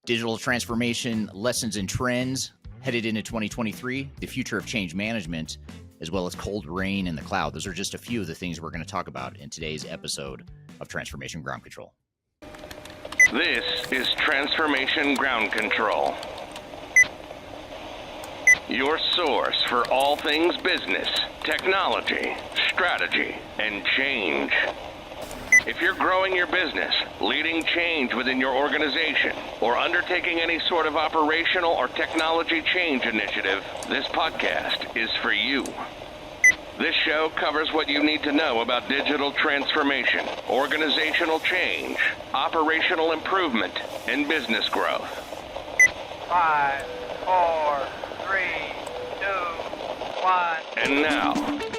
Digital transformation, lessons and trends headed into 2023, the future of change management, as well as cold rain in the cloud. Those are just a few of the things we're going to talk about in today's episode of Transformation Ground Control. This is Transformation Ground Control, your source for all things business, technology, strategy, and change. If you're growing your business, leading change within your organization, or undertaking any sort of operational or technology change initiative, this podcast is for you. This show covers what you need to know about digital transformation, organizational change, operational improvement, and business growth. 5, 4, 3, 2, 1. And now,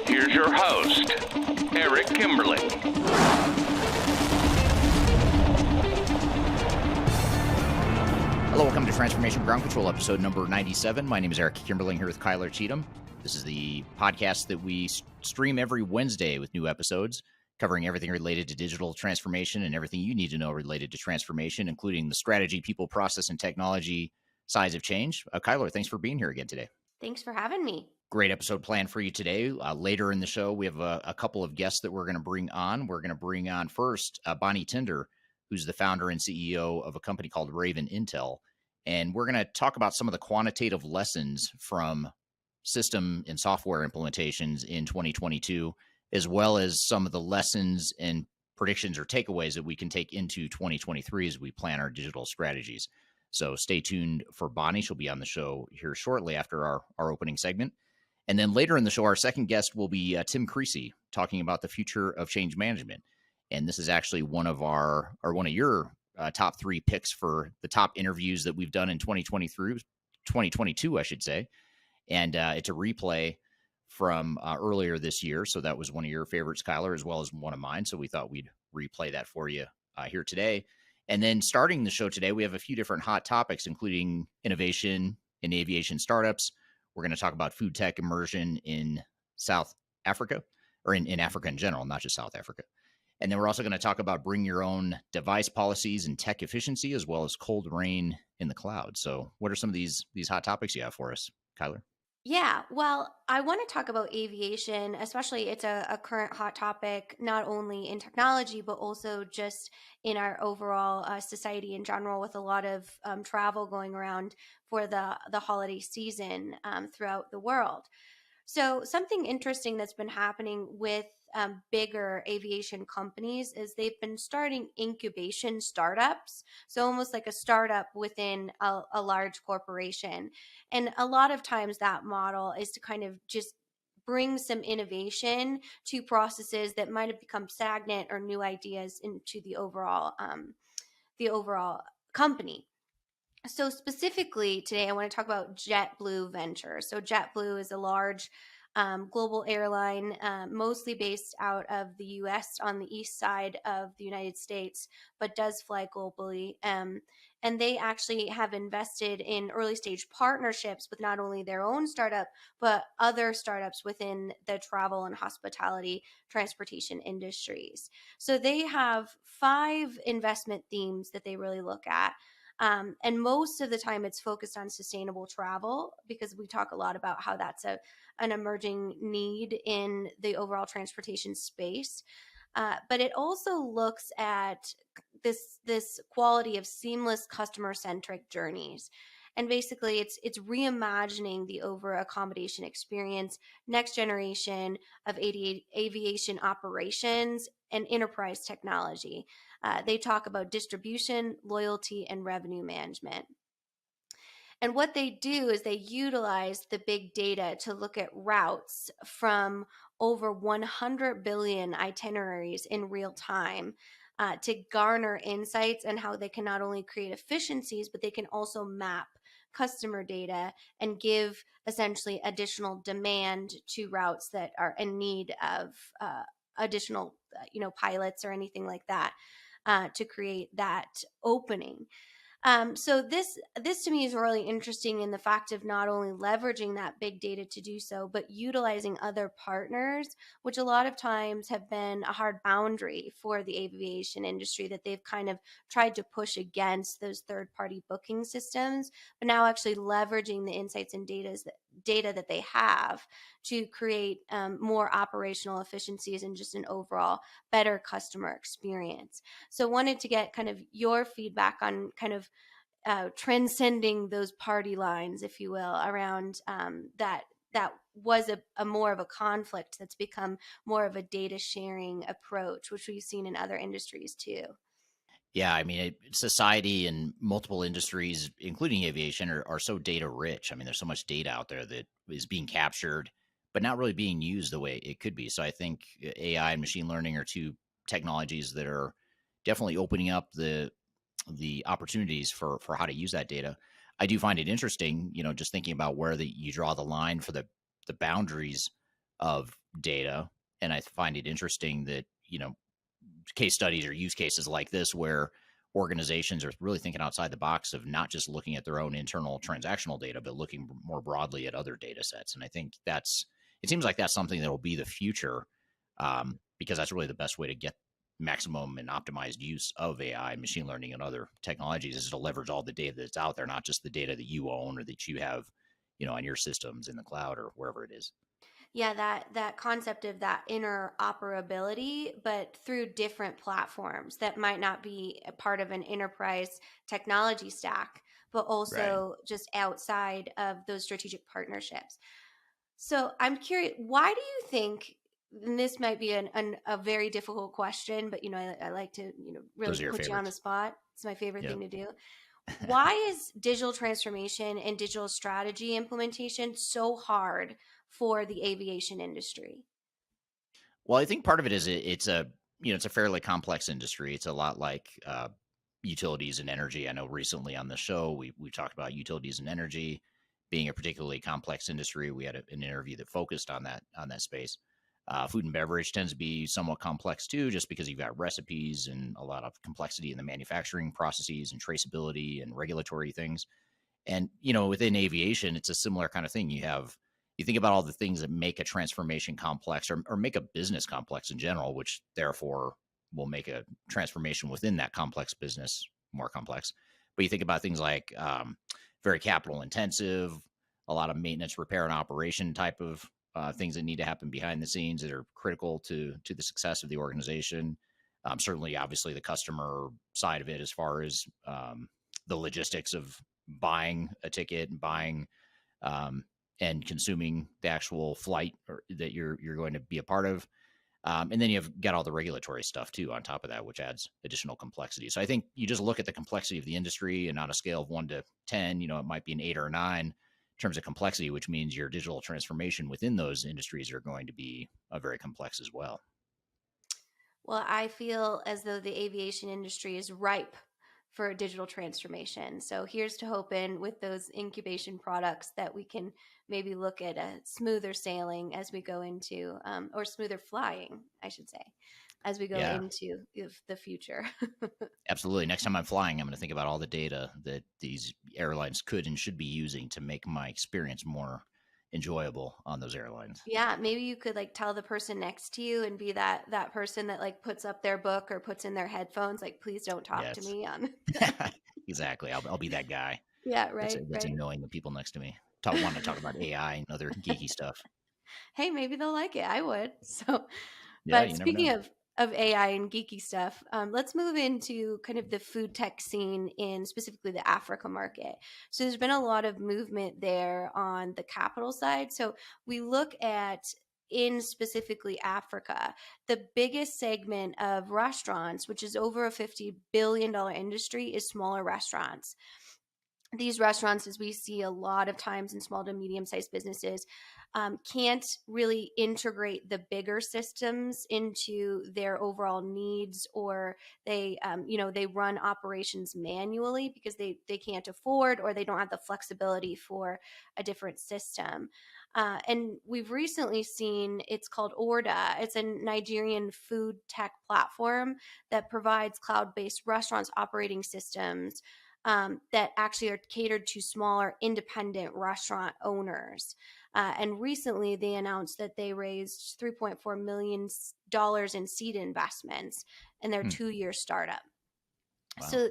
here's your host, Eric Kimberling. Hello, welcome to Transformation Ground Control, episode number 97. My name is Eric Kimberling here with Cheatham. This is the podcast that we stream every Wednesday with new episodes covering everything related to digital transformation and everything you need to know related to transformation, including the strategy, people, process, and technology sides of change. Kyler, thanks for being here again today. Thanks for having me. Great episode planned for you today. Later in the show, we have a couple of guests that we're going to bring on. We're going to bring on first Bonnie Tinder, who's the founder and CEO of a company called Raven Intel. And we're going to talk about some of the quantitative lessons from system and software implementations in 2022, as well as some of the lessons and predictions or takeaways that we can take into 2023 as we plan our digital strategies. So stay tuned for Bonnie. She'll be on the show here shortly after our opening segment. And then later in the show, our second guest will be Tim Creasey, talking about the future of change management. And this is actually one of your top three picks for the top interviews that we've done in 2022, I should say. And it's a replay from earlier this year. So that was one of your favorites, Kyler, as well as one of mine. So we thought we'd replay that for you here today. And then starting the show today, we have a few different hot topics, including innovation in aviation startups. We're going to talk about food tech immersion in South Africa, or in Africa in general, not just South Africa. And then we're also going to talk about bring your own device policies and tech efficiency, as well as cold rain in the cloud. So what are some of these hot topics you have for us, Kyler? Yeah, well, I want to talk about aviation, especially it's a current hot topic, not only in technology, but also just in our overall society in general, with a lot of travel going around for the holiday season throughout the world. So something interesting that's been happening with bigger aviation companies is they've been starting incubation startups. So almost like a startup within a large corporation. And a lot of times that model is to kind of just bring some innovation to processes that might have become stagnant or new ideas into the overall company. So specifically today, I want to talk about JetBlue Ventures. So JetBlue is a large global airline, mostly based out of the U.S. on the east side of the United States, but does fly globally. And they actually have invested in early stage partnerships with not only their own startup, but other startups within the travel and hospitality transportation industries. So they have 5 investment themes that they really look at. And most of the time it's focused on sustainable travel, because we talk a lot about how that's an emerging need in the overall transportation space. But it also looks at this quality of seamless customer-centric journeys. And basically it's reimagining the over accommodation experience, next generation of aviation operations, and enterprise technology. They talk about distribution, loyalty, and revenue management. And what they do is they utilize the big data to look at routes from over 100 billion itineraries in real time to garner insights on how they can not only create efficiencies, but they can also map customer data and give essentially additional demand to routes that are in need of additional pilots or anything like that to create that opening. So this to me is really interesting in the fact of not only leveraging that big data to do so, but utilizing other partners, which a lot of times have been a hard boundary for the aviation industry, that they've kind of tried to push against those third-party booking systems, but now actually leveraging the insights and data that they have to create more operational efficiencies and just an overall better customer experience. So wanted to get kind of your feedback on kind of transcending those party lines, if you will, around that was a more of a conflict that's become more of a data sharing approach, which we've seen in other industries too. Yeah, I mean, society and multiple industries, including aviation, are so data rich. I mean, there's so much data out there that is being captured, but not really being used the way it could be. So I think AI and machine learning are two technologies that are definitely opening up the opportunities for how to use that data. I do find it interesting, just thinking about where you draw the line for the boundaries of data, and I find it interesting that case studies or use cases like this where organizations are really thinking outside the box of not just looking at their own internal transactional data, but looking more broadly at other data sets. And I think it seems like that's something that will be the future, because that's really the best way to get maximum and optimized use of AI, machine learning, and other technologies, is to leverage all the data that's out there, not just the data that you own or that you have, on your systems in the cloud or wherever it is. Yeah, that concept of that interoperability, but through different platforms that might not be a part of an enterprise technology stack, but Right. also just outside of those strategic partnerships. So I'm curious, why do you think, and this might be a very difficult question, but I like to really Those are your put you on the favorites. spot. It's my favorite Yeah. thing to do. Why is digital transformation and digital strategy implementation so hard for the aviation industry? Well, I think part of it is it's a fairly complex industry. It's a lot like utilities and energy. I know recently on the show we talked about utilities and energy being a particularly complex industry. We had an interview that focused on that space. Food and beverage tends to be somewhat complex too, just because you've got recipes and a lot of complexity in the manufacturing processes and traceability and regulatory things. And, within aviation, it's a similar kind of thing. You think about all the things that make a transformation complex, or make a business complex in general, which therefore will make a transformation within that complex business more complex. But you think about things like very capital intensive, a lot of maintenance, repair, and operation type of things that need to happen behind the scenes that are critical to the success of the organization. Certainly, obviously, the customer side of it, as far as the logistics of buying a ticket and buying um, and consuming the actual flight that you're going to be a part of. And then you've got all the regulatory stuff too on top of that, which adds additional complexity. So I think you just look at the complexity of the industry, and on a scale of 1 to 10, it might be an 8 or a 9 in terms of complexity, which means your digital transformation within those industries are going to be very complex as well. Well, I feel as though the aviation industry is ripe for digital transformation. So here's to hoping with those incubation products that we can maybe look at a smoother sailing as we go into, or smoother flying, I should say, as we go Yeah, into the future. absolutely. Next time I'm flying, I'm going to think about all the data that these airlines could and should be using to make my experience more enjoyable on those airlines. Yeah, maybe you could like tell the person next to you and be that person that like puts up their book or puts in their headphones, like, please don't talk to Yes, me on. exactly. I'll be that guy Yeah, that's right, that's right. annoying the people next to me. Want to talk about AI and other geeky stuff. Hey, maybe they'll like it. I would. So, Yeah, but you never speaking know. of AI and geeky stuff, let's move into kind of the food tech scene in specifically the Africa market. So there's been a lot of movement there on the capital side. So we look at in specifically Africa, the biggest segment of restaurants, which is over a $50 billion industry, is smaller restaurants. These restaurants, as we see a lot of times in small to medium sized businesses, can't really integrate the bigger systems into their overall needs, or they run operations manually because they can't afford, or they don't have the flexibility for a different system. And we've recently seen, it's called Orda. It's a Nigerian food tech platform that provides cloud based restaurants operating systems that actually are catered to smaller independent restaurant owners. And recently they announced that they raised $3.4 million in seed investments in their Hmm. 2-year startup. Wow. So,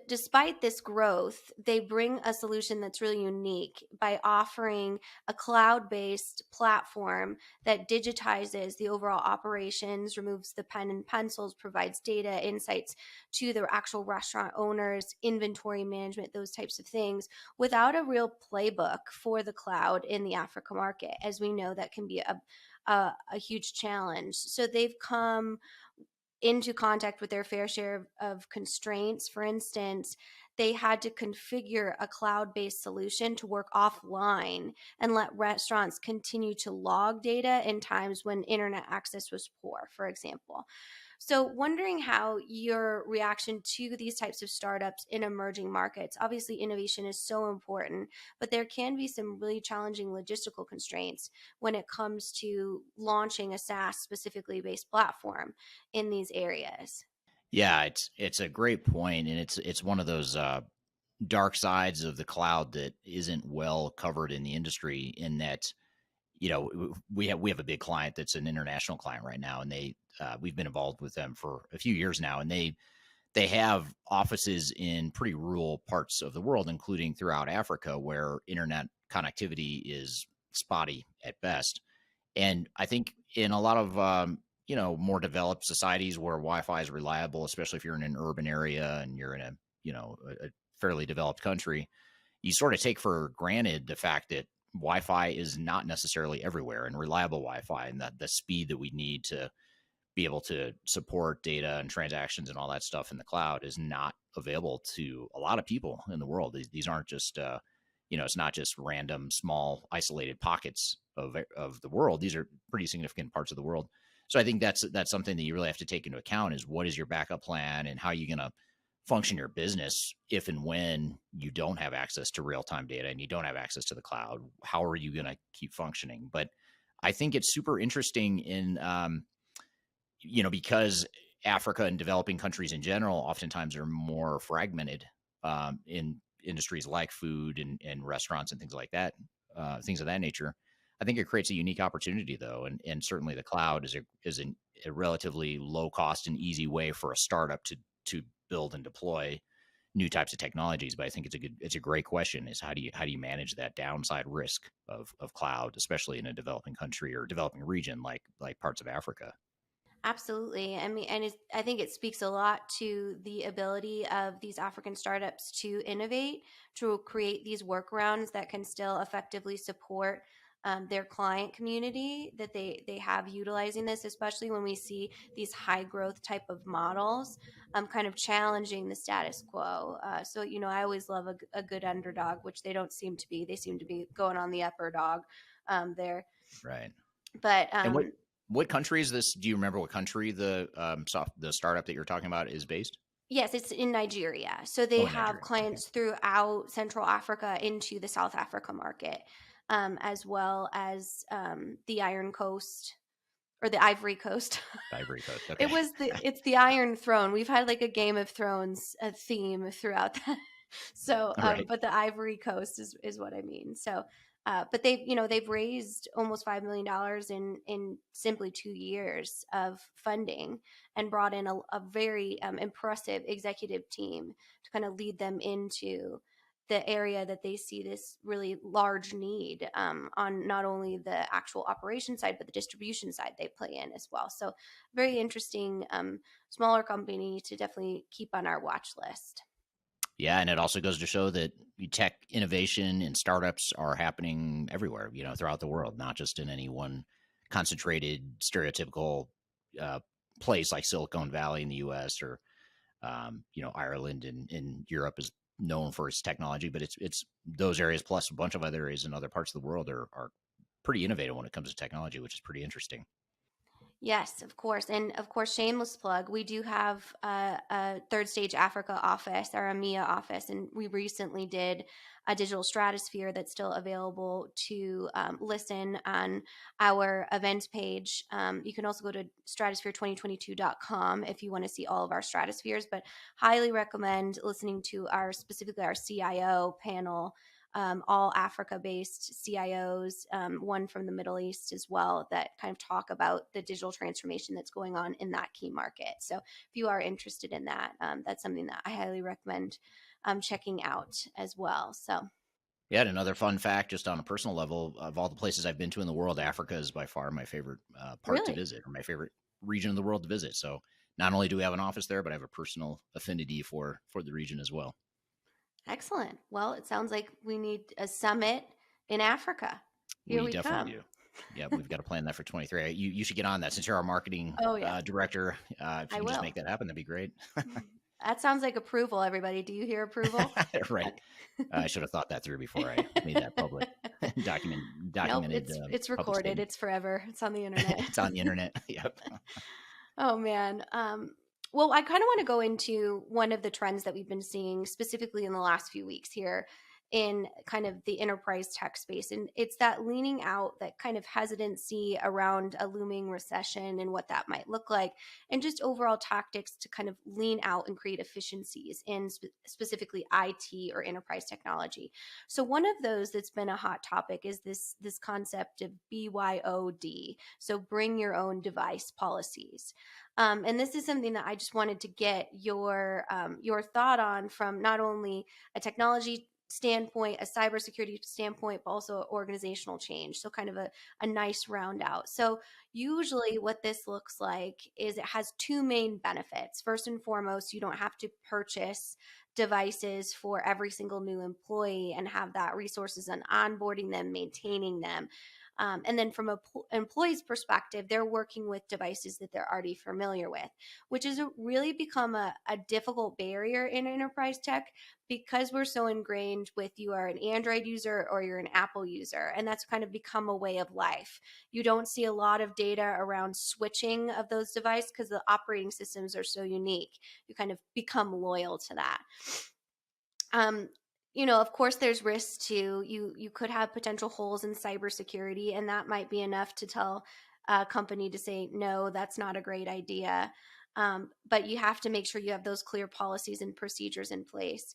despite this growth, they bring a solution that's really unique by offering a cloud based platform that digitizes the overall operations, removes the pen and pencils, provides data insights to the actual restaurant owners, inventory management, those types of things, without a real playbook for the cloud in the Africa market. As we know, that can be a huge challenge. So, they've come into contact with their fair share of constraints. For instance, they had to configure a cloud based solution to work offline and let restaurants continue to log data in times when internet access was poor, for example. So, wondering how your reaction to these types of startups in emerging markets. Obviously, innovation is so important, but there can be some really challenging logistical constraints when it comes to launching a SaaS specifically based platform in these areas. Yeah, it's a great point, and it's one of those dark sides of the cloud that isn't well covered in the industry. In that, we have a big client that's an international client right now, and we've been involved with them for a few years now, and they have offices in pretty rural parts of the world, including throughout Africa, where internet connectivity is spotty at best. And I think in a lot of more developed societies where Wi-Fi is reliable, especially if you're in an urban area and you're in a fairly developed country, you sort of take for granted the fact that Wi-Fi is not necessarily everywhere, and reliable Wi-Fi and the speed that we need to be able to support data and transactions and all that stuff in the cloud is not available to a lot of people in the world. These aren't just it's not just random small isolated pockets of the world. These are pretty significant parts of the world. So I think that's something that you really have to take into account, is what is your backup plan and how are you going to function your business if and when you don't have access to real-time data and you don't have access to the cloud. How are you going to keep functioning? But I think it's super interesting in because Africa and developing countries in general oftentimes are more fragmented in industries like food and restaurants and things like that, things of that nature. I think it creates a unique opportunity, though, and certainly the cloud is a relatively low cost and easy way for a startup to build and deploy new types of technologies. But I think it's a great question: is how do you manage that downside risk of cloud, especially in a developing country or developing region like parts of Africa. Absolutely. I mean, and I think it speaks a lot to the ability of these African startups to innovate, to create these workarounds that can still effectively support their client community that they have utilizing this, especially when we see these high growth type of models, kind of challenging the status quo. So, I always love a good underdog, which they don't seem to be. They seem to be going on the upper dog there. Right. But And what country is this? Do you remember what country the startup that you're talking about is based? Yes, it's in Nigeria. So they Oh, in have Nigeria. Okay. clients throughout Central Africa into the South Africa market, as well as the Iron Coast or the Ivory Coast. Ivory Coast. Okay. It's the Iron Throne. We've had like a Game of Thrones theme throughout that. So, All right. but the Ivory Coast is what I mean. So, but they've raised almost $5 million in simply 2 years of funding, and brought in a very impressive executive team to kind of lead them into the area that they see this really large need on not only the actual operation side, but the distribution side they play in as well. So, very interesting, smaller company to definitely keep on our watch list. Yeah, and it also goes to show that tech innovation and startups are happening everywhere, throughout the world, not just in any one concentrated, stereotypical uh, place like Silicon Valley in the U.S. or Ireland in Europe is known for its technology, but it's those areas plus a bunch of other areas in other parts of the world are pretty innovative when it comes to technology, which is pretty interesting. Yes, of course. And of course, shameless plug, we do have a third stage Africa office, our EMEA office, and we recently did a digital stratosphere that's still available to listen on our events page. You can also go to stratosphere2022.com if you want to see all of our stratospheres, but highly recommend listening to specifically our CIO panel, all Africa based CIOs, one from the Middle East as well, that kind of talk about the digital transformation that's going on in that key market. So if you are interested in that, that's something that I highly recommend checking out as well. So, Yeah, and another fun fact, just on a personal level, of all the places I've been to in the world, Africa is by far my favorite part to really visit, or my favorite region of the world to visit. So not only do we have an office there, but I have a personal affinity for the region as well. excellent. Well, it sounds like we need a summit in Africa. Here We we definitely come. do. Yeah, we've got to plan that for 23. You should get on that since you're our marketing Oh, yeah, director. If you I can just will. make that happen, that'd be great. That sounds like approval, everybody. Do you hear approval? Right. I should have thought that through before I made that public Nope, documented it's public recorded. statement. It's forever. It's on the internet. It's on the internet. Yep. Oh man. Well, I kind of want to go into one of the trends that we've been seeing specifically in the last few weeks here in kind of the enterprise tech space. And it's that leaning out, that kind of hesitancy around a looming recession and what that might look like, and just overall tactics to kind of lean out and create efficiencies in specifically IT or enterprise technology. So one of those that's been a hot topic is this concept of BYOD. So bring your own device policies. And this is something that I just wanted to get your thought on from not only a technology standpoint, a cybersecurity standpoint, but also organizational change. So kind of a nice round out. So usually what this looks like is it has two main benefits. First and foremost, you don't have to purchase devices for every single new employee and have that resources on onboarding them, maintaining them. And then from an employee's perspective, they're working with devices that they're already familiar with, which has really become a difficult barrier in enterprise tech because we're so ingrained with you are an Android user or you're an Apple user. And that's kind of become a way of life. You don't see a lot of data around switching of those devices because the operating systems are so unique. You kind of become loyal to that. Um, of course, there's risks too. You could have potential holes in cybersecurity, and that might be enough to tell a company to say, no, that's not a great idea. But you have to make sure you have those clear policies and procedures in place,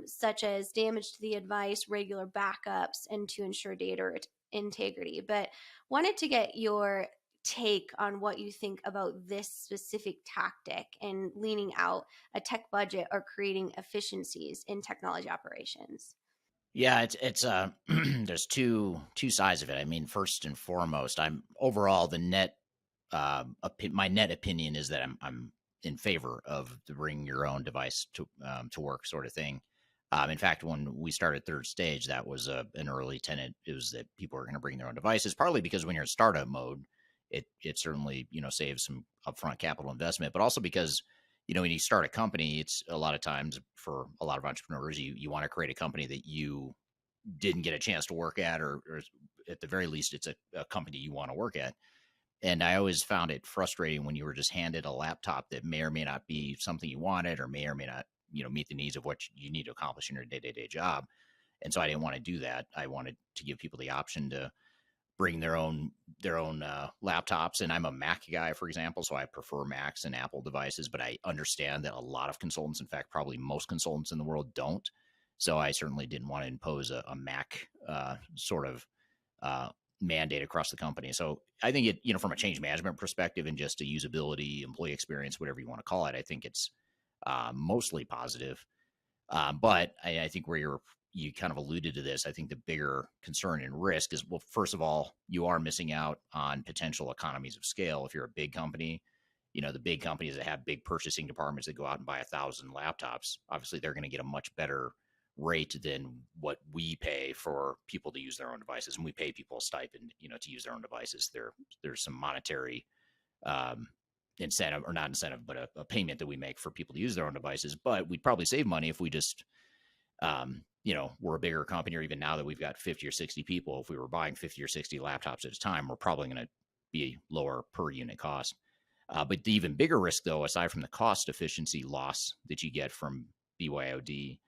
such as damage to the device, regular backups, and to ensure data integrity. But wanted to get your take on what you think about this specific tactic and leaning out a tech budget or creating efficiencies in technology operations. Yeah, it's there's two sides of it. I mean, first and foremost, I'm overall the net my net opinion is that I'm in favor of the bring your own device to work sort of thing. In fact, when we started third stage, that was an early tenet. It was that people are going to bring their own devices, partly because when you're in startup mode, it certainly saves some upfront capital investment, but also because when you start a company, it's a lot of times for a lot of entrepreneurs, you want to create a company that you didn't get a chance to work at, or at the very least, it's a company you want to work at. And I always found it frustrating when you were just handed a laptop that may or may not be something you wanted, or may not, meet the needs of what you need to accomplish in your day-to-day job. And so I didn't want to do that. I wanted to give people the option to bring their own laptops. And I'm a Mac guy, for example, so I prefer Macs and Apple devices. But I understand that a lot of consultants, in fact, probably most consultants in the world, don't. So I certainly didn't want to impose a Mac sort of uh, mandate across the company. So I think from a change management perspective and just a usability, employee experience, whatever you want to call it, I think it's mostly positive. But I think where you kind of alluded to this, I think the bigger concern and risk is, well, first of all, you are missing out on potential economies of scale. If you're a big company, the big companies that have big purchasing departments that go out and buy 1,000 laptops, obviously they're going to get a much better rate than what we pay for people to use their own devices. And we pay people a stipend, to use their own devices. There's some monetary um, incentive, or not incentive, but a payment that we make for people to use their own devices. But we'd probably save money if we just, we're a bigger company, or even now that we've got 50 or 60 people, if we were buying 50 or 60 laptops at a time, we're probably going to be lower per unit cost. But the even bigger risk, though, aside from the cost efficiency loss that you get from BYOD,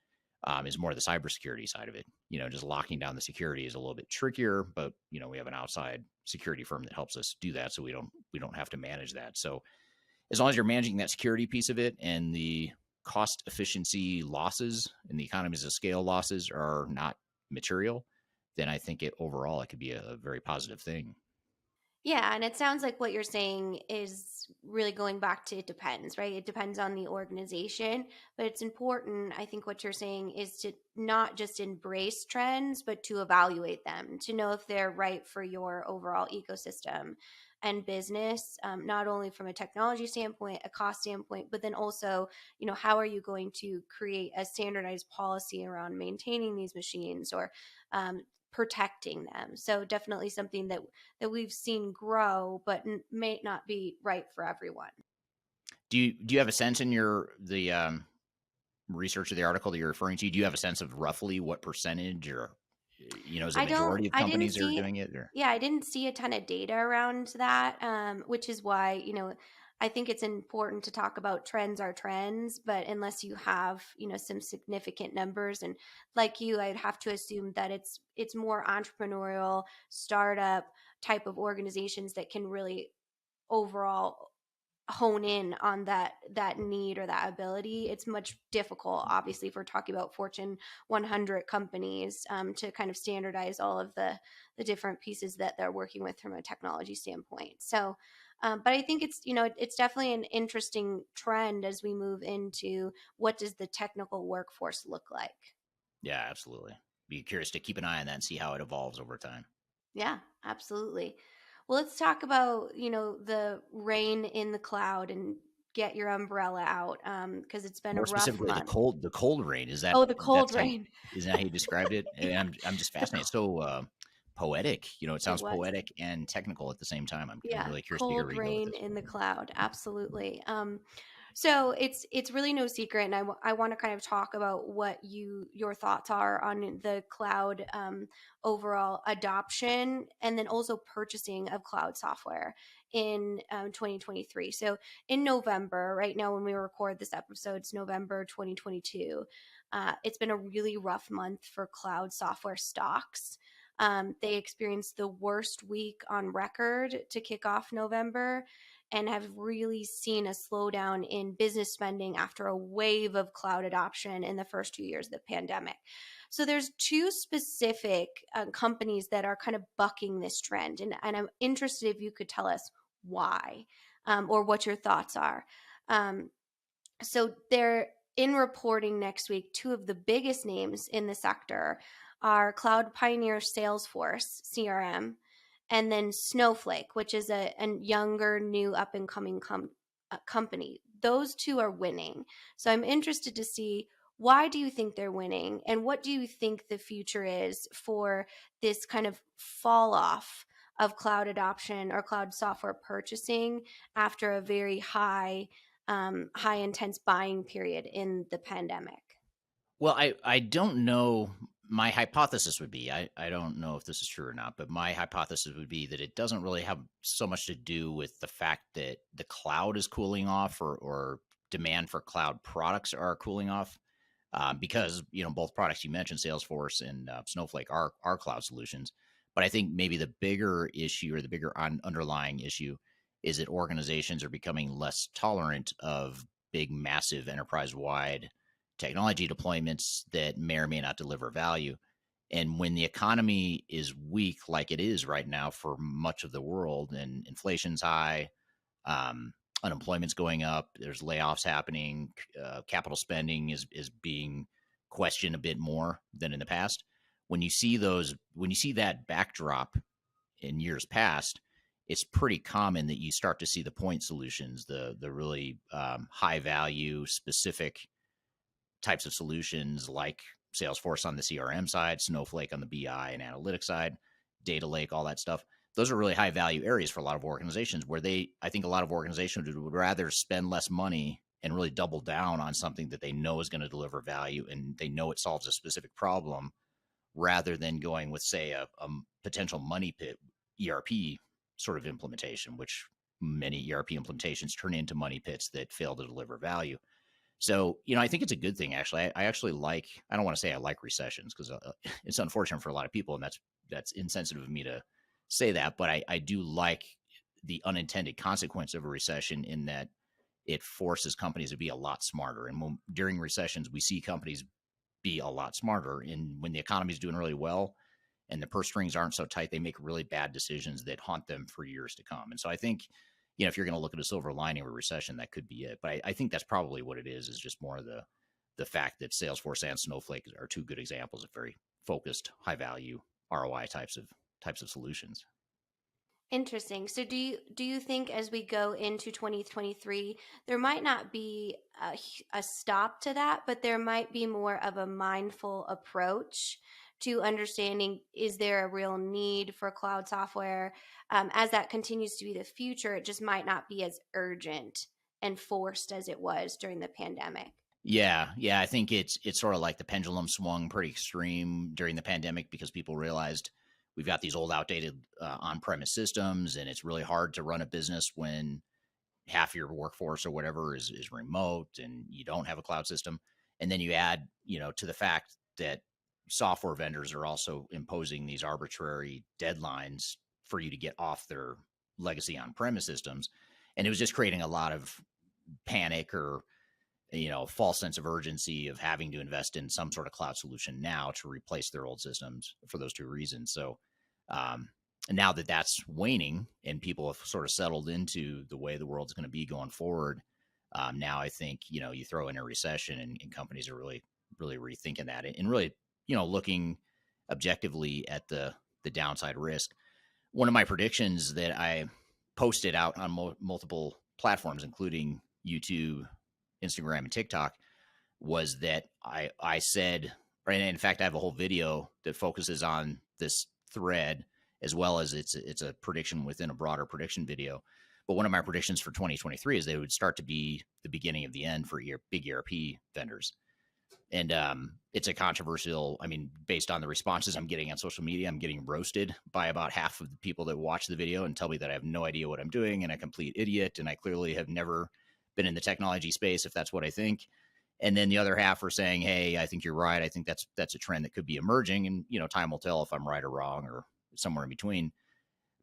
is more the cybersecurity side of it. Just locking down the security is a little bit trickier, but we have an outside security firm that helps us do that, so we don't have to manage that. So as long as you're managing that security piece of it and the cost efficiency losses and the economies of scale losses are not material, then I think overall it could be a very positive thing. Yeah, and it sounds like what you're saying is really going back to it depends, right? It depends on the organization, but it's important. I think what you're saying is to not just embrace trends, but to evaluate them, to know if they're right for your overall ecosystem and business, not only from a technology standpoint, a cost standpoint, but then also, how are you going to create a standardized policy around maintaining these machines or protecting them? So definitely something that we've seen grow, but may not be right for everyone. Do you have a sense in the research of the article that you're referring to? Do you have a sense of roughly what percentage, or is it I don't. majority of I didn't companies that are see. doing it? Or Yeah, I didn't see a ton of data around that, which is why I think it's important to talk about trends are trends, but unless you have some significant numbers, and like you, I'd have to assume that it's more entrepreneurial startup type of organizations that can really overall hone in on that need or that ability. It's much difficult, obviously, if we're talking about Fortune 100 companies, to kind of standardize all of the different pieces that they're working with from a technology standpoint. So but I think it's definitely an interesting trend as we move into what does the technical workforce look like. yeah, absolutely. Be curious to keep an eye on that and see how it evolves over time. Yeah, absolutely. Well, let's talk about, the rain in the cloud and get your umbrella out, because it's been a More rough specifically, the month. cold rain. Oh, the cold That's how rain. is that how you described it? And I'm just The fascinated. So poetic. It It sounds was. poetic and technical at the same time. I'm Yeah, really curious to hear cold where you go with rain this. in the cloud. Absolutely. So it's really no secret, and I want to kind of talk about what your thoughts are on the cloud, overall adoption, and then also purchasing of cloud software in 2023. So in November, right now when we record this episode, it's November 2022. It's been a really rough month for cloud software stocks. They experienced the worst week on record to kick off November and have really seen a slowdown in business spending after a wave of cloud adoption in the first 2 years of the pandemic. So there's two specific companies that are kind of bucking this trend, and I'm interested if you could tell us why, or what your thoughts are. Um, so they're in reporting next week. Two of the biggest names in the sector are cloud pioneer Salesforce CRM, and then Snowflake, which is a younger, new, up and coming company. Those two are winning. So I'm interested to see, why do you think they're winning, and what do you think the future is for this kind of fall off of cloud adoption or cloud software purchasing after a very high intense buying period in the pandemic? Well, I don't know. My hypothesis would be, I don't know if this is true or not, but my hypothesis would be that it doesn't really have so much to do with the fact that the cloud is cooling off, or demand for cloud products are cooling off, because both products you mentioned, Salesforce and Snowflake, are cloud solutions. But I think maybe the bigger issue, or the bigger underlying issue, is that organizations are becoming less tolerant of big, massive, enterprise-wide technology deployments that may or may not deliver value. And when the economy is weak, like it is right now for much of the world, and inflation's high, unemployment's going up, there's layoffs happening, capital spending is being questioned a bit more than in the past. When you see that backdrop in years past, it's pretty common that you start to see the point solutions, the really high value, specific types of solutions, like Salesforce on the CRM side, Snowflake on the BI and analytics side, data lake, all that stuff. Those are really high value areas for a lot of organizations, where I think a lot of organizations would rather spend less money and really double down on something that they know is going to deliver value and they know it solves a specific problem, rather than going with, say, a potential money pit ERP sort of implementation, which many ERP implementations turn into money pits that fail to deliver value. So, I think it's a good thing, actually. I actually like, I don't want to say I like recessions because it's unfortunate for a lot of people, and that's insensitive of me to say that, but I do like the unintended consequence of a recession in that it forces companies to be a lot smarter. And during recessions, we see companies be a lot smarter. And when the economy is doing really well and the purse strings aren't so tight, they make really bad decisions that haunt them for years to come. And so I think, if you're going to look at a silver lining of a recession, that could be it. But I think that's probably what it is just more of the fact that Salesforce and Snowflake are two good examples of very focused, high value ROI types of solutions. Interesting. So do you think as we go into 2023, there might not be a stop to that, but there might be more of a mindful approach to understanding, is there a real need for cloud software? As that continues to be the future, it just might not be as urgent and forced as it was during the pandemic. Yeah, I think it's sort of like the pendulum swung pretty extreme during the pandemic because people realized we've got these old, outdated on-premise systems, and it's really hard to run a business when half your workforce or whatever is remote and you don't have a cloud system. And then you add, to the fact that software vendors are also imposing these arbitrary deadlines for you to get off their legacy on-premise systems. And it was just creating a lot of panic or, false sense of urgency of having to invest in some sort of cloud solution now to replace their old systems for those two reasons. So, and now that that's waning and people have sort of settled into the way the world's going to be going forward, now I think, you throw in a recession and companies are really, really rethinking that and really, looking objectively at the downside risk. One of my predictions that I posted out on multiple platforms, including YouTube, Instagram, and TikTok, was that I said, and in fact, I have a whole video that focuses on this thread, as well as it's a prediction within a broader prediction video. But one of my predictions for 2023 is they would start to be the beginning of the end for big ERP vendors. And it's a controversial, based on the responses I'm getting on social media, I'm getting roasted by about half of the people that watch the video and tell me that I have no idea what I'm doing and a complete idiot. And I clearly have never been in the technology space, if that's what I think. And then the other half are saying, hey, I think you're right. I think that's a trend that could be emerging. And, time will tell if I'm right or wrong or somewhere in between.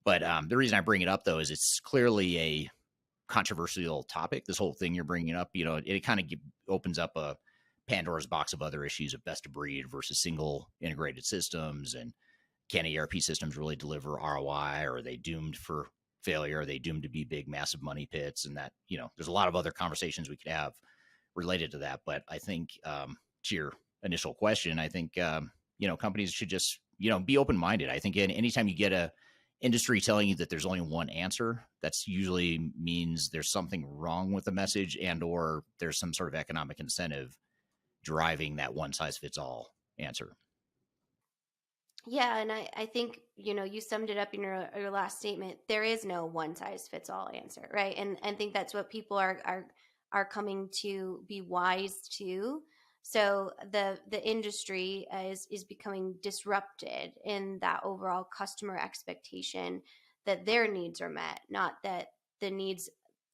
But the reason I bring it up, though, is it's clearly a controversial topic. This whole thing you're bringing up, it kind of opens up a Pandora's box of other issues of best of breed versus single integrated systems. And can ERP systems really deliver ROI, or are they doomed for failure? Are they doomed to be big, massive money pits? And that, there's a lot of other conversations we could have related to that. But I think to your initial question, I think, companies should just, be open-minded. I think anytime you get a industry telling you that there's only one answer, that's usually means there's something wrong with the message or there's some sort of economic incentive driving that one size fits all answer. Yeah, and I think, you summed it up in your last statement. There is no one size fits all answer, right? And I think that's what people are coming to be wise to. So the industry is becoming disrupted in that overall customer expectation that their needs are met, not that the needs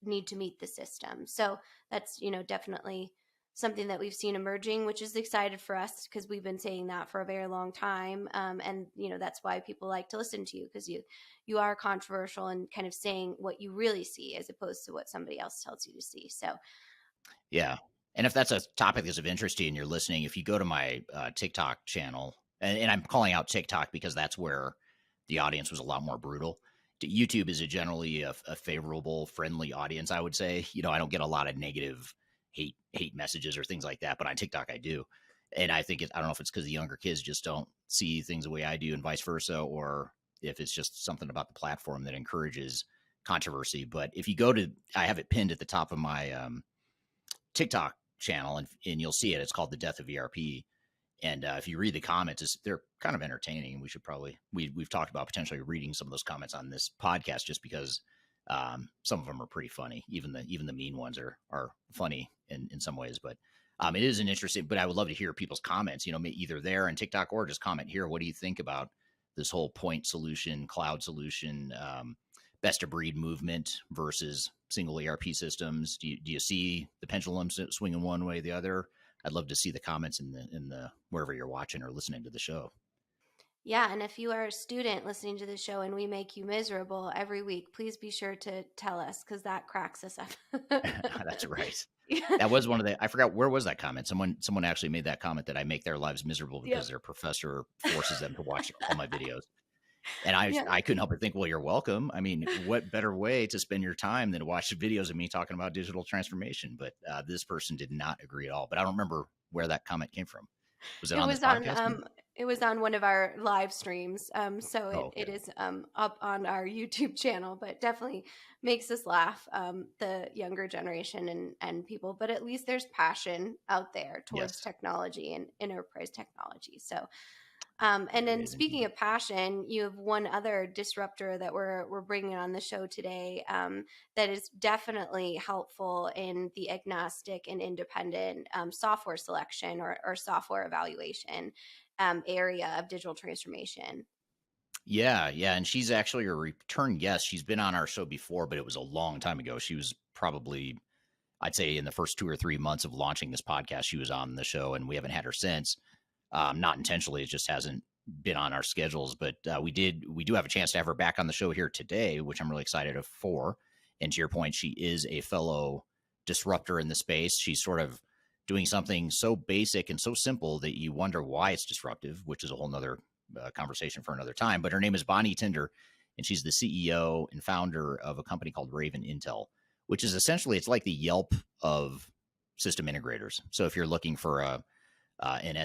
need to meet the system. So that's, definitely something that we've seen emerging, which is excited for us because we've been saying that for a very long time. And, that's why people like to listen to you, because you are controversial and kind of saying what you really see as opposed to what somebody else tells you to see. So, yeah. And if that's a topic that's of interest to you and you're listening, if you go to my TikTok channel, and I'm calling out TikTok because that's where the audience was a lot more brutal. YouTube is generally a favorable, friendly audience, I would say. I don't get a lot of negative hate messages or things like that, but on TikTok I do. And I think I don't know if it's because the younger kids just don't see things the way I do and vice versa, or if it's just something about the platform that encourages controversy. But if you go to, I have it pinned at the top of my TikTok channel, and you'll see it. It's called The Death of ERP. And if you read the comments, they're kind of entertaining. We should probably, we've talked about potentially reading some of those comments on this podcast just because some of them are pretty funny. Even the mean ones are funny in some ways, but it is an interesting, but I would love to hear people's comments, either there on TikTok or just comment here. What do you think about this whole point solution, cloud solution, best of breed movement versus single ERP systems? Do you see the pendulum swinging one way or the other? I'd love to see the comments in the wherever you're watching or listening to the show. Yeah, and if you are a student listening to the show and we make you miserable every week, please be sure to tell us, because that cracks us up. That's right. That was one of the, I forgot, where was that comment? Someone actually made that comment that I make their lives miserable because Yep. their professor forces them to watch all my videos. And Yeah. I couldn't help but think, well, you're welcome. I mean, what better way to spend your time than to watch videos of me talking about digital transformation? But this person did not agree at all. But I don't remember where that comment came from. Was it It on this was podcast? Maybe? on one of our live streams. So Oh, it okay. is up on our YouTube channel, but definitely makes us laugh, the younger generation and people. But at least there's passion out there towards Yes. technology and enterprise technology. So and then It speaking indeed. of passion, you have one other disruptor that we're bringing on the show today, that is definitely helpful in the agnostic and independent software selection or software evaluation area of digital transformation. Yeah, yeah. And she's actually a return guest. She's been on our show before, but it was a long time ago. She was probably, I'd say, in the first 2 or 3 months of launching this podcast, she was on the show, and we haven't had her since. Not intentionally, it just hasn't been on our schedules. But we do have a chance to have her back on the show here today, which I'm really excited for. And to your point, she is a fellow disruptor in the space. She's sort of doing something so basic and so simple that you wonder why it's disruptive, which is a whole nother conversation for another time. But her name is Bonnie Tinder, and she's the CEO and founder of a company called Raven Intel, which is essentially, it's like the Yelp of system integrators. So if you're looking for an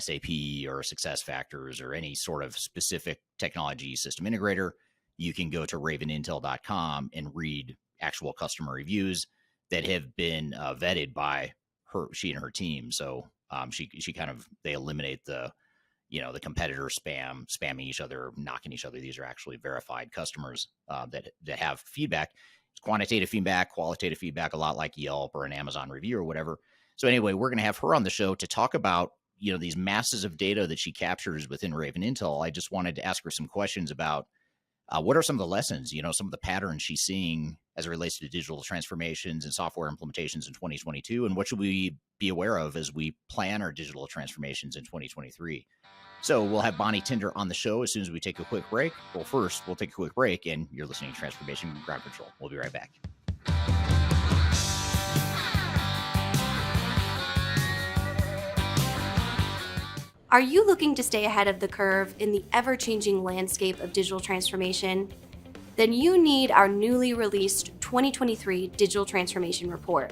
SAP or Success Factors or any sort of specific technology system integrator, you can go to ravenintel.com and read actual customer reviews that have been vetted by she and her team. So she kind of, they eliminate the competitor spamming each other, knocking each other. These are actually verified customers that have feedback. It's quantitative feedback, qualitative feedback, a lot like Yelp or an Amazon review or whatever. So anyway, we're going to have her on the show to talk about these masses of data that she captures within Raven Intel. I just wanted to ask her some questions about what are some of the lessons, some of the patterns she's seeing as it relates to digital transformations and software implementations in 2022, and what should we be aware of as we plan our digital transformations in 2023. So we'll have Bonnie Tinder on the show as soon as we take a quick break. Well, first, we'll take a quick break, and you're listening to Transformation Ground Control. We'll be right back. Are you looking to stay ahead of the curve in the ever-changing landscape of digital transformation? Then you need our newly released 2023 Digital Transformation Report.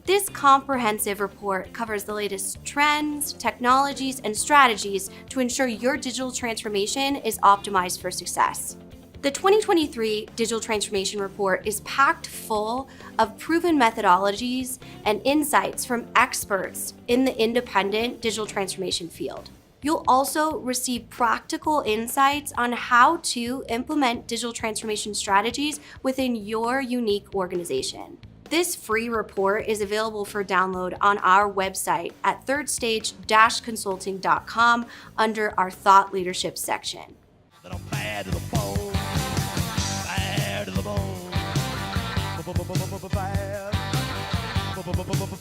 This comprehensive report covers the latest trends, technologies, and strategies to ensure your digital transformation is optimized for success. The 2023 Digital Transformation Report is packed full of proven methodologies and insights from experts in the independent digital transformation field. You'll also receive practical insights on how to implement digital transformation strategies within your unique organization. This free report is available for download on our website at thirdstage-consulting.com under our Thought Leadership section. Little bad to the bone, bad to the bone,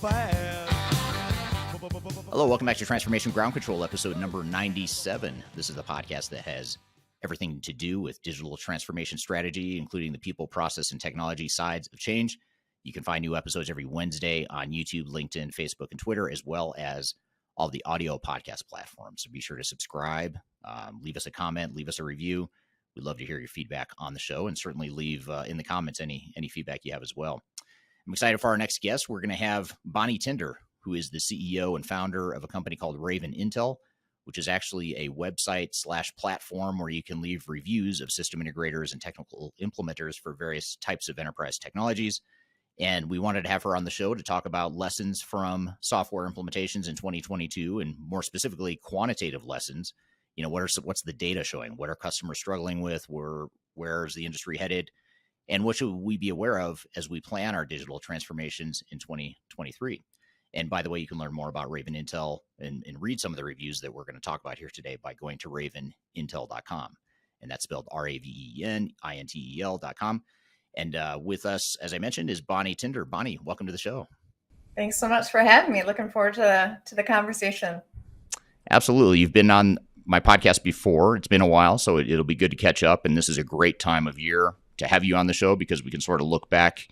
bad. Hello, welcome back to Transformation Ground Control, episode number 97. This is the podcast that has everything to do with digital transformation strategy, including the people, process, and technology sides of change. You can find new episodes every Wednesday on YouTube, LinkedIn, Facebook, and Twitter, as well as all the audio podcast platforms. So be sure to subscribe, leave us a comment, leave us a review. We'd love to hear your feedback on the show, and certainly leave in the comments any feedback you have as well. I'm excited for our next guest. We're going to have Bonnie Tinder, who is the CEO and founder of a company called Raven Intel, which is actually a website/platform where you can leave reviews of system integrators and technical implementers for various types of enterprise technologies. And we wanted to have her on the show to talk about lessons from software implementations in 2022, and more specifically, quantitative lessons. What's the data showing? What are customers struggling with? Where's the industry headed? And what should we be aware of as we plan our digital transformations in 2023? And by the way, you can learn more about Raven Intel and read some of the reviews that we're going to talk about here today by going to ravenintel.com. And that's spelled RAVENINTEL.com. And with us, as I mentioned, is Bonnie Tinder. Bonnie, welcome to the show. Thanks so much for having me. Looking forward to the conversation. Absolutely. You've been on my podcast before. It's been a while, so it'll be good to catch up. And this is a great time of year to have you on the show because we can sort of look back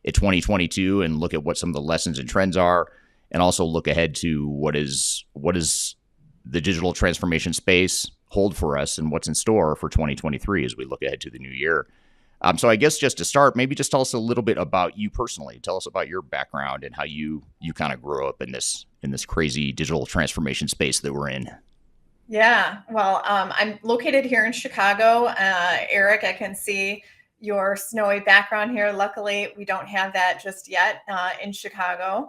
at 2022 and look at what some of the lessons and trends are, and also look ahead to what is the digital transformation space hold for us and what's in store for 2023 as we look ahead to the new year. So I guess just to start, maybe just tell us a little bit about you personally. Tell us about your background and how you kind of grew up in this crazy digital transformation space that we're in. Yeah, well, I'm located here in Chicago. Eric, I can see your snowy background here. Luckily, we don't have that just yet in Chicago.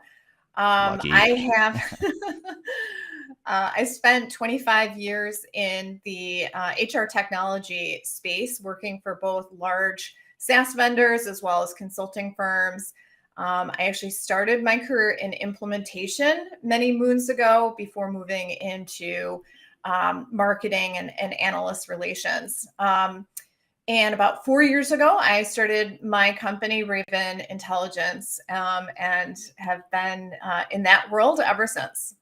Lucky. I have I spent 25 years in the HR technology space, working for both large SaaS vendors as well as consulting firms. I actually started my career in implementation many moons ago before moving into marketing and analyst relations. And about 4 years ago, I started my company, Raven Intelligence, and have been in that world ever since.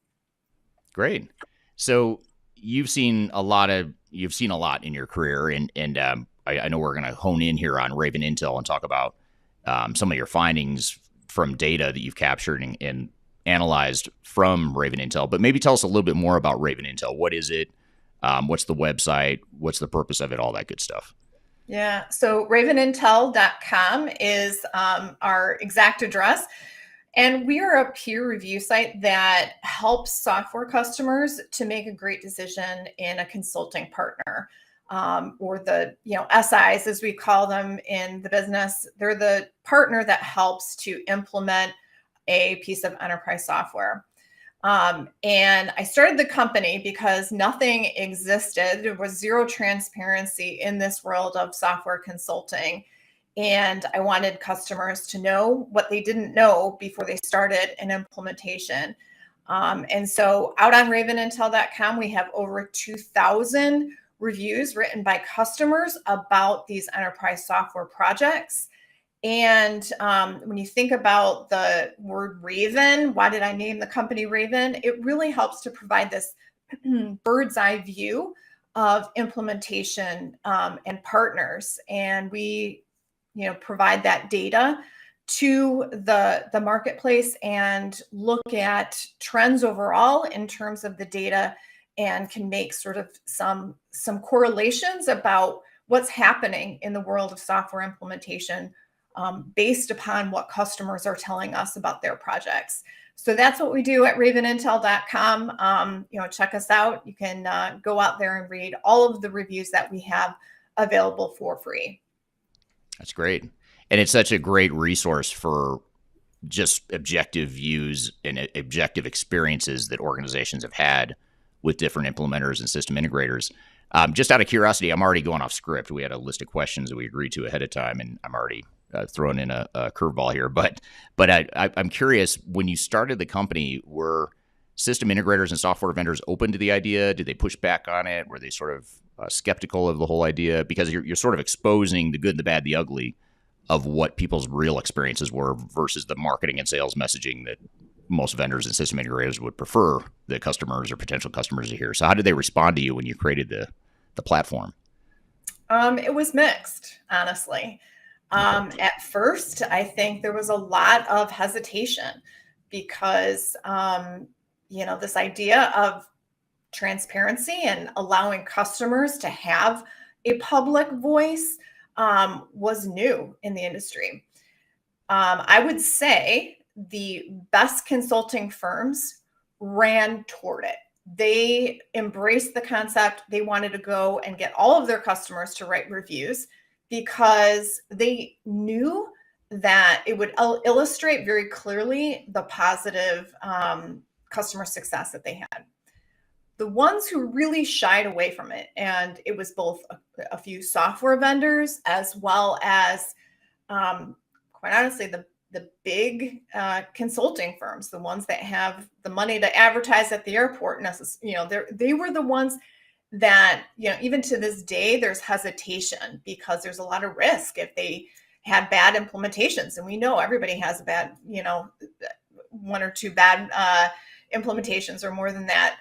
Great. So you've seen a lot in your career, and I know we're going to hone in here on Raven Intel and talk about some of your findings from data that you've captured and analyzed from Raven Intel. But maybe tell us a little bit more about Raven Intel. What is it? What's the website? What's the purpose of it? All that good stuff. Yeah. So ravenintel.com is our exact address. And we are a peer review site that helps software customers to make a great decision in a consulting partner, or the SIs, as we call them in the business. They're the partner that helps to implement a piece of enterprise software. And I started the company because nothing existed. There was zero transparency in this world of software consulting. And I wanted customers to know what they didn't know before they started an implementation. And so out on ravenintel.com, we have over 2,000 reviews written by customers about these enterprise software projects. And when you think about the word Raven, why did I name the company Raven? It really helps to provide this bird's eye view of implementation and partners. And we provide that data to the marketplace and look at trends overall in terms of the data, and can make sort of some correlations about what's happening in the world of software implementation based upon what customers are telling us about their projects. So that's what we do at ravenintel.com. Check us out. You can go out there and read all of the reviews that we have available for free. That's great. And it's such a great resource for just objective views and objective experiences that organizations have had with different implementers and system integrators. Just out of curiosity, I'm already going off script. We had a list of questions that we agreed to ahead of time, and I'm already throwing in a curveball here. But I'm curious, when you started the company, were system integrators and software vendors open to the idea? Did they push back on it? Were they sort of skeptical of the whole idea? Because you're sort of exposing the good, the bad, the ugly of what people's real experiences were versus the marketing and sales messaging that most vendors and system integrators would prefer the customers or potential customers to hear. So how did they respond to you when you created the platform? It was mixed, honestly. At first, I think there was a lot of hesitation because, this idea of transparency and allowing customers to have a public voice was new in the industry. I would say the best consulting firms ran toward it. They embraced the concept. They wanted to go and get all of their customers to write reviews because they knew that it would illustrate very clearly the positive customer success that they had. The ones who really shied away from it, and it was both a few software vendors as well as, quite honestly, the big consulting firms, the ones that have the money to advertise at the airport, they were the ones that, even to this day, there's hesitation because there's a lot of risk if they had bad implementations. And we know everybody has a bad, one or two bad implementations or more than that,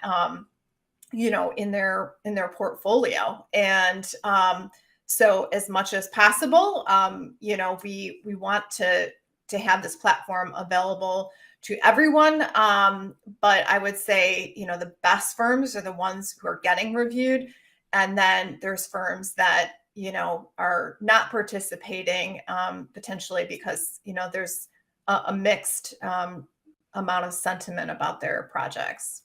in their portfolio. And so as much as possible, we want to have this platform available to everyone. But I would say, the best firms are the ones who are getting reviewed. And then there's firms that, are not participating potentially because, there's a mixed amount of sentiment about their projects.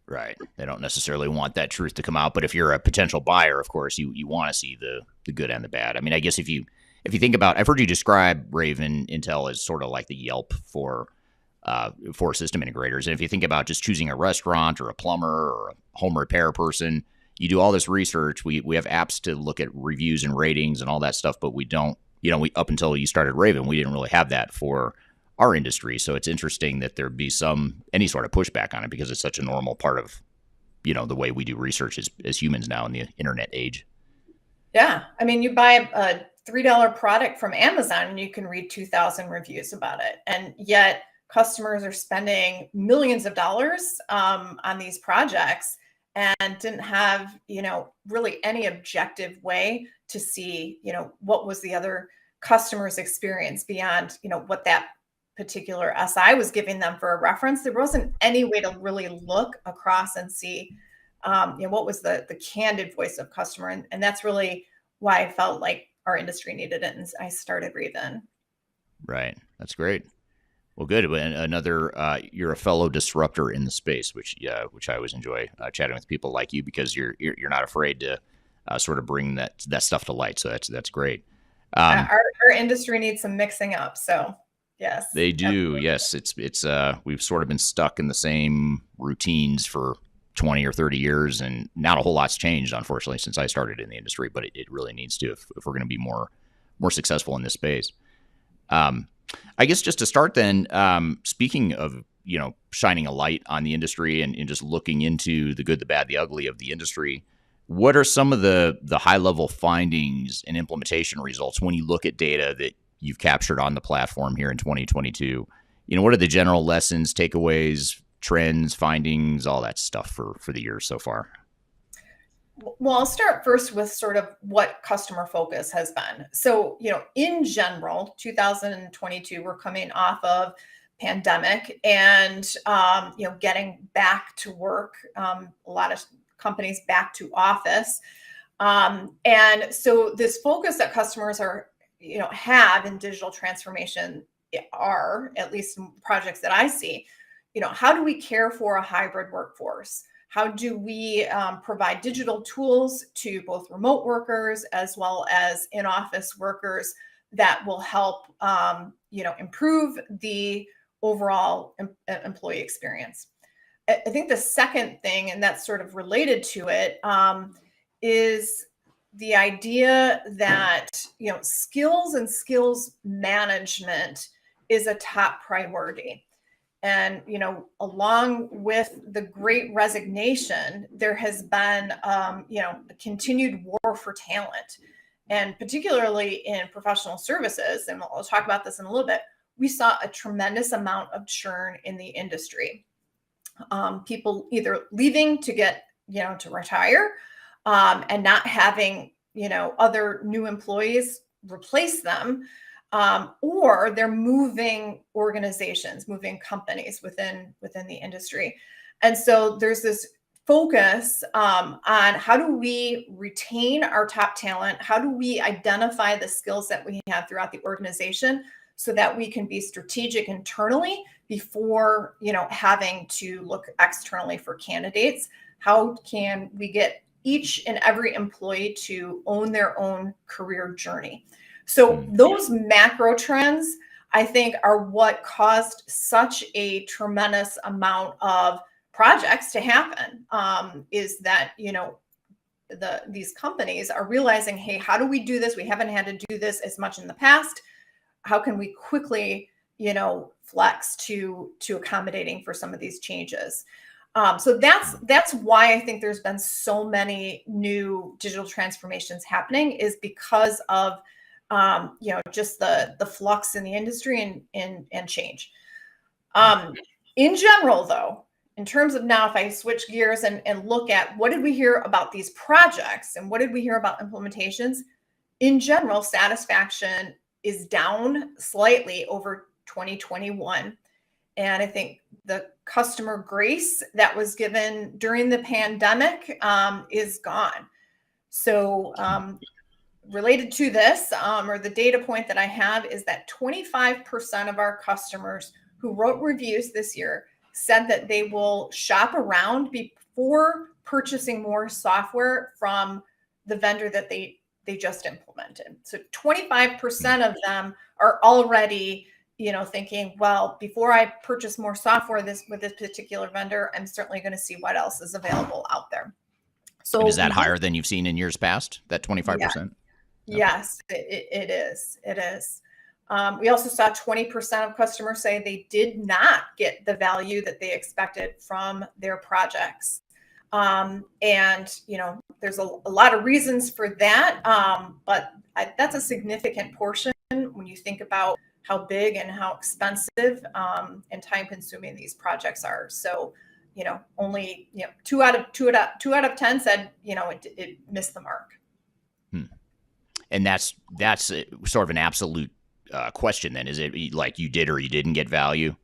Right. They don't necessarily want that truth to come out, but if you're a potential buyer, of course, you want to see the good and the bad. I mean, I guess if you think about, I've heard you describe Raven Intel as sort of like the Yelp for system integrators. And if you think about just choosing a restaurant or a plumber or a home repair person, you do all this research. We have apps to look at reviews and ratings and all that stuff, but we don't, up until you started Raven, we didn't really have that for our industry. So it's interesting that there'd be any sort of pushback on it because it's such a normal part of, the way we do research as humans now in the internet age. Yeah. I mean, you buy a $3 product from Amazon and you can read 2,000 reviews about it. And yet customers are spending millions of dollars on these projects and didn't have, really any objective way to see, what was the other customer's experience beyond, what that particular SI was giving them for a reference. There wasn't any way to really look across and see, what was the candid voice of customer. And that's really why I felt like our industry needed it. And I started Raven. Right. That's great. Well, good. Another, you're a fellow disruptor in the space, which I always enjoy chatting with people like you because you're not afraid to sort of bring that stuff to light. So that's great. Our industry needs some mixing up. So yes, they do. Absolutely. Yes, it's we've sort of been stuck in the same routines for 20 or 30 years, and not a whole lot's changed, unfortunately, since I started in the industry. But it really needs to if we're going to be more successful in this space. I guess just to start then, speaking of, shining a light on the industry and just looking into the good, the bad, the ugly of the industry, what are some of the high-level findings and implementation results when you look at data that you've captured on the platform here in 2022? What are the general lessons, takeaways, trends, findings, all that stuff for the year so far? Well, I'll start first with sort of what customer focus has been. So, in general, 2022, we're coming off of pandemic and, getting back to work, a lot of companies back to office. And so this focus that customers have in digital transformation are, at least projects that I see, how do we care for a hybrid workforce? How do we provide digital tools to both remote workers as well as in-office workers that will help, improve the overall employee experience? I think the second thing, and that's sort of related to it, is the idea that, skills and skills management is a top priority. And, along with the great resignation, there has been, a continued war for talent. And particularly in professional services, and I'll talk about this in a little bit, we saw a tremendous amount of churn in the industry. People either leaving to get, to retire and not having, other new employees replace them. Or they're moving organizations, moving companies within the industry. And so there's this focus on how do we retain our top talent? How do we identify the skills that we have throughout the organization so that we can be strategic internally before, having to look externally for candidates? How can we get each and every employee to own their own career journey? So those macro trends, I think, are what caused such a tremendous amount of projects to happen, is that, these companies are realizing, hey, how do we do this? We haven't had to do this as much in the past. How can we quickly, flex to accommodating for some of these changes? So that's why I think there's been so many new digital transformations happening, is because of just the flux in the industry and change. In general, though, in terms of now, if I switch gears and look at what did we hear about these projects and what did we hear about implementations, in general, satisfaction is down slightly over 2021. And I think the customer grace that was given during the pandemic is gone. So related to this, or the data point that I have is that 25% of our customers who wrote reviews this year said that they will shop around before purchasing more software from the vendor that they just implemented. So 25% of them are already, thinking, well, before I purchase more software with this particular vendor, I'm certainly going to see what else is available out there. So and is that higher than you've seen in years past, that 25%? Yeah. Yes, it is. It is. We also saw 20% of customers say they did not get the value that they expected from their projects. And, there's a lot of reasons for that. But that's a significant portion when you think about how big and how expensive and time consuming these projects are. So, only, 2 out of 10 said, it missed the mark. And that's sort of an absolute question then. Is it like you did or you didn't get value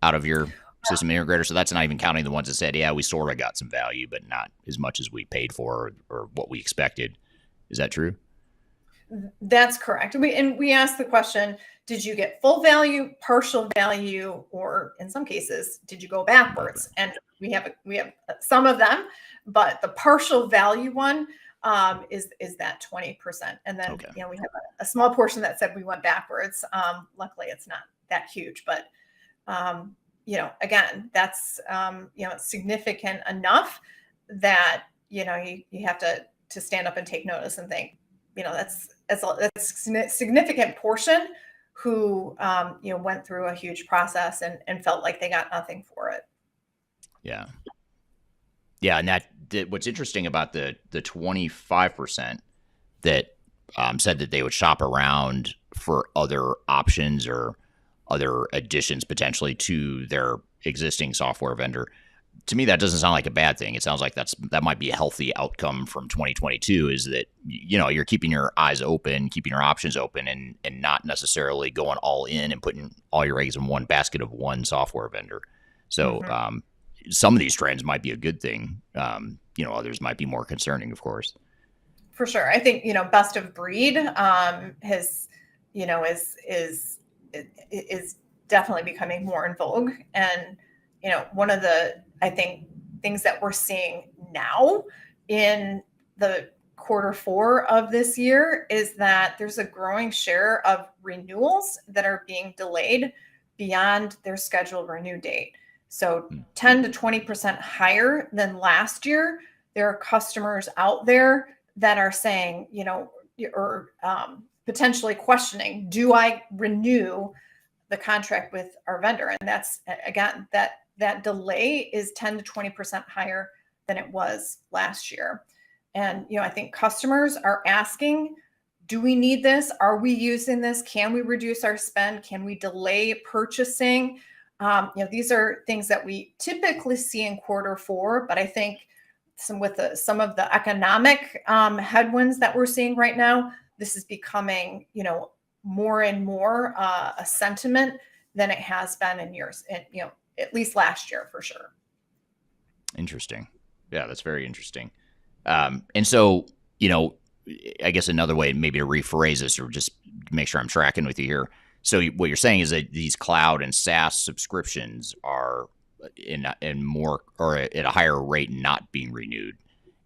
out of your system integrator? So that's not even counting the ones that said, yeah, we sort of got some value, but not as much as we paid for or what we expected. Is that true? That's correct. We asked the question, did you get full value, partial value, or in some cases, did you go backwards? And we have some of them, but the partial value one is that 20%. And then, we have a small portion that said we went backwards. Luckily, it's not that huge, but, again, that's, significant enough that, you have to stand up and take notice and think, that's a significant portion who, went through a huge process and felt like they got nothing for it. Yeah. Yeah. And what's interesting about the 25% that said that they would shop around for other options or other additions potentially to their existing software vendor, to me, that doesn't sound like a bad thing. It sounds like that might be a healthy outcome from 2022, is that, you're keeping your eyes open, keeping your options open, and not necessarily going all in and putting all your eggs in one basket of one software vendor. So some of these trends might be a good thing. Others might be more concerning, of course. For sure. I think, best of breed has, is definitely becoming more in vogue. And, one of the, I think, things that we're seeing now in the Q4 of this year is that there's a growing share of renewals that are being delayed beyond their scheduled renew date. So 10 to 20% higher than last year. There are customers out there that are saying, or potentially questioning, do I renew the contract with our vendor? And that's, again, that delay is 10 to 20% higher than it was last year. And, I think customers are asking, do we need this? Are we using this? Can we reduce our spend? Can we delay purchasing? These are things that we typically see in Q4, but I think some of the economic headwinds that we're seeing right now, this is becoming, more and more a sentiment than it has been in years, and at least last year for sure. Interesting. Yeah, that's very interesting. And so, I guess another way maybe to rephrase this, or just make sure I'm tracking with you here. So what you're saying is that these cloud and SaaS subscriptions are in more, or at a higher rate, not being renewed.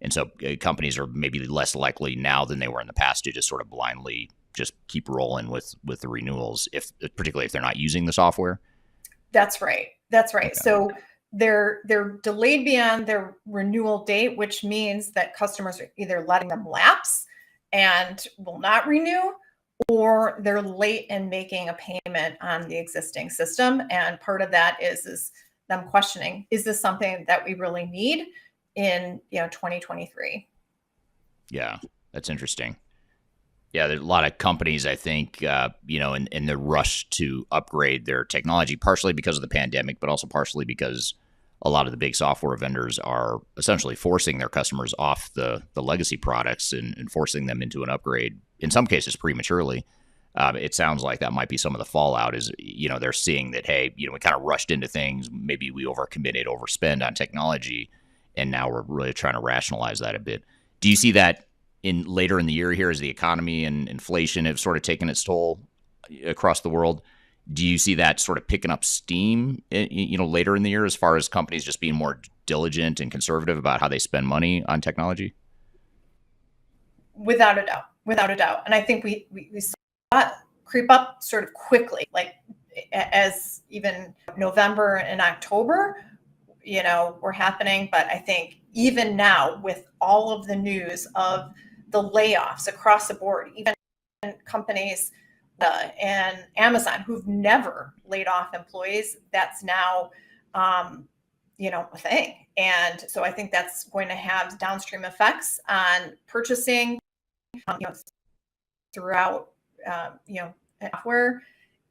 And so companies are maybe less likely now than they were in the past to just sort of blindly just keep rolling with the renewals, particularly if they're not using the software. That's right. Okay. So they're delayed beyond their renewal date, which means that customers are either letting them lapse and will not renew, or they're late in making a payment on the existing system. And part of that is them questioning, is this something that we really need in 2023? Yeah, that's interesting. Yeah, there's a lot of companies, I think, in the rush to upgrade their technology, partially because of the pandemic, but also partially because a lot of the big software vendors are essentially forcing their customers off the legacy products and forcing them into an upgrade, in some cases prematurely. It sounds like that might be some of the fallout is, they're seeing that, hey, we kind of rushed into things. Maybe we overcommitted, overspend on technology, and now we're really trying to rationalize that a bit. Do you see that in later in the year here as the economy and inflation have sort of taken its toll across the world? Do you see that sort of picking up steam, later in the year as far as companies just being more diligent and conservative about how they spend money on technology? Without a doubt, without a doubt. And I think we saw it creep up sort of quickly, like as even November and October, were happening. But I think even now with all of the news of the layoffs across the board, even companies and Amazon who've never laid off employees, that's now, a thing. And so I think that's going to have downstream effects on purchasing, throughout, software.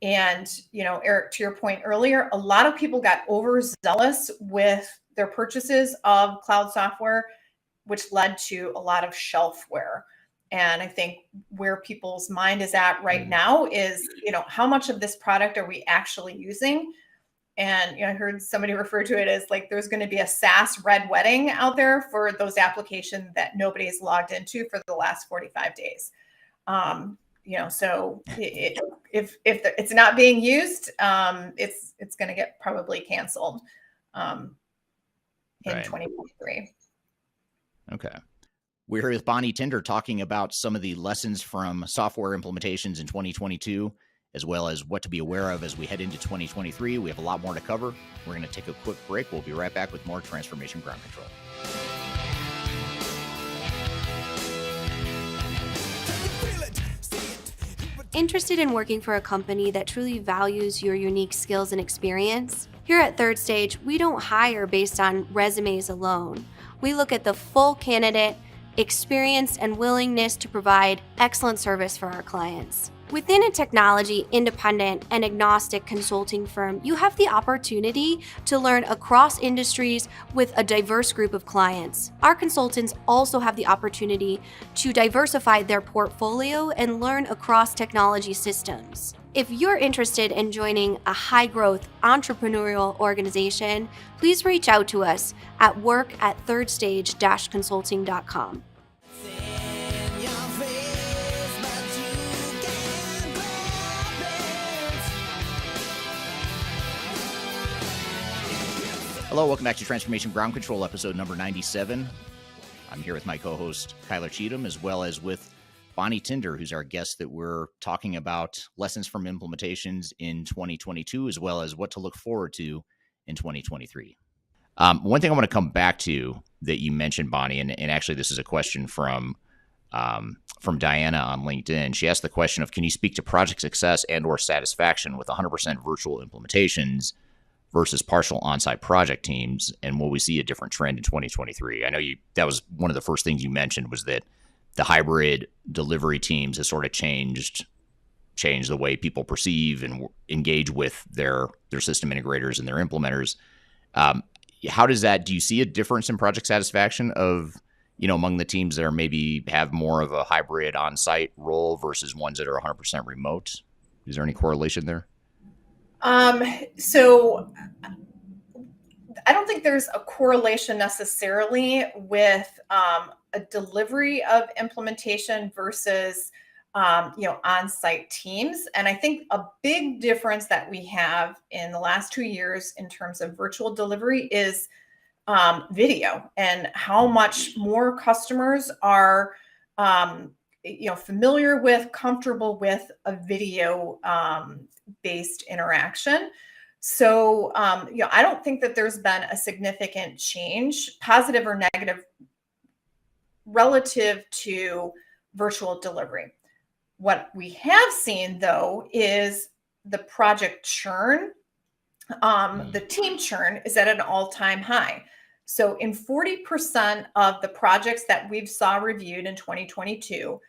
And, Eric, to your point earlier, a lot of people got overzealous with their purchases of cloud software, which led to a lot of shelfware. And I think where people's mind is at right now is, how much of this product are we actually using? And, I heard somebody refer to it as like there's going to be a SaaS red wedding out there for those applications that nobody's logged into for the last 45 days. So if it's not being used, it's going to get probably canceled in Right. 2023. Okay. We're here with Bonnie Tinder talking about some of the lessons from software implementations in 2022, as well as what to be aware of as we head into 2023. We have a lot more to cover. We're going to take a quick break. We'll be right back with more Transformation Ground Control. Interested in working for a company that truly values your unique skills and experience? Here at Third Stage, we don't hire based on resumes alone. We look at the full candidate, experience, and willingness to provide excellent service for our clients. Within a technology, independent, and agnostic consulting firm, you have the opportunity to learn across industries with a diverse group of clients. Our consultants also have the opportunity to diversify their portfolio and learn across technology systems. If you're interested in joining a high-growth entrepreneurial organization, please reach out to us at work@thirdstage-consulting.com. Hello, welcome back to Transformation Ground Control, episode number 97. I'm here with my co-host, Kyler Cheatham, as well as with Bonnie Tinder, who's our guest that we're talking about lessons from implementations in 2022, as well as what to look forward to in 2023. One thing I want to come back to that you mentioned, Bonnie, and actually this is a question from Diana on LinkedIn. She asked the question of, can you speak to project success and or satisfaction with 100% virtual implementations versus partial on-site project teams, and will we see a different trend in 2023? I know that was one of the first things you mentioned, was that the hybrid delivery teams has sort of changed the way people perceive and engage with their system integrators and their implementers. How does that, do you see a difference in project satisfaction of, among the teams that are maybe have more of a hybrid on-site role versus ones that are 100% remote? Is there any correlation there? So I don't think there's a correlation necessarily with a delivery of implementation versus on-site teams. And I think a big difference that we have in the last 2 years in terms of virtual delivery is video, and how much more customers are familiar with, comfortable with a video based interaction. So, I don't think that there's been a significant change, positive or negative, relative to virtual delivery. What we have seen, though, is the project churn. The team churn is at an all-time high. So in 40% of the projects that we've saw reviewed in 2022,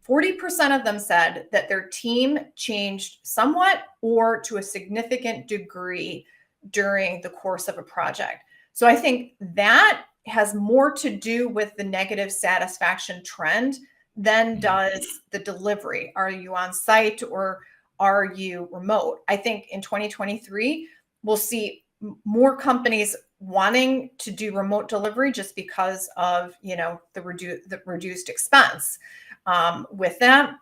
40% of them said that their team changed somewhat or to a significant degree during the course of a project. So I think that has more to do with the negative satisfaction trend than does the delivery. Are you on site or are you remote? I think in 2023, we'll see more companies wanting to do remote delivery just because of, the reduced expense with that.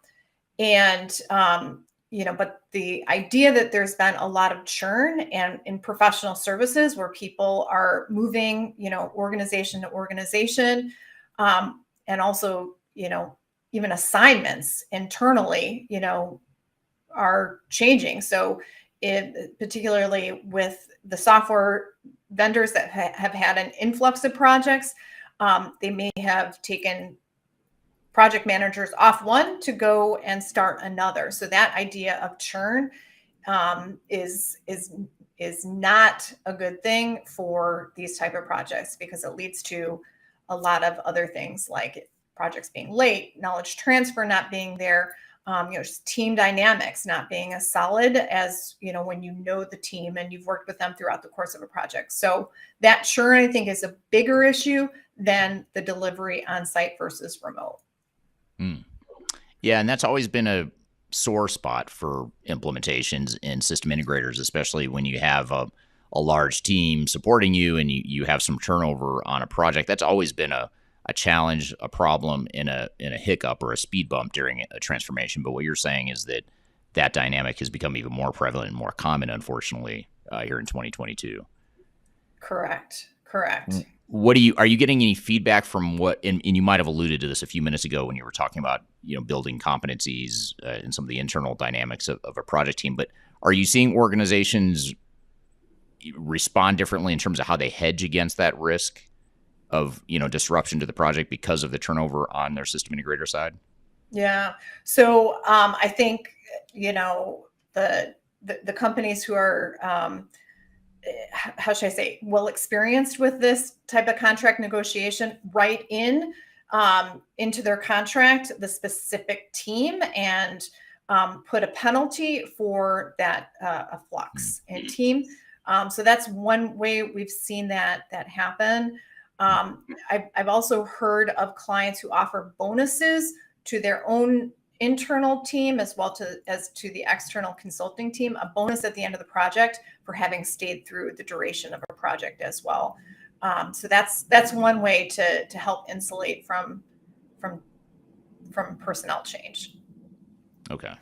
And, but the idea that there's been a lot of churn and in professional services where people are moving, organization to organization, and also, even assignments internally, are changing. So particularly with the software vendors that have had an influx of projects, they may have taken project managers off one to go and start another. So that idea of churn is not a good thing for these type of projects because it leads to a lot of other things like projects being late, knowledge transfer not being there, just team dynamics not being as solid as, when you know the team and you've worked with them throughout the course of a project. So that churn, I think, is a bigger issue than the delivery on site versus remote. Yeah, and that's always been a sore spot for implementations and system integrators, especially when you have a large team supporting you and you have some turnover on a project. That's always been a challenge, a problem, in a hiccup or a speed bump during a transformation. But what you're saying is that dynamic has become even more prevalent and more common, unfortunately, here in 2022. Correct. What are you getting any feedback from and you might have alluded to this a few minutes ago when you were talking about, building competencies and some of the internal dynamics of a project team, but are you seeing organizations respond differently in terms of how they hedge against that risk of, disruption to the project because of the turnover on their system integrator side? Yeah. So I think, the companies who are, how should I say, well experienced with this type of contract negotiation write into their contract the specific team and put a penalty for that a flux in team. So that's one way we've seen that happen. I've also heard of clients who offer bonuses to their own internal team as well as to the external consulting team, a bonus at the end of the project for having stayed through the duration of a project as well. So that's one way to help insulate from personnel change. Okay,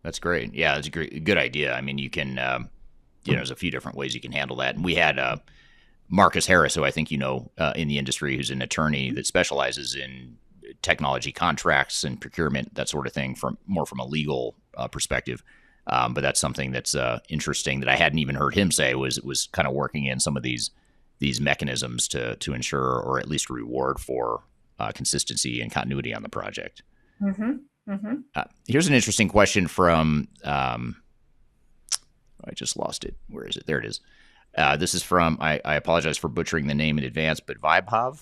that's great. Yeah, it's a good idea. I mean, you can, there's a few different ways you can handle that. And we had Marcus Harris, who I think in the industry, who's an attorney that specializes in technology contracts and procurement, that sort of thing, from a legal perspective. But that's something that's interesting that I hadn't even heard him say was kind of working in some of these mechanisms to ensure or at least reward for consistency and continuity on the project. Here's an interesting question from I just lost it. Where is it? There it is. This is from, I apologize for butchering the name in advance, but Vaibhav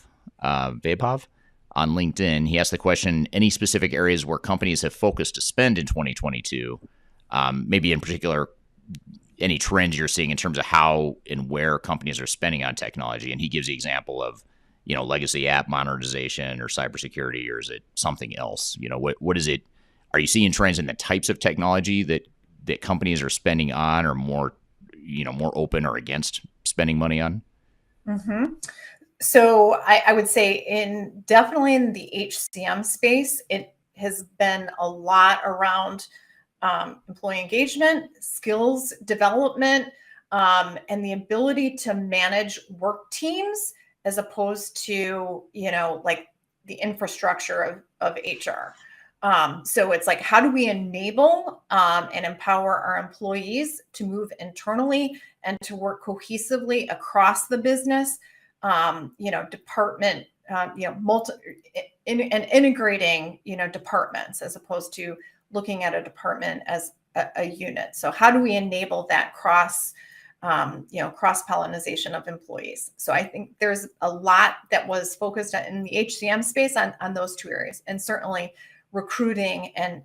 on LinkedIn. He asked the question, any specific areas where companies have focused to spend in 2022? Maybe in particular, any trends you're seeing in terms of how and where companies are spending on technology. And he gives the example of, legacy app modernization or cybersecurity, or is it something else? What is it? Are you seeing trends in the types of technology that companies are spending on, or more open or against spending money on? So I would say definitely in the HCM space, it has been a lot around employee engagement, skills development, and the ability to manage work teams as opposed to, like the infrastructure of HR. So it's like, how do we enable and empower our employees to move internally and to work cohesively across the business, department, and integrating, departments as opposed to looking at a department as a unit. So how do we enable that cross-pollination of employees? So I think there's a lot that was focused in the HCM space on those two areas. And certainly recruiting and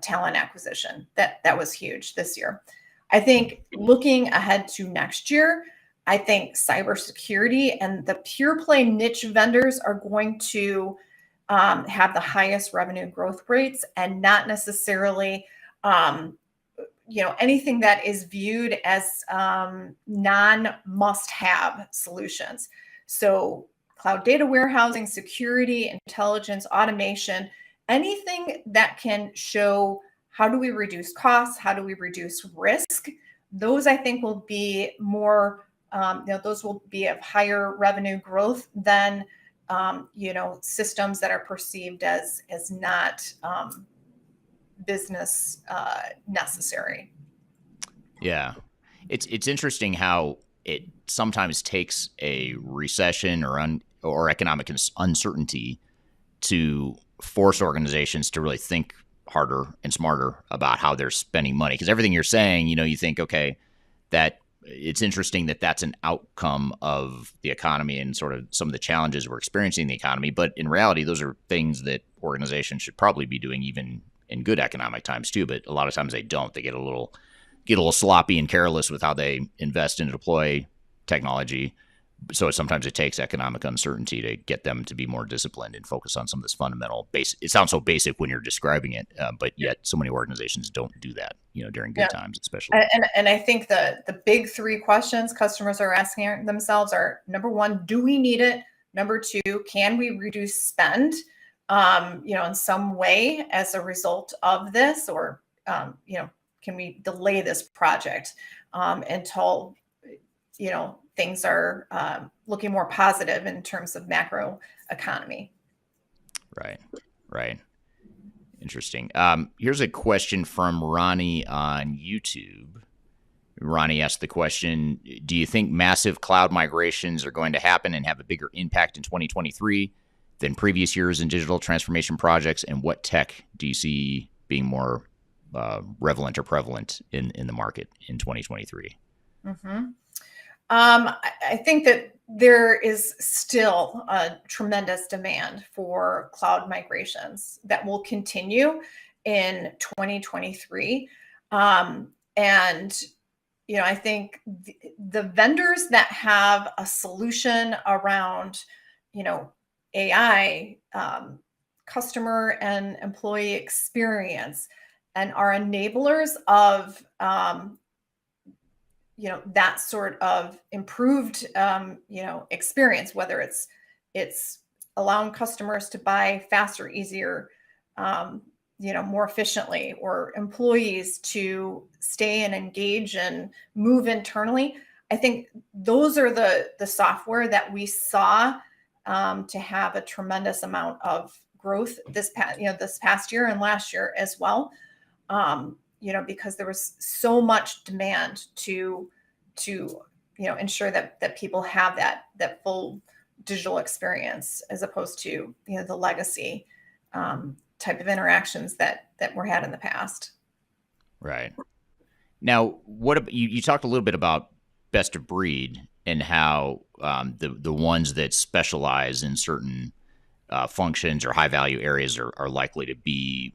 talent acquisition. That was huge this year. I think looking ahead to next year, I think cybersecurity and the pure play niche vendors are going to have the highest revenue growth rates, and not necessarily anything that is viewed as non-must-have solutions. So cloud data warehousing, security, intelligence, automation, anything that can show how do we reduce costs, how do we reduce risk, those I think will be more, those will be of higher revenue growth than, systems that are perceived as not business necessary. Yeah. It's interesting how it sometimes takes a recession or economic uncertainty to force organizations to really think harder and smarter about how they're spending money. Because everything you're saying, you think, okay, that it's interesting that that's an outcome of the economy and sort of some of the challenges we're experiencing in the economy. But in reality, those are things that organizations should probably be doing even in good economic times too. But a lot of times they don't. They get a little sloppy and careless with how they invest and deploy technology. So sometimes it takes economic uncertainty to get them to be more disciplined and focus on some of this fundamental basic. It sounds so basic when you're describing it, but yet so many organizations don't do that, during good times, especially. And I think the big three questions customers are asking themselves are: number one, do we need it? Number two, can we reduce spend, in some way as a result of this, or, can we delay this project until, things are looking more positive in terms of macro economy. Right. Interesting. Here's a question from Ronnie on YouTube. Ronnie asked the question, do you think massive cloud migrations are going to happen and have a bigger impact in 2023 than previous years in digital transformation projects? And what tech do you see being more relevant or prevalent in the market in 2023? Mm-hmm. I think that there is still a tremendous demand for cloud migrations that will continue in 2023. And, I think the vendors that have a solution around, AI, customer and employee experience, and are enablers of, that sort of improved, experience, whether it's allowing customers to buy faster, easier, more efficiently, or employees to stay and engage and move internally. I think those are the software that we saw to have a tremendous amount of growth this past year and last year as well. Because there was so much demand to ensure that people have that full digital experience, as opposed to the legacy type of interactions that were had in the past. Right. Now, you talked a little bit about best of breed and how the ones that specialize in certain functions or high value areas are likely to be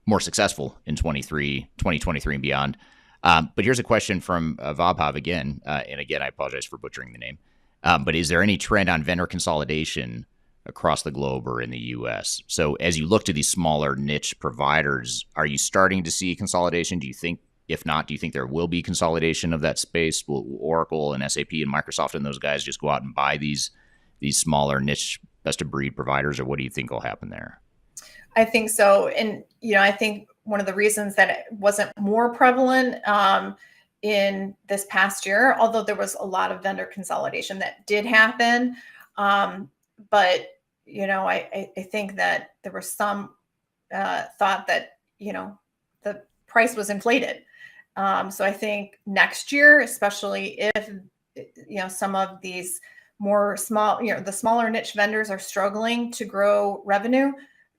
more successful in 2023 and beyond. But here's a question from Vabhav again. And again, I apologize for butchering the name. But is there any trend on vendor consolidation across the globe or in the US? So as you look to these smaller niche providers, are you starting to see consolidation? Do you think, if not, do you think there will be consolidation of that space? Will Oracle and SAP and Microsoft and those guys just go out and buy these smaller niche best of breed providers, or what do you think will happen there? I think so. And, I think one of the reasons that it wasn't more prevalent in this past year, although there was a lot of vendor consolidation that did happen. But, I think that there was some thought that, the price was inflated. So I think next year, especially if, some of these more small, the smaller niche vendors are struggling to grow revenue,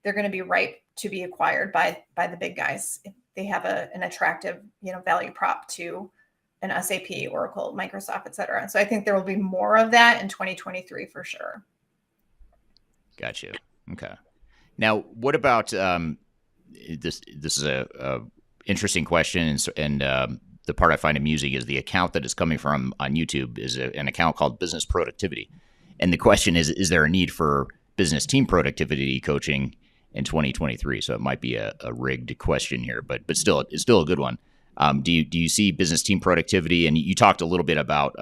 they're going to be ripe to be acquired by the big guys if they have an attractive, value prop to an SAP, Oracle, Microsoft, et cetera. So I think there will be more of that in 2023 for sure. Gotcha. Okay. Now, what about this? This is a interesting question, and the part I find amusing is the account that is coming from on YouTube is an account called Business Productivity, and the question is there a need for business team productivity coaching in 2023? So it might be a rigged question here, but still, it's still a good one. Do you see business team productivity? And you talked a little bit about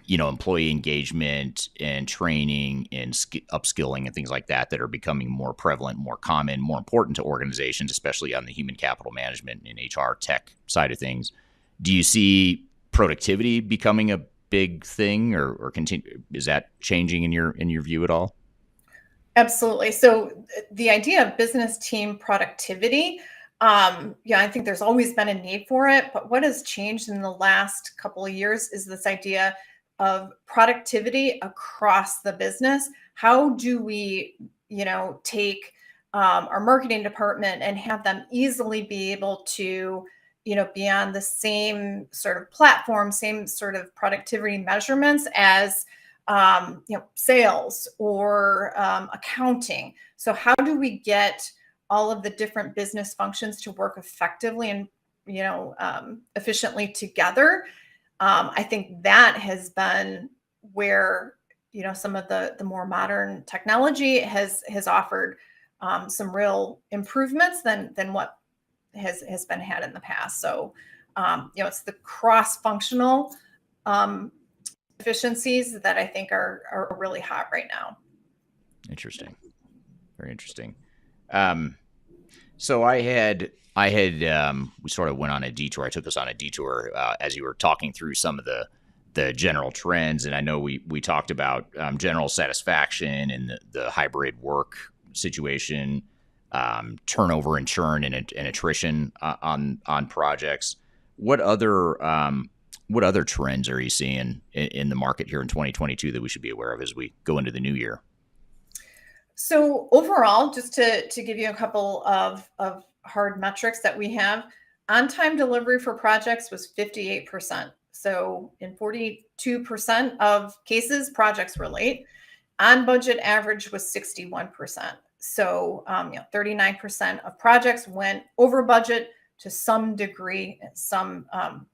employee engagement and training and upskilling and things like that are becoming more prevalent, more common, more important to organizations, especially on the human capital management and HR tech side of things. Do you see productivity becoming a big thing, or continue? Is that changing in your view at all? Absolutely. So the idea of business team productivity, I think there's always been a need for it, but what has changed in the last couple of years is this idea of productivity across the business. How do we, take our marketing department and have them easily be able to, be on the same sort of platform, same sort of productivity measurements as, sales or accounting. So how do we get all of the different business functions to work effectively and, efficiently together? I think that has been where some of the more modern technology has offered some real improvements than what has been had in the past. So it's the cross-functional efficiencies that I think are really hot right now. Interesting, very interesting. So I had we sort of went on a detour. I took us on a detour as you were talking through some of the general trends, and I know we talked about general satisfaction and the hybrid work situation, turnover and churn and attrition on projects. What other trends are you seeing in the market here in 2022 that we should be aware of as we go into the new year? So overall, just to give you a couple of hard metrics that we have, on-time delivery for projects was 58%. So in 42% of cases, projects were late. On budget average was 61%. So 39% of projects went over budget to some degree, some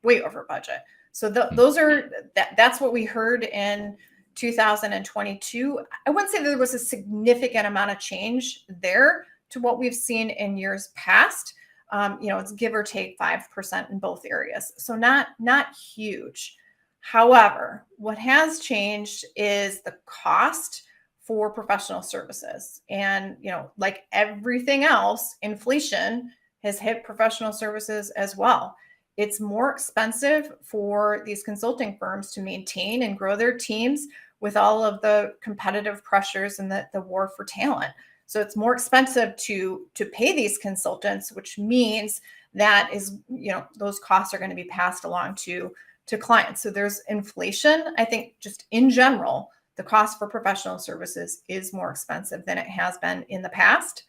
way over budget. So that's what we heard in 2022. I wouldn't say there was a significant amount of change there to what we've seen in years past. It's give or take 5% in both areas. So not huge. However, what has changed is the cost for professional services. And, like everything else, inflation has hit professional services as well. It's more expensive for these consulting firms to maintain and grow their teams with all of the competitive pressures and the war for talent. So it's more expensive to pay these consultants, which means that is, those costs are going to be passed along to clients. So there's inflation. I think just in general, the cost for professional services is more expensive than it has been in the past.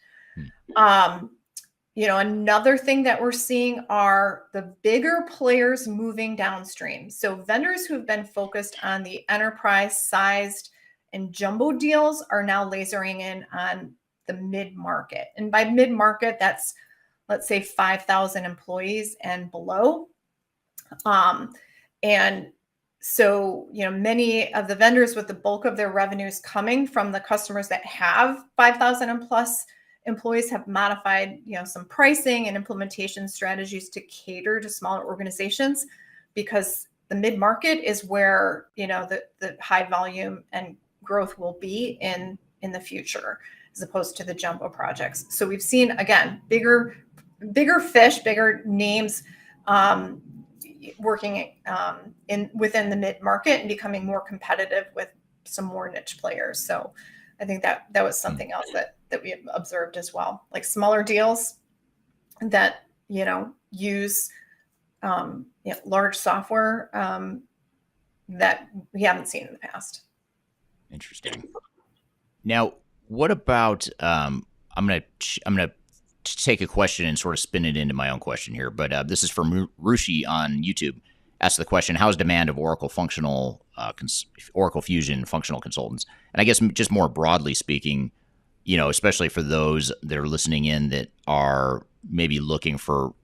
Another thing that we're seeing are the bigger players moving downstream. So vendors who have been focused on the enterprise sized and jumbo deals are now lasering in on the mid-market. And by mid-market, that's, let's say, 5,000 employees and below. And so, many of the vendors with the bulk of their revenues coming from the customers that have 5,000 and plus employees have modified, some pricing and implementation strategies to cater to smaller organizations, because the mid-market is where, the high volume and growth will be in the future, as opposed to the jumbo projects. So we've seen, again, bigger fish, bigger names working within the mid-market and becoming more competitive with some more niche players. So I think that was something else that we have observed as well, like smaller deals that, use, large software that we haven't seen in the past. Interesting. Now, what about, I'm going to take a question and sort of spin it into my own question here, but this is from Rushi on YouTube. Asked the question, how is demand of Oracle Fusion functional consultants? And I guess just more broadly speaking, especially for those that are listening in that are maybe looking for,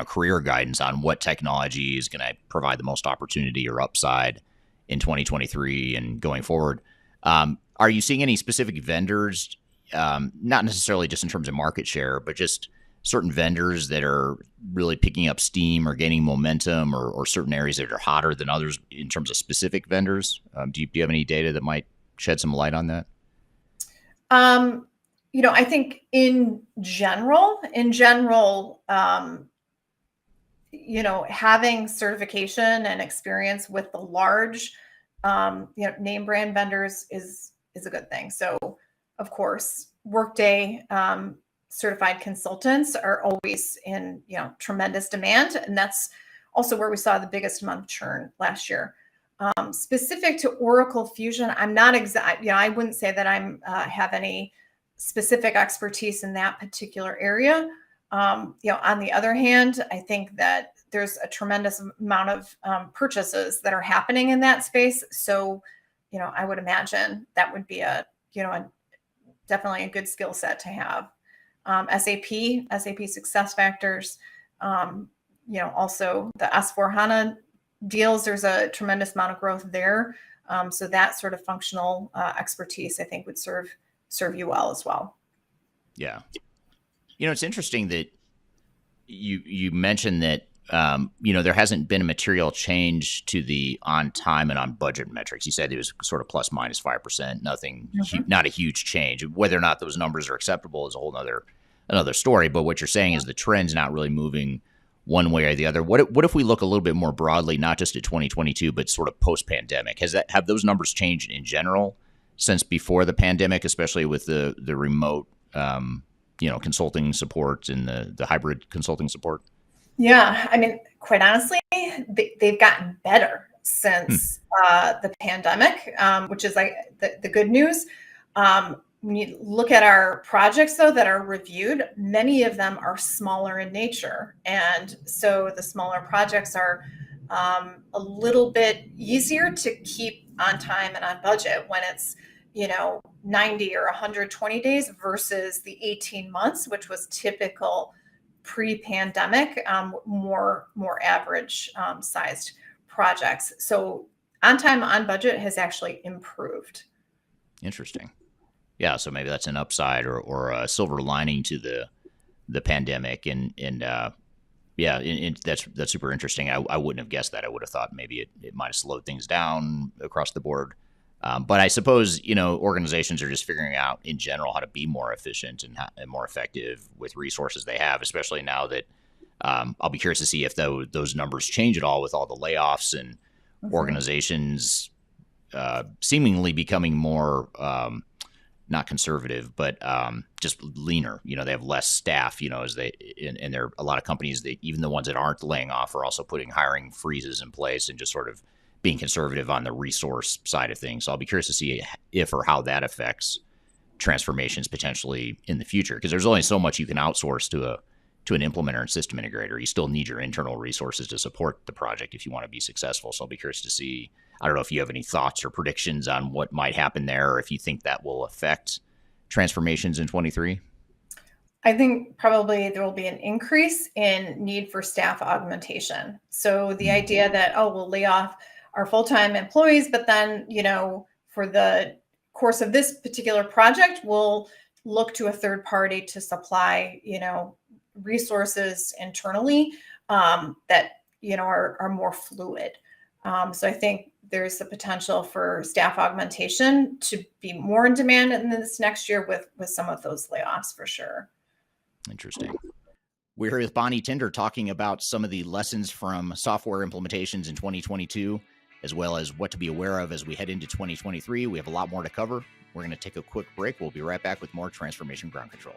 career guidance on what technology is going to provide the most opportunity or upside in 2023 and going forward. Are you seeing any specific vendors, not necessarily just in terms of market share, but just certain vendors that are really picking up steam or gaining momentum, or certain areas that are hotter than others in terms of specific vendors? Do you have any data that might shed some light on that? I think in general, having certification and experience with the large, name brand vendors is a good thing. So, of course, Workday certified consultants are always in, tremendous demand, and that's also where we saw the biggest month churn last year. Specific to Oracle Fusion, I'm not exact. I wouldn't say that I'm have any specific expertise in that particular area. On the other hand, I think that there's a tremendous amount of purchases that are happening in that space. So, I would imagine that would be definitely a good skill set to have. SAP SuccessFactors, also the S/4HANA deals, there's a tremendous amount of growth there. So that sort of functional expertise, I think, would serve you well as well. Yeah. It's interesting that you mentioned that, there hasn't been a material change to the on time and on budget metrics. You said it was sort of plus minus 5%, nothing, not a huge change. Whether or not those numbers are acceptable is a whole another story. But what you're saying is the trend's not really moving one way or the other. What if we look a little bit more broadly, not just at 2022, but sort of post-pandemic? Have those numbers changed in general since before the pandemic, especially with the remote, consulting support and the hybrid consulting support? Yeah, I mean, quite honestly, they've gotten better since the pandemic, which is like the good news. When you look at our projects, though, that are reviewed, many of them are smaller in nature. And so the smaller projects are a little bit easier to keep on time and on budget when it's, 90 or 120 days versus the 18 months, which was typical pre-pandemic, more average sized projects. So on time, on budget has actually improved. Interesting. Yeah, so maybe that's an upside or a silver lining to the pandemic, and that's super interesting. I wouldn't have guessed that. I would have thought maybe it might have slowed things down across the board. But I suppose, organizations are just figuring out in general how to be more efficient and more effective with resources they have, especially now that I'll be curious to see if those numbers change at all with all the layoffs and organizations seemingly becoming more not conservative, but just leaner. They have less staff, as and there are a lot of companies that even the ones that aren't laying off are also putting hiring freezes in place and just sort of being conservative on the resource side of things. So I'll be curious to see if or how that affects transformations potentially in the future, because there's only so much you can outsource to an implementer and system integrator. You still need your internal resources to support the project if you want to be successful. So I'll be curious to see, I don't know if you have any thoughts or predictions on what might happen there, or if you think that will affect transformations in 23. I think probably there will be an increase in need for staff augmentation. So the idea that, we'll lay off our full-time employees, but then, for the course of this particular project, we'll look to a third party to supply, resources internally that, are more fluid. So I think there's the potential for staff augmentation to be more in demand in this next year with some of those layoffs for sure. Interesting. We're here with Bonnie Tinder talking about some of the lessons from software implementations in 2022, as well as what to be aware of as we head into 2023. We have a lot more to cover. We're going to take a quick break. We'll be right back with more Transformation Ground Control.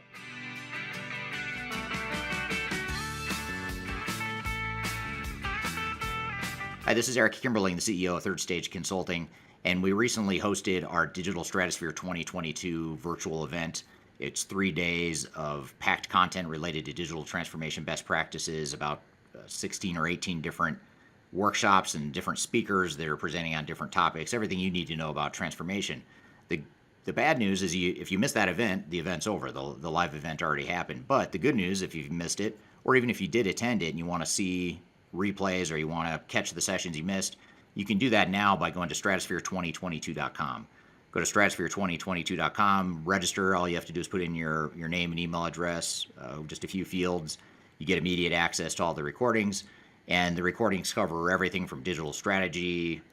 Hi, this is Eric Kimberling, the CEO of Third Stage Consulting, and we recently hosted our Digital Stratosphere 2022 virtual event. It's 3 days of packed content related to digital transformation best practices, about 16 or 18 different workshops and different speakers that are presenting on different topics, everything you need to know about transformation. The the bad news is if you miss that event, the event's over. The live event already happened. But the good news, if you've missed it, or even if you did attend it and you want to see replays or you want to catch the sessions you missed, you can do that now by going to stratosphere2022.com. Go to stratosphere2022.com, register. All you have to do is put in your name and email address, just a few fields. You get immediate access to all the recordings. And the recordings cover everything from digital strategy,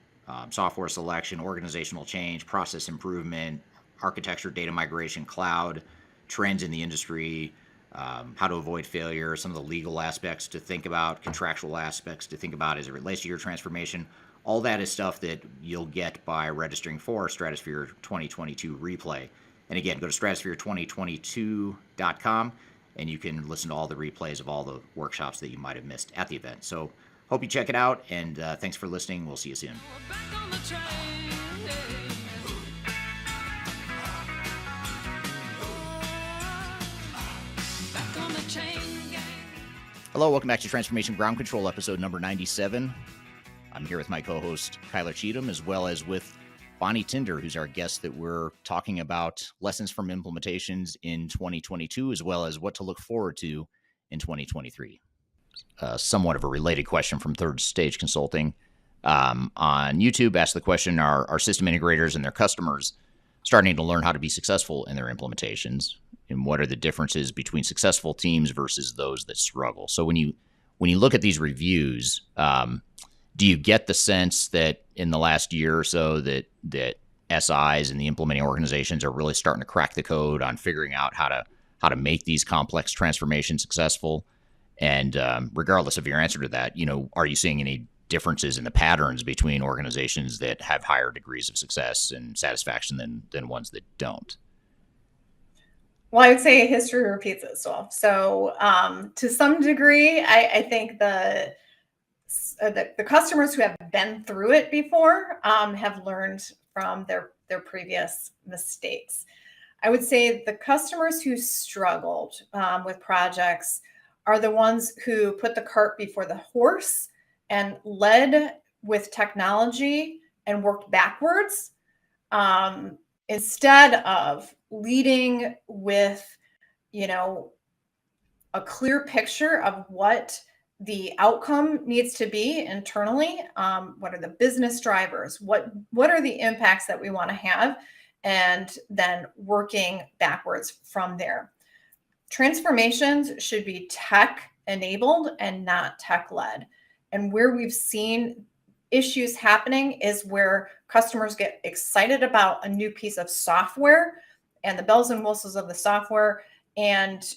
software selection, organizational change, process improvement, architecture, data migration, cloud, trends in the industry, how to avoid failure, some of the legal aspects to think about, contractual aspects to think about as it relates to your transformation. All that is stuff that you'll get by registering for Stratosphere 2022 Replay. And again, go to stratosphere2022.com and you can listen to all the replays of all the workshops that you might have missed at the event. So hope you check it out, and thanks for listening. We'll see you soon. Hello, welcome back to Transformation Ground Control, episode number 97. I'm here with my co-host, Kyler Cheatham, as well as with Bonnie Tinder, who's our guest that we're talking about lessons from implementations in 2022, as well as what to look forward to in 2023. Somewhat of a related question from Third Stage Consulting on YouTube asked the question, are system integrators and their customers starting to learn how to be successful in their implementations? And what are the differences between successful teams versus those that struggle? So when you look at these reviews, do you get the sense that in the last year or so that SIs and the implementing organizations are really starting to crack the code on figuring out how to make these complex transformations successful? And regardless of your answer to that, are you seeing any differences in the patterns between organizations that have higher degrees of success and satisfaction than ones that don't? Well, I would say history repeats itself. So to some degree, I think the customers who have been through it before have learned from their previous mistakes. I would say the customers who struggled with projects are the ones who put the cart before the horse and led with technology and worked backwards instead of leading with, a clear picture of what the outcome needs to be internally. What are the business drivers? What are the impacts that we want to have? And then working backwards from there. Transformations should be tech enabled and not tech led. And where we've seen issues happening is where customers get excited about a new piece of software and the bells and whistles of the software, and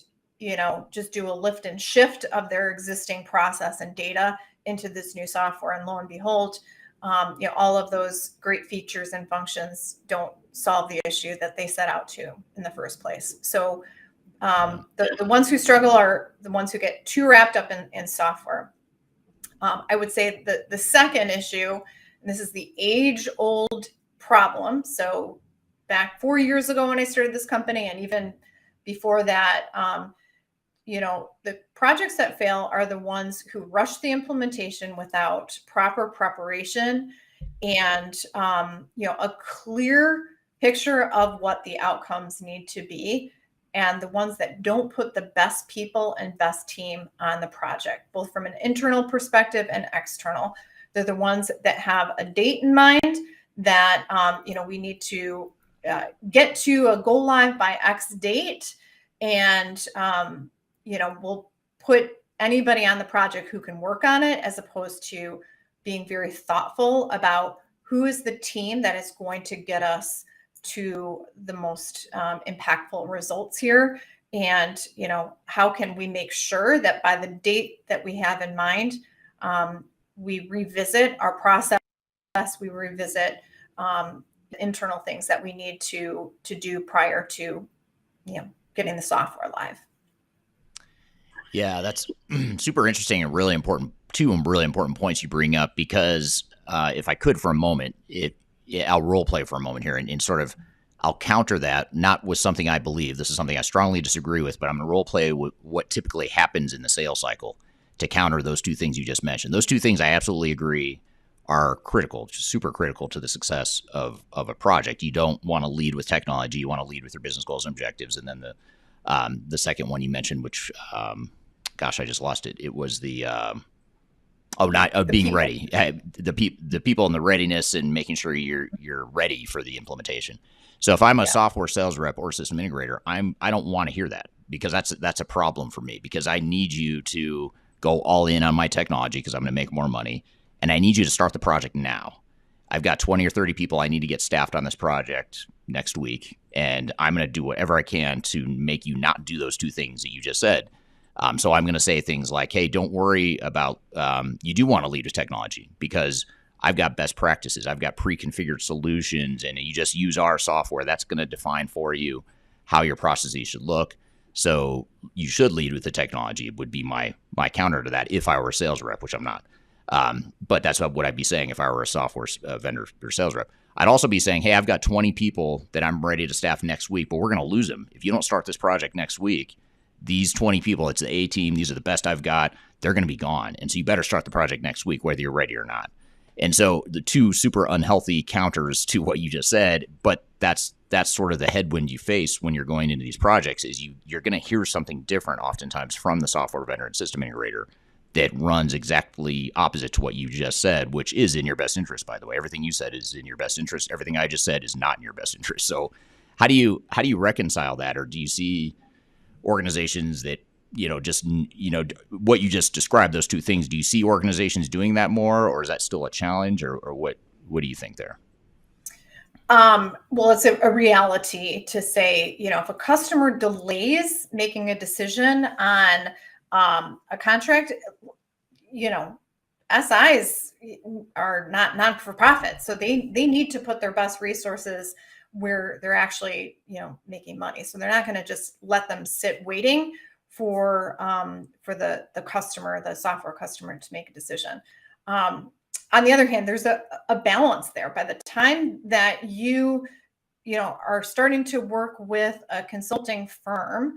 just do a lift and shift of their existing process and data into this new software. And lo and behold, all of those great features and functions don't solve the issue that they set out to in the first place. So the ones who struggle are the ones who get too wrapped up in software. I would say that the second issue, and this is the age-old problem. So back 4 years ago when I started this company, and even before that, the projects that fail are the ones who rush the implementation without proper preparation and, a clear picture of what the outcomes need to be, and the ones that don't put the best people and best team on the project, both from an internal perspective and external. They're the ones that have a date in mind that, we need to get to a go live by X date. And, we'll put anybody on the project who can work on it, as opposed to being very thoughtful about who is the team that is going to get us to the most impactful results here. And, how can we make sure that by the date that we have in mind, we revisit our process, we revisit internal things that we need to do prior to, getting the software live. Yeah, that's super interesting and really important. Two really important points you bring up, because if I could for a moment, I'll role play for a moment here and sort of I'll counter that, not with something I believe. This is something I strongly disagree with, but I'm going to role play with what typically happens in the sales cycle to counter those two things you just mentioned. Those two things I absolutely agree are critical, super critical to the success of a project. You don't want to lead with technology. You want to lead with your business goals and objectives. And then the second one you mentioned, which, gosh, I just lost it. It was the being people. ready. The people and the readiness and making sure you're ready for the implementation. So if I'm a software sales rep or system integrator, I don't want to hear that, because that's a problem for me, because I need you to go all in on my technology because I'm going to make more money. And I need you to start the project now. I've got 20 or 30 people I need to get staffed on this project next week, and I'm going to do whatever I can to make you not do those two things that you just said. So I'm going to say things like, hey, don't worry about, you do want to lead with technology, because I've got best practices. I've got pre-configured solutions, and you just use our software. That's going to define for you how your processes should look. So you should lead with the technology, would be my counter to that if I were a sales rep, which I'm not. But that's what I'd be saying if I were a software vendor or sales rep. I'd also be saying, hey, I've got 20 people that I'm ready to staff next week, but we're going to lose them. If you don't start this project next week, these 20 people, it's the A team, these are the best I've got, they're going to be gone. And so you better start the project next week, whether you're ready or not. And so the two super unhealthy counters to what you just said, but that's sort of the headwind you face when you're going into these projects, is you're going to hear something different oftentimes from the software vendor and system integrator that runs exactly opposite to what you just said, which is in your best interest, by the way. Everything you said is in your best interest. Everything I just said is not in your best interest. So how do you reconcile that? Or do you see organizations that, just, what you just described, those two things, do you see organizations doing that more, or is that still a challenge, or what do you think there? Well, it's a reality to say, if a customer delays making a decision on a contract, SIs are not non-for-profit, so they need to put their best resources where they're actually making money. So they're not going to just let them sit waiting for the customer, the software customer, to make a decision. On the other hand, there's a balance there. By the time that you are starting to work with a consulting firm,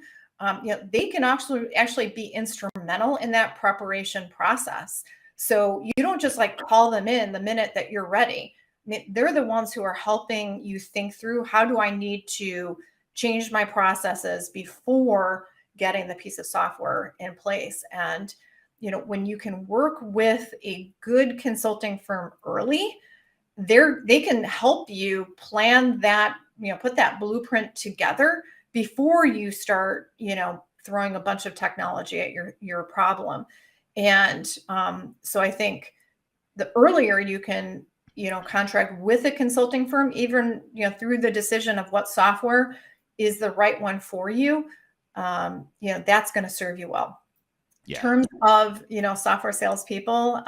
they can actually be instrumental in that preparation process. So you don't just call them in the minute that you're ready. I mean, they're the ones who are helping you think through, how do I need to change my processes before getting the piece of software in place? And when you can work with a good consulting firm early, they can help you plan that, put that blueprint together before you start, throwing a bunch of technology at your problem. And so I think the earlier you can, contract with a consulting firm, even, through the decision of what software is the right one for you, that's going to serve you well. Yeah. In terms of, software salespeople,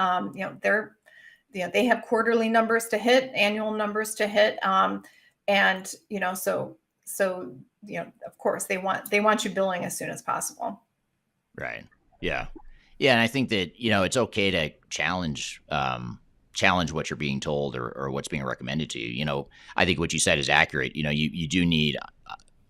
they have quarterly numbers to hit, annual numbers to hit. And, so of course they want you billing as soon as possible. Right. Yeah. Yeah. And I think that, it's okay to challenge what you're being told or what's being recommended to you. I think what you said is accurate. You do need,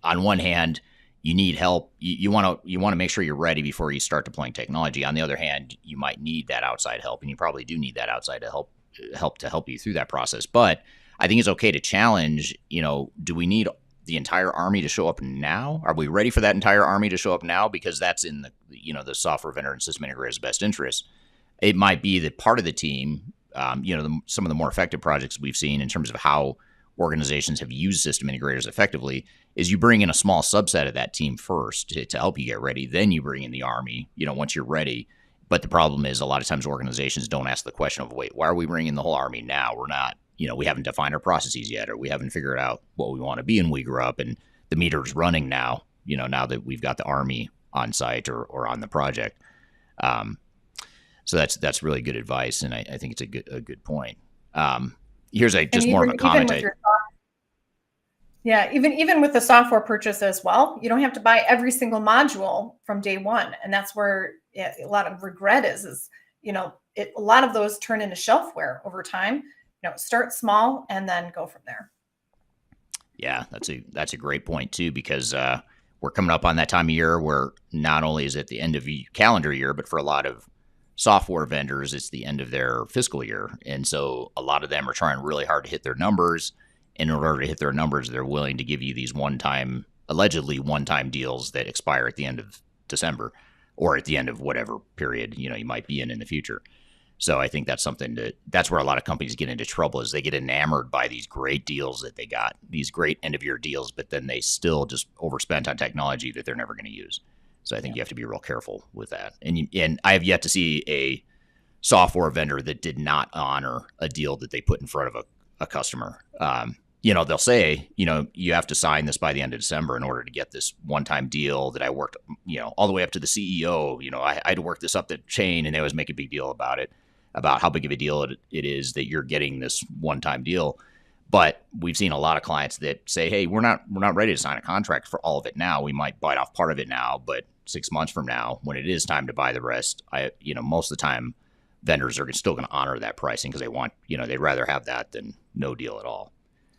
on one hand, you need help. You want to make sure you're ready before you start deploying technology. On the other hand, you might need that outside help, and you probably do need that outside help to help you through that process. But I think it's okay to challenge, do we need the entire army to show up now? Are we ready for that entire army to show up now? Because that's in the software vendor and system integrator's best interest. It might be that part of the team, some of the more effective projects we've seen in terms of how organizations have used system integrators effectively is you bring in a small subset of that team first to help you get ready. Then you bring in the army, once you're ready. But the problem is a lot of times organizations don't ask the question of, wait, why are we bringing the whole army now? We're not, we haven't defined our processes yet, or we haven't figured out what we want to be in We Grew Up, and the meter's running now, now that we've got the army on site or on the project. So that's really good advice. And I think it's a good point. Here's more of a comment. Even with the software purchase as well, you don't have to buy every single module from day one. And that's where a lot of regret is a lot of those turn into shelfware over time. Start small and then go from there. Yeah, that's a great point too, because we're coming up on that time of year where not only is it the end of the calendar year, but for a lot of software vendors, it's the end of their fiscal year. And so a lot of them are trying really hard to hit their numbers. And in order to hit their numbers, they're willing to give you these allegedly one-time deals that expire at the end of December or at the end of whatever period, you might be in the future. So I think that's that's where a lot of companies get into trouble, is they get enamored by these great deals that they got, these great end of year deals, but then they still just overspent on technology that they're never going to use. So I think you have to be real careful with that. And I have yet to see a software vendor that did not honor a deal that they put in front of a customer. They'll say, you have to sign this by the end of December in order to get this one-time deal that I worked, all the way up to the CEO. I had to work this up the chain, and they always make a big deal about it, about how big of a deal it is that you're getting this one-time deal. But we've seen a lot of clients that say, hey, we're not ready to sign a contract for all of it now. We might bite off part of it now, but 6 months from now, when it is time to buy the rest, most of the time vendors are still going to honor that pricing because they want, they'd rather have that than no deal at all.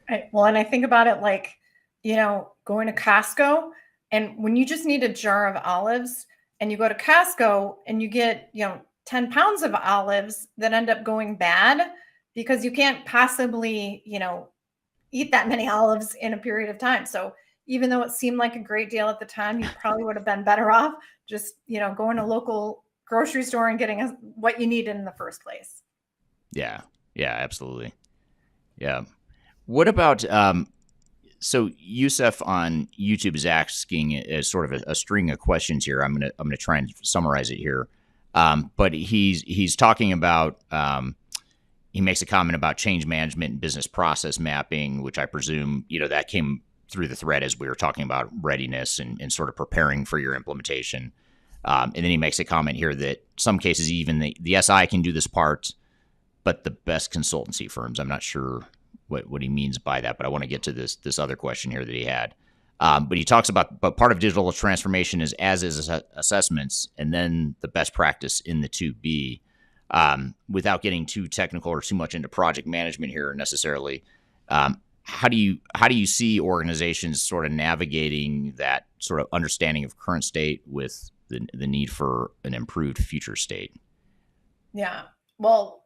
Right. Well, and I think about it like, going to Costco, and when you just need a jar of olives and you go to Costco and you get, 10 pounds of olives that end up going bad because you can't possibly, eat that many olives in a period of time. So even though it seemed like a great deal at the time, you probably would have been better off just, going to a local grocery store and getting what you needed in the first place. Yeah. Yeah, absolutely. Yeah. What about, so Youssef on YouTube is asking as sort of a string of questions here. I'm gonna try and summarize it here. But he's talking about, he makes a comment about change management and business process mapping, which I presume, that came through the thread as we were talking about readiness and sort of preparing for your implementation. And then he makes a comment here that some cases, even the SI can do this part, but the best consultancy firms, I'm not sure what he means by that, but I want to get to this other question here that he had. But he talks about, but part of digital transformation is assessments, and then the best practice in the 2B. Without getting too technical or too much into project management here necessarily, how do you see organizations sort of navigating that sort of understanding of current state with the need for an improved future state? Yeah. Well,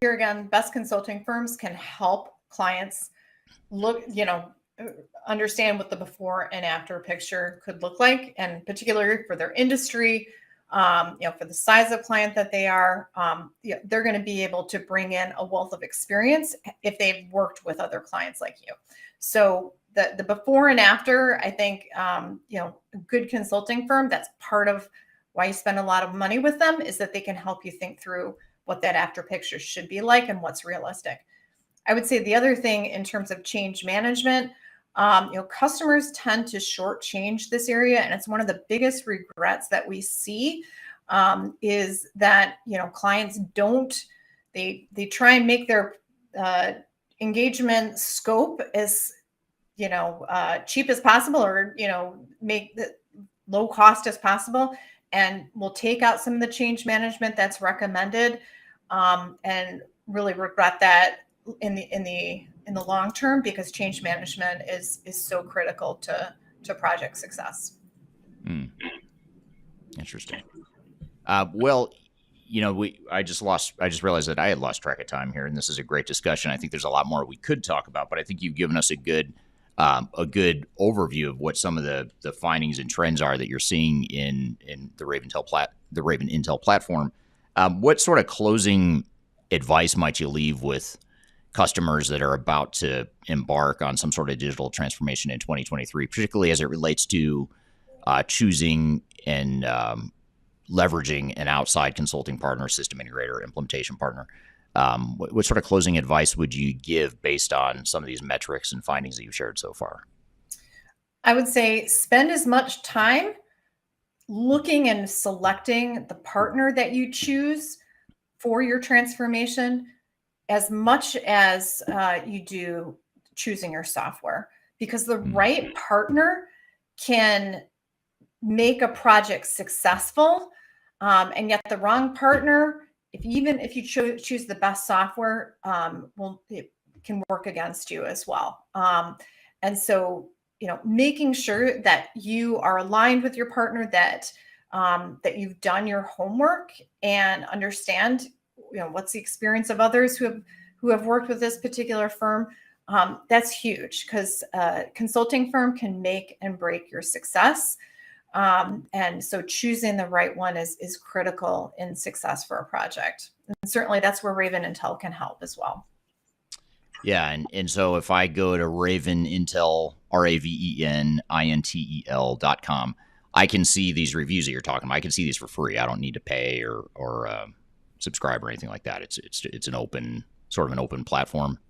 here again, best consulting firms can help clients look, understand what the before and after picture could look like, and particularly for their industry, for the size of client that they are, they're going to be able to bring in a wealth of experience if they've worked with other clients like you. So the before and after, I think, a good consulting firm, that's part of why you spend a lot of money with them, is that they can help you think through what that after picture should be like and what's realistic. I would say the other thing in terms of change management, customers tend to shortchange this area, and it's one of the biggest regrets that we see, is that clients don't, they try and make their engagement scope as cheap as possible, or make the low cost as possible, and will take out some of the change management that's recommended, and really regret that in the long term, because change management is so critical to project success. Interesting. Well, I just realized that I had lost track of time here, and this is a great discussion. I think there's a lot more we could talk about, but I think you've given us a good overview of what some of the findings and trends are that you're seeing in the Raven Intel platform. What sort of closing advice might you leave with customers that are about to embark on some sort of digital transformation in 2023, particularly as it relates to choosing and leveraging an outside consulting partner, system integrator, implementation partner? What sort of closing advice would you give based on some of these metrics and findings that you've shared so far? I would say spend as much time looking and selecting the partner that you choose for your transformation as much as you do choosing your software, because the right partner can make a project successful, and yet the wrong partner, if you choose the best software, it can work against you as well. And so, making sure that you are aligned with your partner, that that you've done your homework and understand, what's the experience of others who have worked with this particular firm. That's huge, because a consulting firm can make and break your success. And so choosing the right one is critical in success for a project. And certainly that's where Raven Intel can help as well. Yeah, and so if I go to Raven Intel, RAVENINTEL.com, I can see these reviews that you're talking about. I can see these for free. I don't need to pay or subscribe or anything like that. It's an open, sort of an open platform.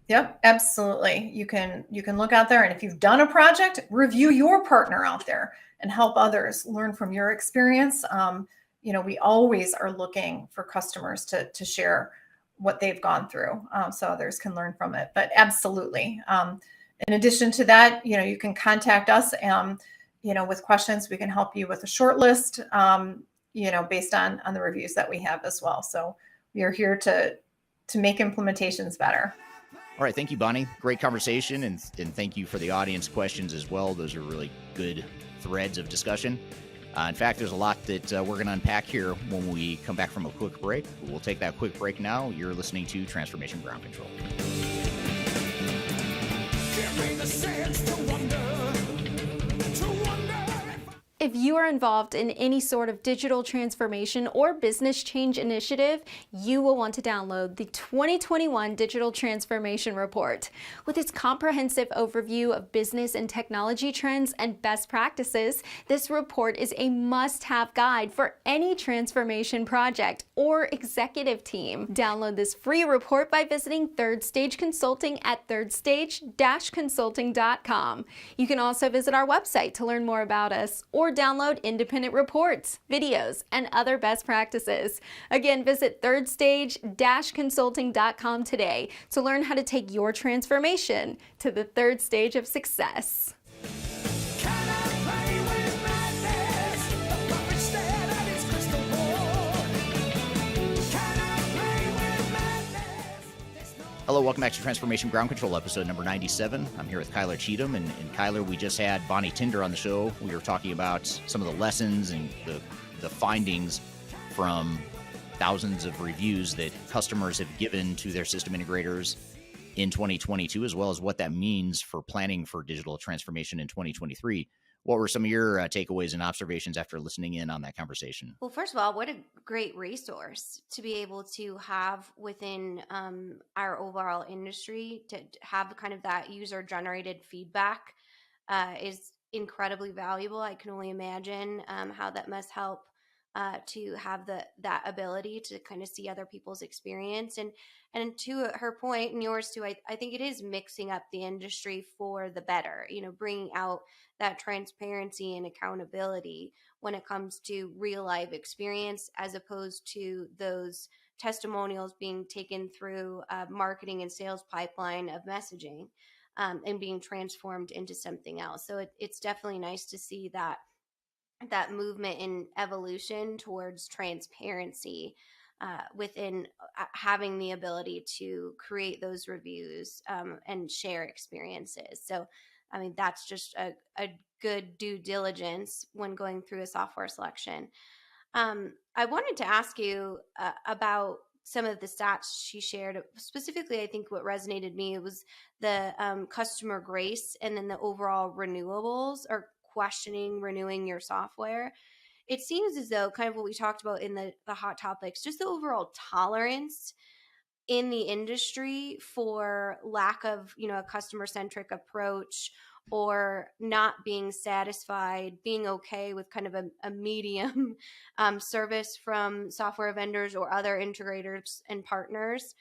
Yep, absolutely. You can look out there, and if you've done a project, review your partner out there and help others learn from your experience. We always are looking for customers to share what they've gone through, so others can learn from it. But absolutely. In addition to that, you can contact us, with questions. We can help you with a short list, based on the reviews that we have as well. So we are here to make implementations better. All right. Thank you, Bonnie. Great conversation. And thank you for the audience questions as well. Those are really good threads of discussion. In fact, there's a lot that we're going to unpack here when we come back from a quick break. We'll take that quick break now. You're listening to Transformation Ground Control. Give me the sense to wonder. If you are involved in any sort of digital transformation or business change initiative, you will want to download the 2021 Digital Transformation Report. With its comprehensive overview of business and technology trends and best practices, this report is a must-have guide for any transformation project or executive team. Download this free report by visiting Third Stage Consulting at thirdstage-consulting.com. You can also visit our website to learn more about us, or download independent reports, videos, and other best practices. Again, visit thirdstage-consulting.com today to learn how to take your transformation to the third stage of success. Hello, welcome back to Transformation Ground Control, episode number 97. I'm here with Kyler Cheatham, and Kyler, we just had Bonnie Tinder on the show. We were talking about some of the lessons and the findings from thousands of reviews that customers have given to their system integrators in 2022, as well as what that means for planning for digital transformation in 2023. What were some of your takeaways and observations after listening in on that conversation? Well, first of all, what a great resource to be able to have within our overall industry, to have kind of that user-generated feedback is incredibly valuable. I can only imagine how that must help to have that ability to kind of see other people's experience. And to her point, and yours too, I think it is mixing up the industry for the better, bringing out that transparency and accountability when it comes to real life experience, as opposed to those testimonials being taken through a marketing and sales pipeline of messaging and being transformed into something else. So it's definitely nice to see that movement in evolution towards transparency within having the ability to create those reviews and share experiences. So, I mean, that's just a good due diligence when going through a software selection. I wanted to ask you about some of the stats she shared. Specifically, I think what resonated me was the customer grace, and then the overall renewables, or renewing your software. It seems as though, kind of what we talked about in the hot topics, just the overall tolerance in the industry for lack of, a customer-centric approach, or not being satisfied, being okay with kind of a medium service from software vendors or other integrators and partners.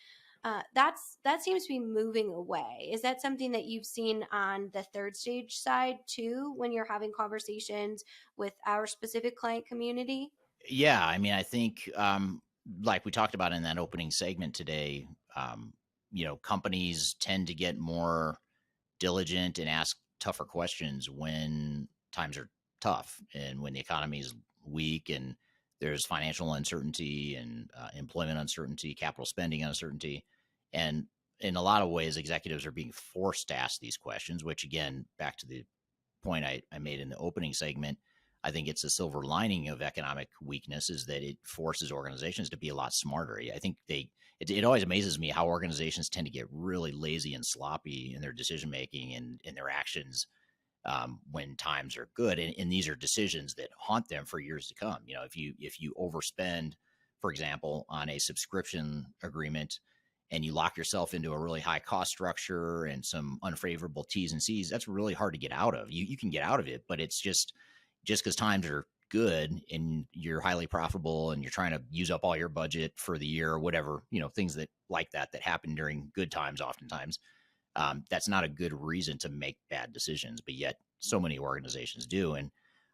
That seems to be moving away. Is that something that you've seen on the third stage side too, when you're having conversations with our specific client community? Yeah, I mean, I think like we talked about in that opening segment today, companies tend to get more diligent and ask tougher questions when times are tough and when the economy is weak and there's financial uncertainty and employment uncertainty, capital spending uncertainty. And in a lot of ways, executives are being forced to ask these questions, which, again, back to the point I made in the opening segment, I think it's a silver lining of economic weakness is that it forces organizations to be a lot smarter. I think it always amazes me how organizations tend to get really lazy and sloppy in their decision making and in their actions when times are good, and these are decisions that haunt them for years to come. If you overspend, for example, on a subscription agreement, and you lock yourself into a really high cost structure and some unfavorable T's and C's, that's really hard to get out of. You can get out of it, but it's just because times are good and you're highly profitable and you're trying to use up all your budget for the year or whatever, things that like that happen during good times oftentimes. That's not a good reason to make bad decisions, but yet so many organizations do. And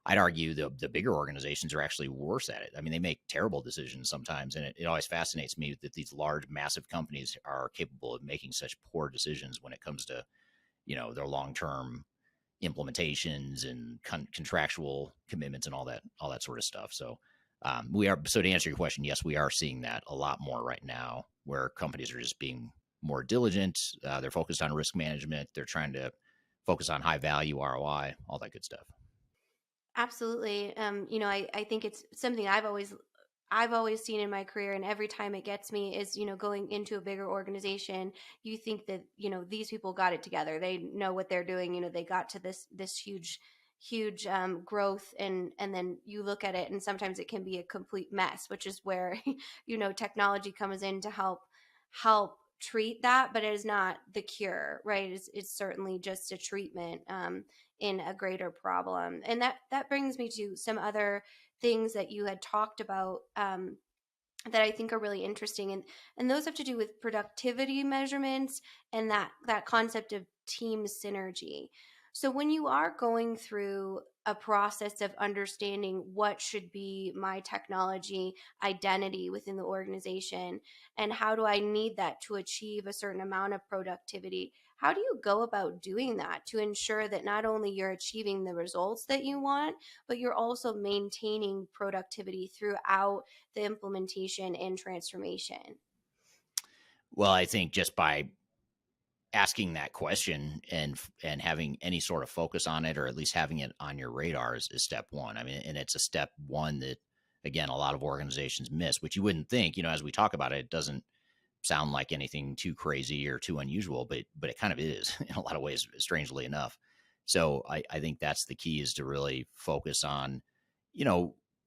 I'd argue the bigger organizations are actually worse at it. I mean, they make terrible decisions sometimes, and it always fascinates me that these large, massive companies are capable of making such poor decisions when it comes to, their long-term implementations and contractual commitments and all that sort of stuff. So so to answer your question, yes, we are seeing that a lot more right now, where companies are just being more diligent. They're focused on risk management. They're trying to focus on high value ROI, all that good stuff. Absolutely. I think it's something I've always seen in my career, and every time it gets me is, going into a bigger organization, you think that, these people got it together. They know what they're doing. They got to this huge growth, and then you look at it and sometimes it can be a complete mess, which is where, technology comes in to help treat that, but it is not the cure, right? It's certainly just a treatment in a greater problem. And that brings me to some other things that you had talked about that I think are really interesting, and those have to do with productivity measurements and that concept of team synergy. So when you are going through a process of understanding what should be my technology identity within the organization, and how do I need that to achieve a certain amount of productivity, how do you go about doing that to ensure that not only you're achieving the results that you want, but you're also maintaining productivity throughout the implementation and transformation? Well, I think just by asking that question and having any sort of focus on it, or at least having it on your radar, is step one. I mean, and it's a step one that, again, a lot of organizations miss, which you wouldn't think. As we talk about it, it doesn't sound like anything too crazy or too unusual, but it kind of is in a lot of ways, strangely enough. So I think that's the key, is to really focus on,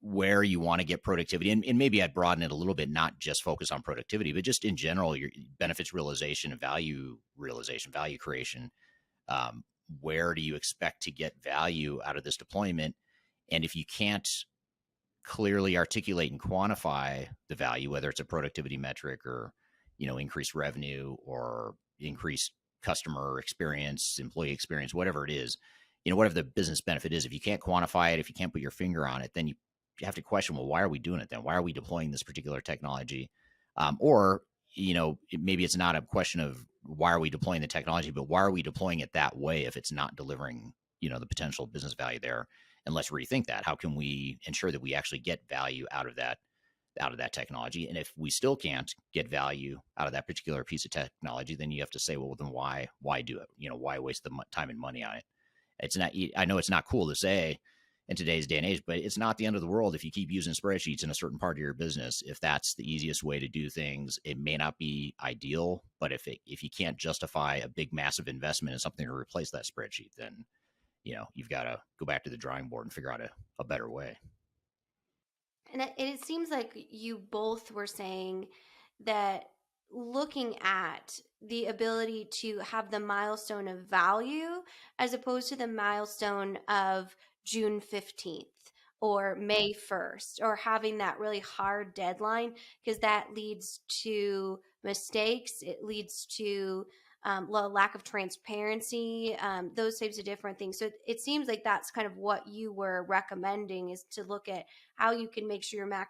where you want to get productivity. And maybe I'd broaden it a little bit, not just focus on productivity, but just in general, your benefits realization and value creation. Where do you expect to get value out of this deployment? And if you can't clearly articulate and quantify the value, whether it's a productivity metric or, increased revenue or increased customer experience, employee experience, whatever it is, whatever the business benefit is, if you can't quantify it, if you can't put your finger on it, then you have to question, well, why are we doing it then? Why are we deploying this particular technology? Or, maybe it's not a question of why are we deploying the technology, but why are we deploying it that way if it's not delivering, the potential business value there? And let's rethink that. How can we ensure that we actually get value out of that technology? And if we still can't get value out of that particular piece of technology, then you have to say, well, then why do it? Why waste the time and money on it? It's not, I know it's not cool to say in today's day and age, but it's not the end of the world if you keep using spreadsheets in a certain part of your business. If that's the easiest way to do things, it may not be ideal, but if you can't justify a big, massive investment in something to replace that spreadsheet, then, you've got to go back to the drawing board and figure out a better way. And it seems like you both were saying that looking at the ability to have the milestone of value as opposed to the milestone of June 15th or May 1st, or having that really hard deadline, because that leads to mistakes. It leads to lack of transparency, those types of different things. So it seems like that's kind of what you were recommending, is to look at how you can make sure you're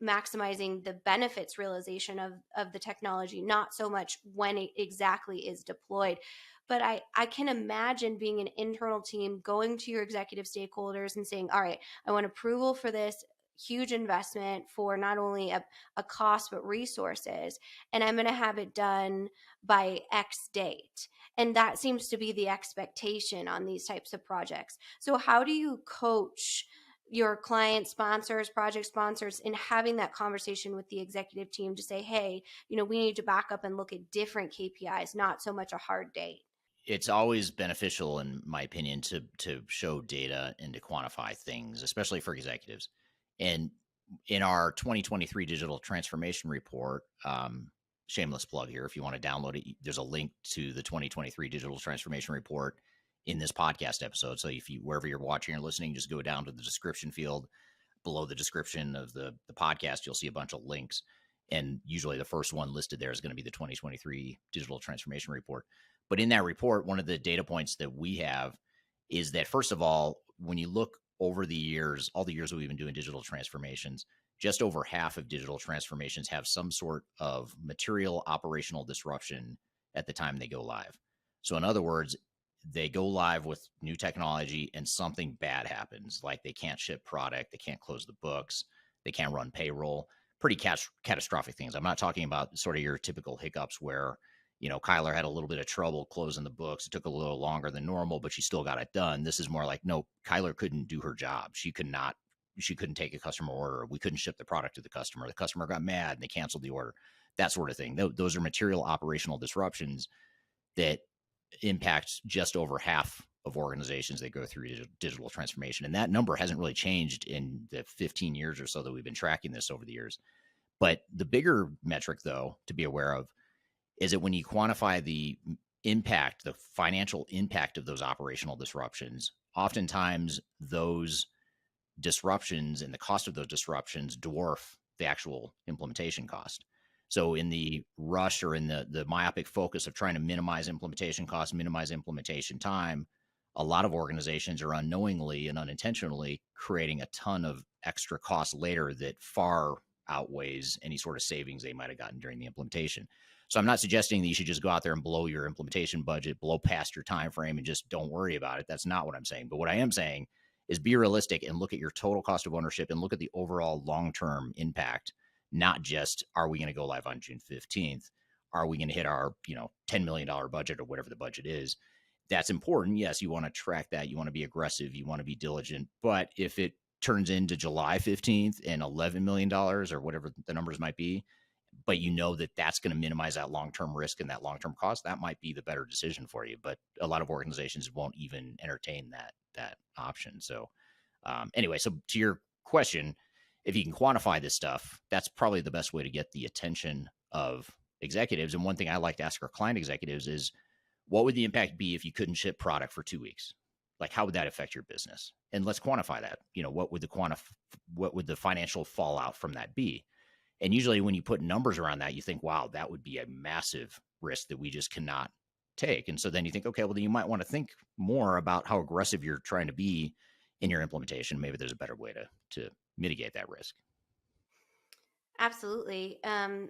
maximizing the benefits realization of the technology, not so much when it exactly is deployed. But I can imagine being an internal team going to your executive stakeholders and saying, all right, I want approval for this huge investment for not only a cost but resources, and I'm going to have it done by X date. And that seems to be the expectation on these types of projects. So how do you coach your client sponsors, project sponsors, in having that conversation with the executive team to say, hey, we need to back up and look at different KPIs, not so much a hard date? It's always beneficial, in my opinion, to show data and to quantify things, especially for executives. And in our 2023 digital transformation report, shameless plug here, if you want to download it, there's a link to the 2023 digital transformation report in this podcast episode. So if you, wherever you're watching or listening, just go down to the description field below the description of the podcast. You'll see a bunch of links. And usually the first one listed there is going to be the 2023 digital transformation report. But in that report, one of the data points that we have is that, first of all, when you look over the years, all the years that we've been doing digital transformations, just over half of digital transformations have some sort of material operational disruption at the time they go live. So in other words, they go live with new technology and something bad happens, like they can't ship product, they can't close the books, they can't run payroll, pretty catastrophic things. I'm not talking about sort of your typical hiccups where, Kyler had a little bit of trouble closing the books. It took a little longer than normal, but she still got it done. This is more like, no, Kyler couldn't do her job. She couldn't take a customer order. We couldn't ship the product to the customer. The customer got mad and they canceled the order, that sort of thing. Those are material operational disruptions that impact just over half of organizations that go through digital transformation. And that number hasn't really changed in the 15 years or so that we've been tracking this over the years. But the bigger metric, though, to be aware of, is that when you quantify the impact, the financial impact of those operational disruptions, oftentimes those disruptions and the cost of those disruptions dwarf the actual implementation cost. So in the rush or in the myopic focus of trying to minimize implementation costs, minimize implementation time, a lot of organizations are unknowingly and unintentionally creating a ton of extra costs later that far outweighs any sort of savings they might have gotten during the implementation. So I'm not suggesting that you should just go out there and blow your implementation budget, blow past your time frame, and just don't worry about it. That's not what I'm saying. But what I am saying is be realistic and look at your total cost of ownership and look at the overall long-term impact, not just, are we going to go live on June 15th? Are we going to hit our, $10 million budget or whatever the budget is? That's important. Yes, you want to track that. You want to be aggressive. You want to be diligent. But if it turns into July 15th and $11 million or whatever the numbers might be, but that's going to minimize that long-term risk and that long-term cost, that might be the better decision for you. But a lot of organizations won't even entertain that option. So anyway, so to your question, if you can quantify this stuff, that's probably the best way to get the attention of executives. And one thing I like to ask our client executives is, what would the impact be if you couldn't ship product for 2 weeks? Like, how would that affect your business? And let's quantify that. What would the financial fallout from that be? And usually when you put numbers around that, you think, wow, that would be a massive risk that we just cannot take. And so then you think, okay, well, then you might want to think more about how aggressive you're trying to be in your implementation. Maybe there's a better way to mitigate that risk. Absolutely. And,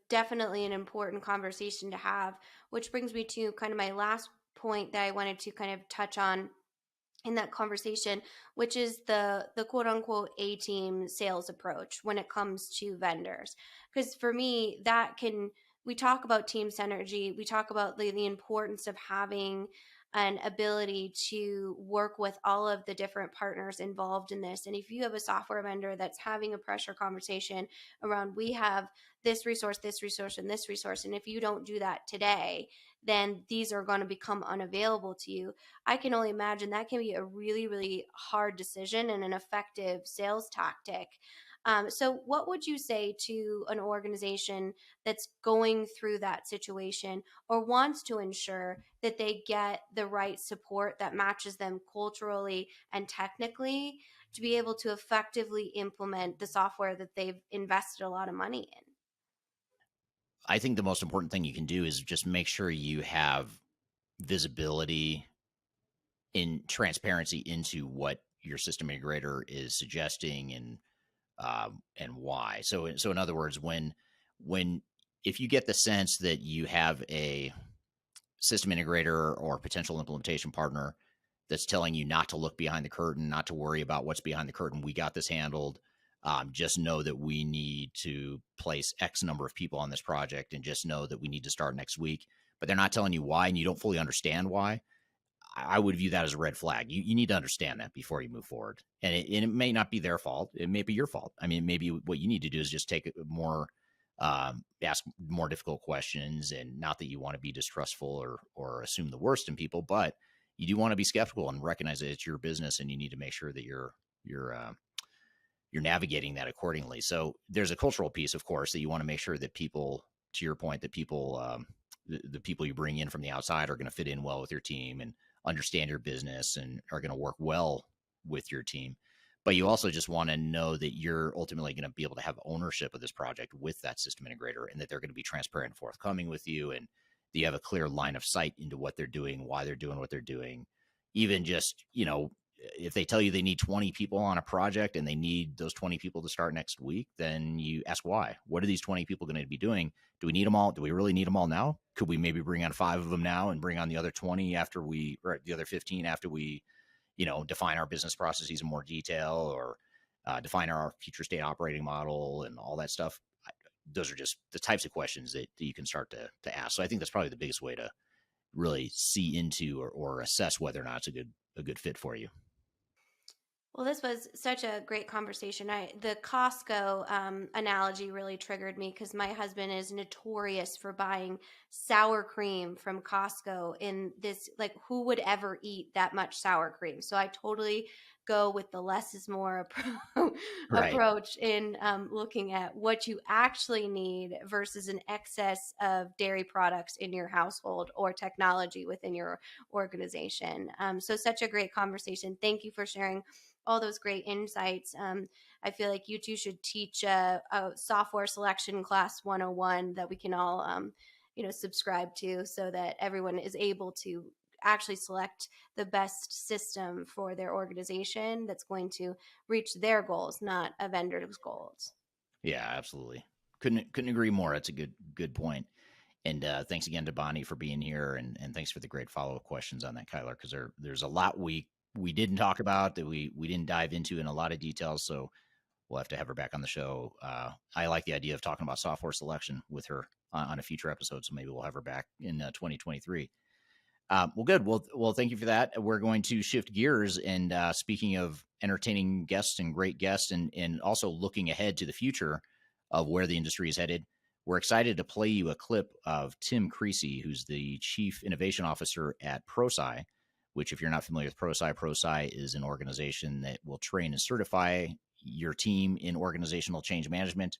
definitely an important conversation to have, which brings me to kind of my last point that I wanted to kind of touch on in that conversation, which is the quote unquote A-team sales approach when it comes to vendors. Because for me, we talk about team synergy, we talk about the importance of having an ability to work with all of the different partners involved in this. And if you have a software vendor that's having a pressure conversation around, we have this resource, and this resource, and if you don't do that today, then these are going to become unavailable to you. I can only imagine that can be a really, really hard decision and an effective sales tactic. So what would you say to an organization that's going through that situation or wants to ensure that they get the right support that matches them culturally and technically to be able to effectively implement the software that they've invested a lot of money in? I think the most important thing you can do is just make sure you have visibility in transparency into what your system integrator is suggesting and why. So in other words, if you get the sense that you have a system integrator or potential implementation partner that's telling you not to look behind the curtain, not to worry about what's behind the curtain, we got this handled, Just know that we need to place X number of people on this project, and just know that we need to start next week. But they're not telling you why, and you don't fully understand why. I would view that as a red flag. You need to understand that before you move forward. And it may not be their fault. It may be your fault. I mean, maybe what you need to do is just take more, ask more difficult questions. And not that you want to be distrustful or assume the worst in people, but you do want to be skeptical and recognize that it's your business, and you need to make sure that you're navigating that accordingly. So there's a cultural piece, of course, that you want to make sure that people, to your point, that people, the people you bring in from the outside are going to fit in well with your team and understand your business and are going to work well with your team. But you also just want to know that you're ultimately going to be able to have ownership of this project with that system integrator, and that they're going to be transparent and forthcoming with you, and that you have a clear line of sight into what they're doing, why they're doing what they're doing. Even just, if they tell you they need 20 people on a project and they need those 20 people to start next week, then you ask why. What are these 20 people going to be doing? Do we need them all? Do we really need them all now? Could we maybe bring on 5 of them now and bring on the other 20 or the other 15 after we, define our business processes in more detail, or define our future state operating model and all that stuff? Those are just the types of questions that you can start to ask. So I think that's probably the biggest way to really see into or assess whether or not it's a good fit for you. Well, this was such a great conversation. The Costco analogy really triggered me, because my husband is notorious for buying sour cream from Costco. In this, like, who would ever eat that much sour cream? So I totally go with the less is more Right. approach in looking at what you actually need versus an excess of dairy products in your household or technology within your organization. So such a great conversation. Thank you for sharing all those great insights. I feel like you two should teach a software selection class 101 that we can all, subscribe to, so that everyone is able to actually select the best system for their organization that's going to reach their goals, not a vendor's goals. Yeah, absolutely. Couldn't agree more. That's a good point. And thanks again to Bonnie for being here, and thanks for the great follow-up questions on that, Kyler, because there's a lot we didn't talk about, that we didn't dive into in a lot of details. So we'll have to have her back on the show. I like the idea of talking about software selection with her on a future episode. So maybe we'll have her back in 2023. Well, good. Well, thank you for that. We're going to shift gears, and speaking of entertaining guests and great guests, and also looking ahead to the future of where the industry is headed, we're excited to play you a clip of Tim Creasey, who's the Chief Innovation Officer at Prosci, which, if you're not familiar with Prosci is an organization that will train and certify your team in organizational change management.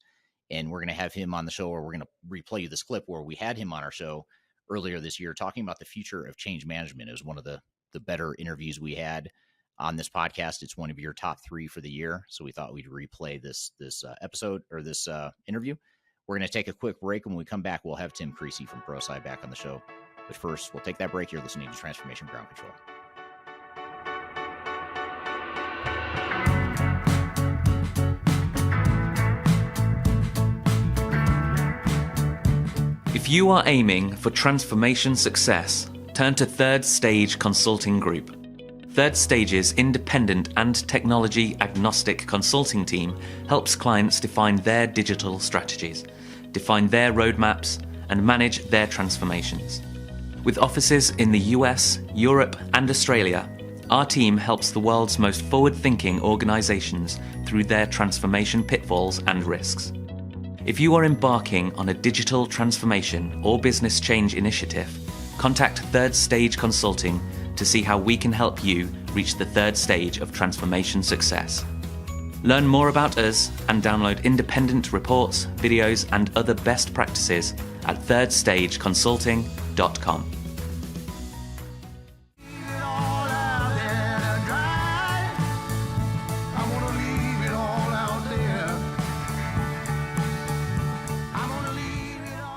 And we're going to have him on the show, or we're going to replay you this clip where we had him on our show earlier this year talking about the future of change management. It was one of the better interviews we had on this podcast. It's one of your top 3 for the year. So we thought we'd replay this episode, or this interview. We're going to take a quick break. When we come back, we'll have Tim Creasey from Prosci back on the show. But first, we'll take that break. You're listening to Transformation Ground Control. If you are aiming for transformation success, turn to Third Stage Consulting Group. Third Stage's independent and technology agnostic consulting team helps clients define their digital strategies, define their roadmaps, and manage their transformations. With offices in the US, Europe, and Australia, our team helps the world's most forward-thinking organizations through their transformation pitfalls and risks. If you are embarking on a digital transformation or business change initiative, contact Third Stage Consulting to see how we can help you reach the third stage of transformation success. Learn more about us and download independent reports, videos, and other best practices at thirdstageconsulting.com.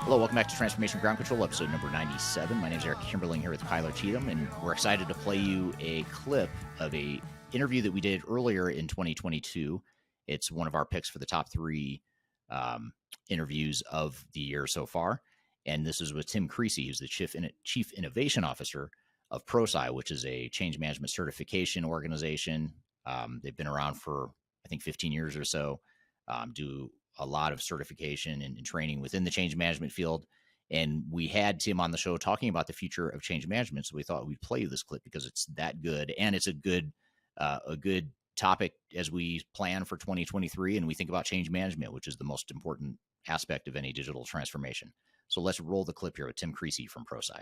Hello, welcome back to Transformation Ground Control, episode number 97. My name is Eric Kimberling, here with Kyler Cheatham, and we're excited to play you a clip of a interview that we did earlier in 2022. It's one of our picks for the top 3 interviews of the year so far. And this is with Tim Creasey, who's the Chief Innovation Officer of Prosci, which is a change management certification organization. They've been around for, I think, 15 years or so. do a lot of certification and training within the change management field. And we had Tim on the show talking about the future of change management. So we thought we'd play this clip because it's that good, and it's a good topic as we plan for 2023 and we think about change management, which is the most important aspect of any digital transformation. So let's roll the clip here with Tim Creasey from Prosci.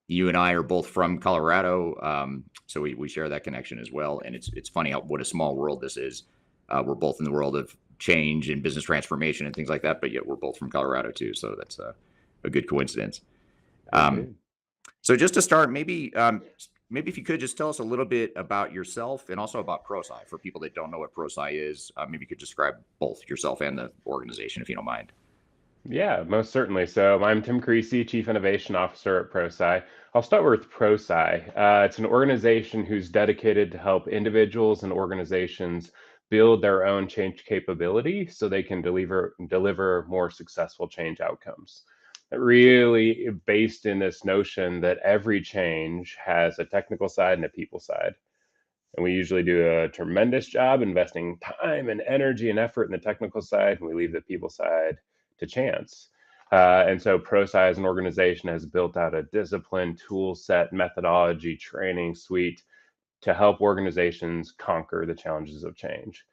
You and I are both from Colorado, so we share that connection as well. And it's funny what a small world this is. We're both in the world of change and business transformation and things like that, but yet we're both from Colorado too. So that's a good coincidence. So just to start, maybe if you could just tell us a little bit about yourself and also about Prosci for people that don't know what Prosci is. Maybe you could describe both yourself and the organization, if you don't mind. Yeah, most certainly. So I'm Tim Creasey, Chief Innovation Officer at Prosci. I'll start with Prosci. It's an organization who's dedicated to help individuals and organizations build their own change capability so they can deliver more successful change outcomes. Really based in this notion that every change has a technical side and a people side. And we usually do a tremendous job investing time and energy and effort in the technical side, and we leave the people side to chance. And so Prosci as an organization has built out a discipline, tool set, methodology, training suite to help organizations conquer the challenges of change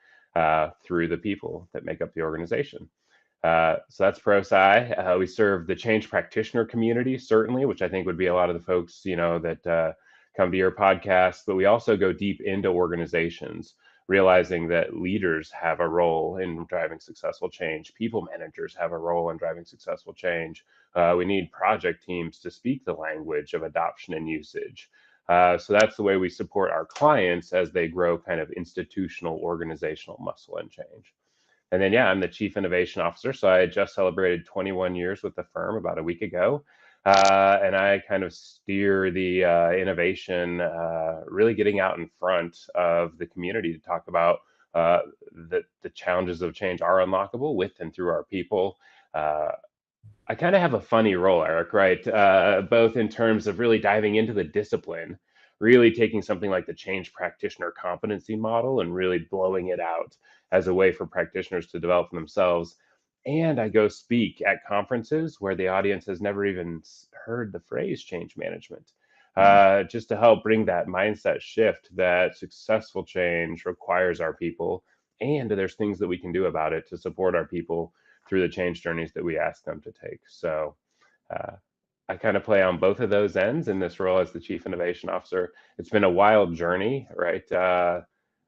through the people that make up the organization. So that's Prosci. We serve the change practitioner community, certainly, which I think would be a lot of the folks, that come to your podcast, but we also go deep into organizations, realizing that leaders have a role in driving successful change. People managers have a role in driving successful change. We need project teams to speak the language of adoption and usage. So that's the way we support our clients as they grow kind of institutional organizational muscle and change. And then, I'm the Chief Innovation Officer. So I just celebrated 21 years with the firm about a week ago. And I kind of steer the innovation, really getting out in front of the community to talk about the challenges of change are unlockable with and through our people. I kind of have a funny role, Eric, right? Both in terms of really diving into the discipline, really taking something like the change practitioner competency model and really blowing it out as a way for practitioners to develop themselves. And I go speak at conferences where the audience has never even heard the phrase change management, just to help bring that mindset shift that successful change requires our people. And there's things that we can do about it to support our people through the change journeys that we ask them to take. So I kind of play on both of those ends in this role as the Chief Innovation Officer. It's been a wild journey, right?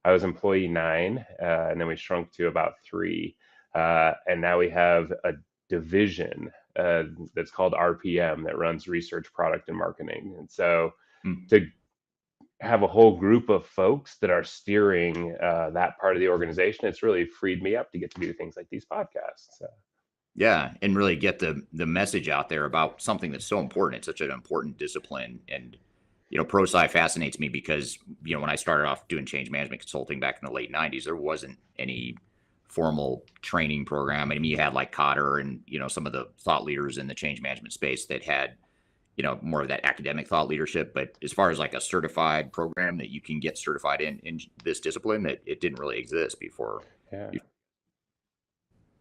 I was employee 9, and then we shrunk to about 3. And now we have a division that's called RPM that runs research, product, and marketing. And so to have a whole group of folks that are steering that part of the organization, it's really freed me up to get to do things like these podcasts. Yeah, and really get the message out there about something that's so important. It's such an important discipline. And, Prosci fascinates me because, when I started off doing change management consulting back in the late 90s, there wasn't any formal training program. I mean, you had like Cotter and, some of the thought leaders in the change management space that had, more of that academic thought leadership. But as far as like a certified program that you can get certified in this discipline, that it didn't really exist before.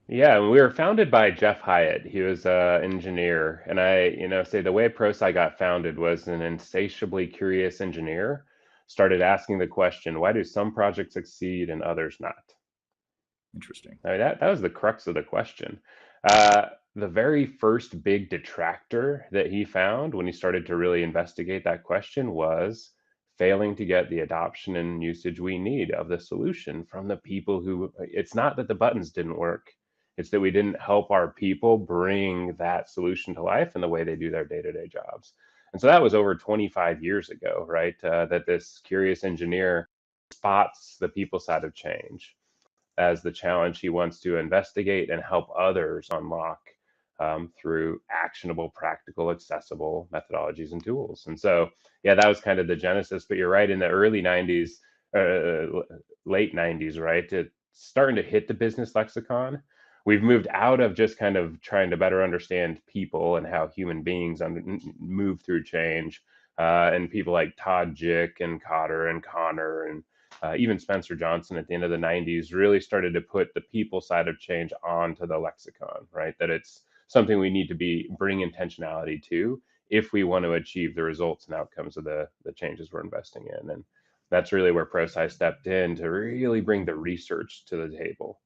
Yeah, we were founded by Jeff Hyatt. He was an engineer. And I, say the way Prosci got founded was an insatiably curious engineer started asking the question, why do some projects succeed and others not? Interesting. I mean, that was the crux of the question. The very first big detractor that he found when he started to really investigate that question was failing to get the adoption and usage we need of the solution from the people who, it's not that the buttons didn't work. It's that we didn't help our people bring that solution to life in the way they do their day-to-day jobs. And so that was over 25 years ago, right? That this curious engineer spots the people side of change as the challenge he wants to investigate and help others unlock through actionable, practical, accessible methodologies and tools. And so, that was kind of the genesis. But you're right, in the early 90s, late 90s, right? It's starting to hit the business lexicon. We've moved out of just kind of trying to better understand people and how human beings move through change. And people like Todd Jick and Cotter and Connor and even Spencer Johnson at the end of the 90s really started to put the people side of change onto the lexicon, right? That it's something we need to bring intentionality to if we want to achieve the results and outcomes of the changes we're investing in. And that's really where Prosci stepped in to really bring the research to the table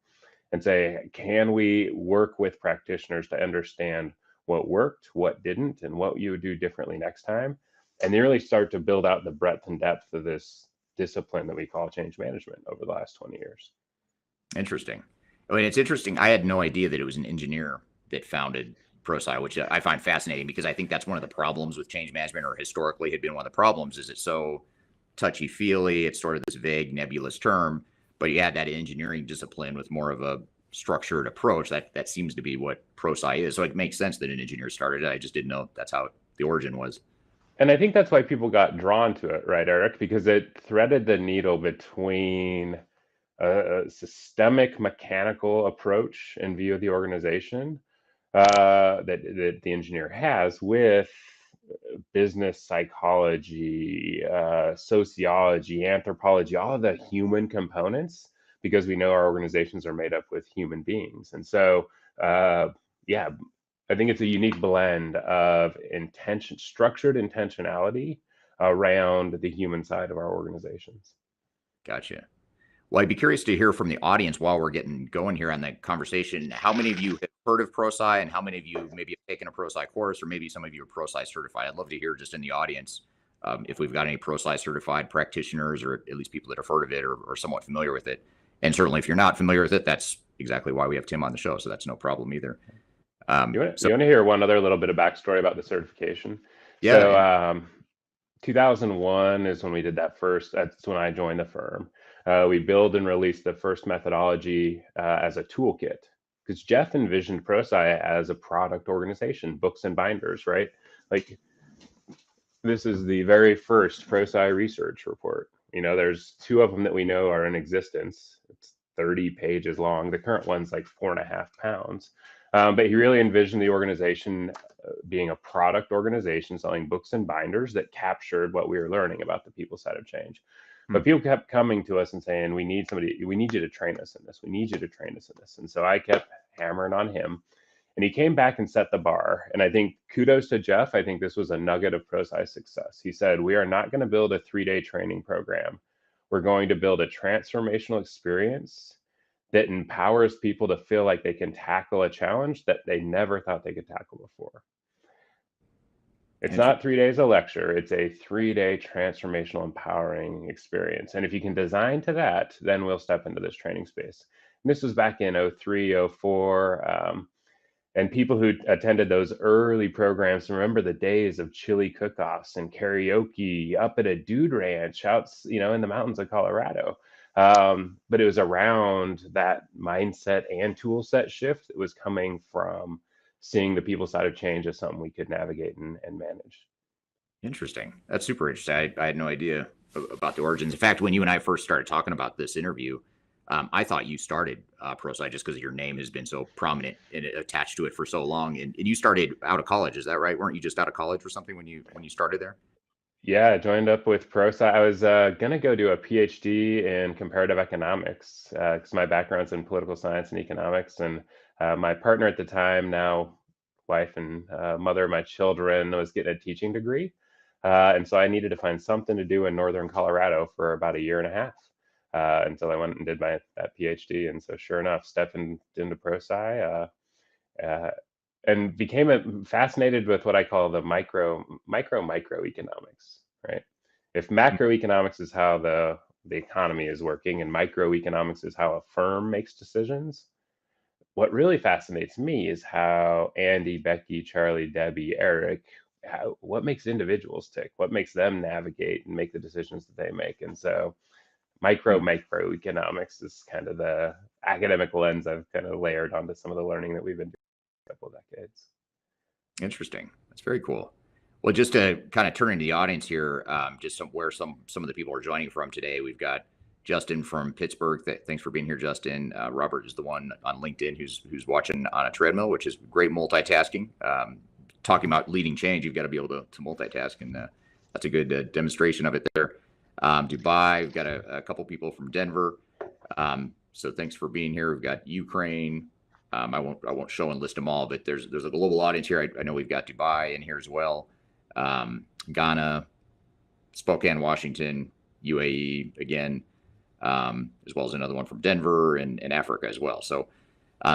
and say, can we work with practitioners to understand what worked, what didn't, and what you would do differently next time? And they really start to build out the breadth and depth of this discipline that we call change management over the last 20 years. Interesting. I mean, it's interesting. I had no idea that it was an engineer that founded Prosci, which I find fascinating because I think that's one of the problems with change management, or historically had been one of the problems, is it's so touchy-feely. It's sort of this vague, nebulous term, but you add that engineering discipline with more of a structured approach. That seems to be what Prosci is. So it makes sense that an engineer started it. I just didn't know that's how the origin was. And I think that's why people got drawn to it, right, Eric? Because it threaded the needle between a systemic mechanical approach in view of the organization that the engineer has with business psychology, sociology, anthropology, all of the human components, because we know our organizations are made up with human beings. And so, yeah, I think it's a unique blend of structured intentionality around the human side of our organizations. Gotcha. Well, I'd be curious to hear from the audience while we're getting going here on the conversation. How many of you have heard of Prosci, and how many of you maybe have taken a Prosci course, or maybe some of you are Prosci certified? I'd love to hear just in the audience if we've got any Prosci certified practitioners, or at least people that have heard of it or somewhat familiar with it. And certainly if you're not familiar with it, that's exactly why we have Tim on the show. So that's no problem either. You want to hear one other little bit of backstory about the certification? Yeah. So 2001 is when we did that first. That's when I joined the firm. We built and released the first methodology as a toolkit, because Jeff envisioned Prosci as a product organization, books and binders, right? Like, this is the very first Prosci research report. You know, there's 2 of them that we know are in existence. It's 30 pages long. The current one's like 4.5 pounds. But he really envisioned the organization being a product organization selling books and binders that captured what we were learning about the people side of change. But people kept coming to us and saying, we need you to train us in this. We need you to train us in this. And so I kept hammering on him, and he came back and set the bar. And I think kudos to Jeff. I think this was a nugget of Prosci's success. He said, we are not going to build a 3-day training program. We're going to build a transformational experience that empowers people to feel like they can tackle a challenge that they never thought they could tackle before. It's not 3 days of lecture. It's a 3-day transformational, empowering experience. And if you can design to that, then we'll step into this training space. And this was back in 03, 04. And people who attended those early programs remember the days of chili cook-offs and karaoke up at a dude ranch out, in the mountains of Colorado. But it was around that mindset and tool set shift that was coming from seeing the people side of change as something we could navigate and manage. Interesting. That's super interesting. I had no idea about the origins. In fact, when you and I first started talking about this interview, I thought you started Prosci just because your name has been so prominent and attached to it for so long. And you started out of college, is that right? Weren't you just out of college or something when you started there? Yeah, I joined up with Prosci. I was going to go do a PhD in comparative economics because my background's in political science and economics. And my partner at the time, now wife and mother of my children, was getting a teaching degree. And so I needed to find something to do in northern Colorado for about 1.5 years until I went and did that PhD. And so sure enough, stepped into Prosci and became fascinated with what I call the microeconomics, right? If macroeconomics is how the economy is working and microeconomics is how a firm makes decisions, what really fascinates me is how Andy, Becky, Charlie, Debbie, Eric, what makes individuals tick? What makes them navigate and make the decisions that they make? And so microeconomics is kind of the academic lens I've kind of layered onto some of the learning that we've been doing for a couple of decades. Interesting. That's very cool. Well, just to kind of turn into the audience here, just where some of the people are joining from today, we've got Justin from Pittsburgh. Thanks for being here, Justin. Robert is the one on LinkedIn who's watching on a treadmill, which is great multitasking. Talking about leading change, you've got to be able to multitask, and that's a good demonstration of it there. Dubai. We've got a couple people from Denver. So thanks for being here. We've got Ukraine. I won't show and list them all, but there's a global audience here. I know we've got Dubai in here as well. Ghana, Spokane, Washington, UAE again, as well as another one from Denver and Africa as well. So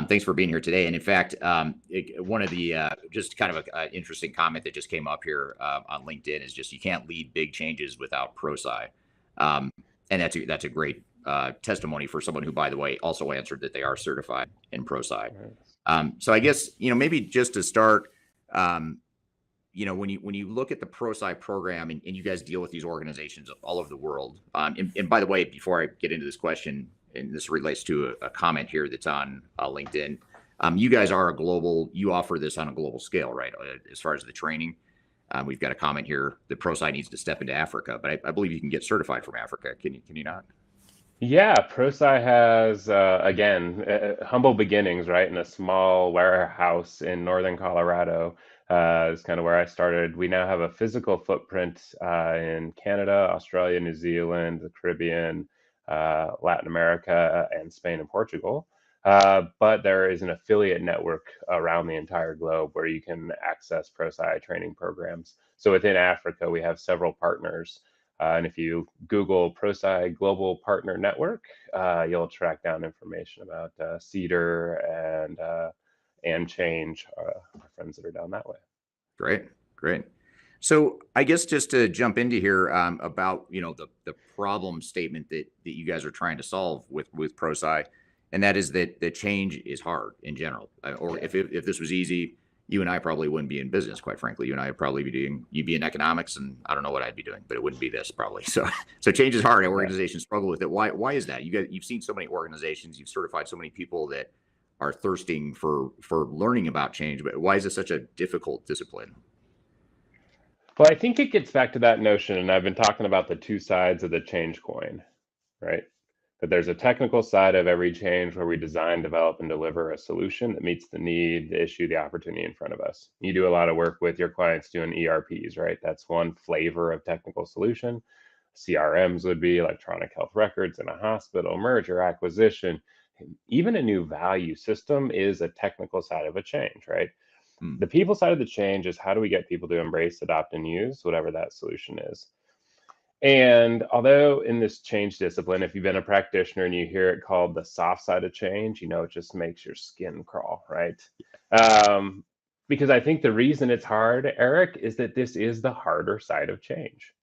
thanks for being here today. And in fact, one of the just kind of an interesting comment that just came up here on LinkedIn is just you can't lead big changes without Prosci. And that's a great testimony for someone who, by the way, also answered that they are certified in Prosci. So I guess, maybe just to start, when you look at the Prosci program and you guys deal with these organizations all over the world, and by the way, before I get into this question, and this relates to a comment here that's on LinkedIn, you guys are you offer this on a global scale, right? As far as the training, we've got a comment here that Prosci needs to step into Africa, but I believe you can get certified from Africa. Can you not? Yeah, Prosci has, again, humble beginnings, right? In a small warehouse in northern Colorado is kind of where I started. We now have a physical footprint in Canada, Australia, New Zealand, the Caribbean, Latin America, and Spain and Portugal. But there is an affiliate network around the entire globe where you can access Prosci training programs. So within Africa, we have several partners. And if you Google Prosci Global Partner Network, you'll track down information about Cedar and Change, our friends that are down that way. Great. So I guess just to jump into here about the problem statement that you guys are trying to solve with Prosci, and that is that the change is hard in general. Or if this was easy, you and I probably wouldn't be in business, quite frankly. You and I would probably you'd be in economics, and I don't know what I'd be doing, but it wouldn't be this probably. So change is hard. Organizations struggle with it. Why is that? You've seen so many organizations, you've certified so many people that are thirsting for learning about change, but why is it such a difficult discipline? Well, I think it gets back to that notion, and I've been talking about the two sides of the change coin, right? That there's a technical side of every change where we design, develop, and deliver a solution that meets the need, the issue, the opportunity in front of us. You do a lot of work with your clients doing ERPs, right? That's one flavor of technical solution. CRMs would be electronic health records in a hospital, merger, acquisition. Even a new value system is a technical side of a change, right? The people side of the change is how do we get people to embrace, adopt, and use whatever that solution is. And although in this change discipline, if you've been a practitioner and you hear it called the soft side of change, it just makes your skin crawl, right? Because I think the reason it's hard, Eric, is that this is the harder side of change.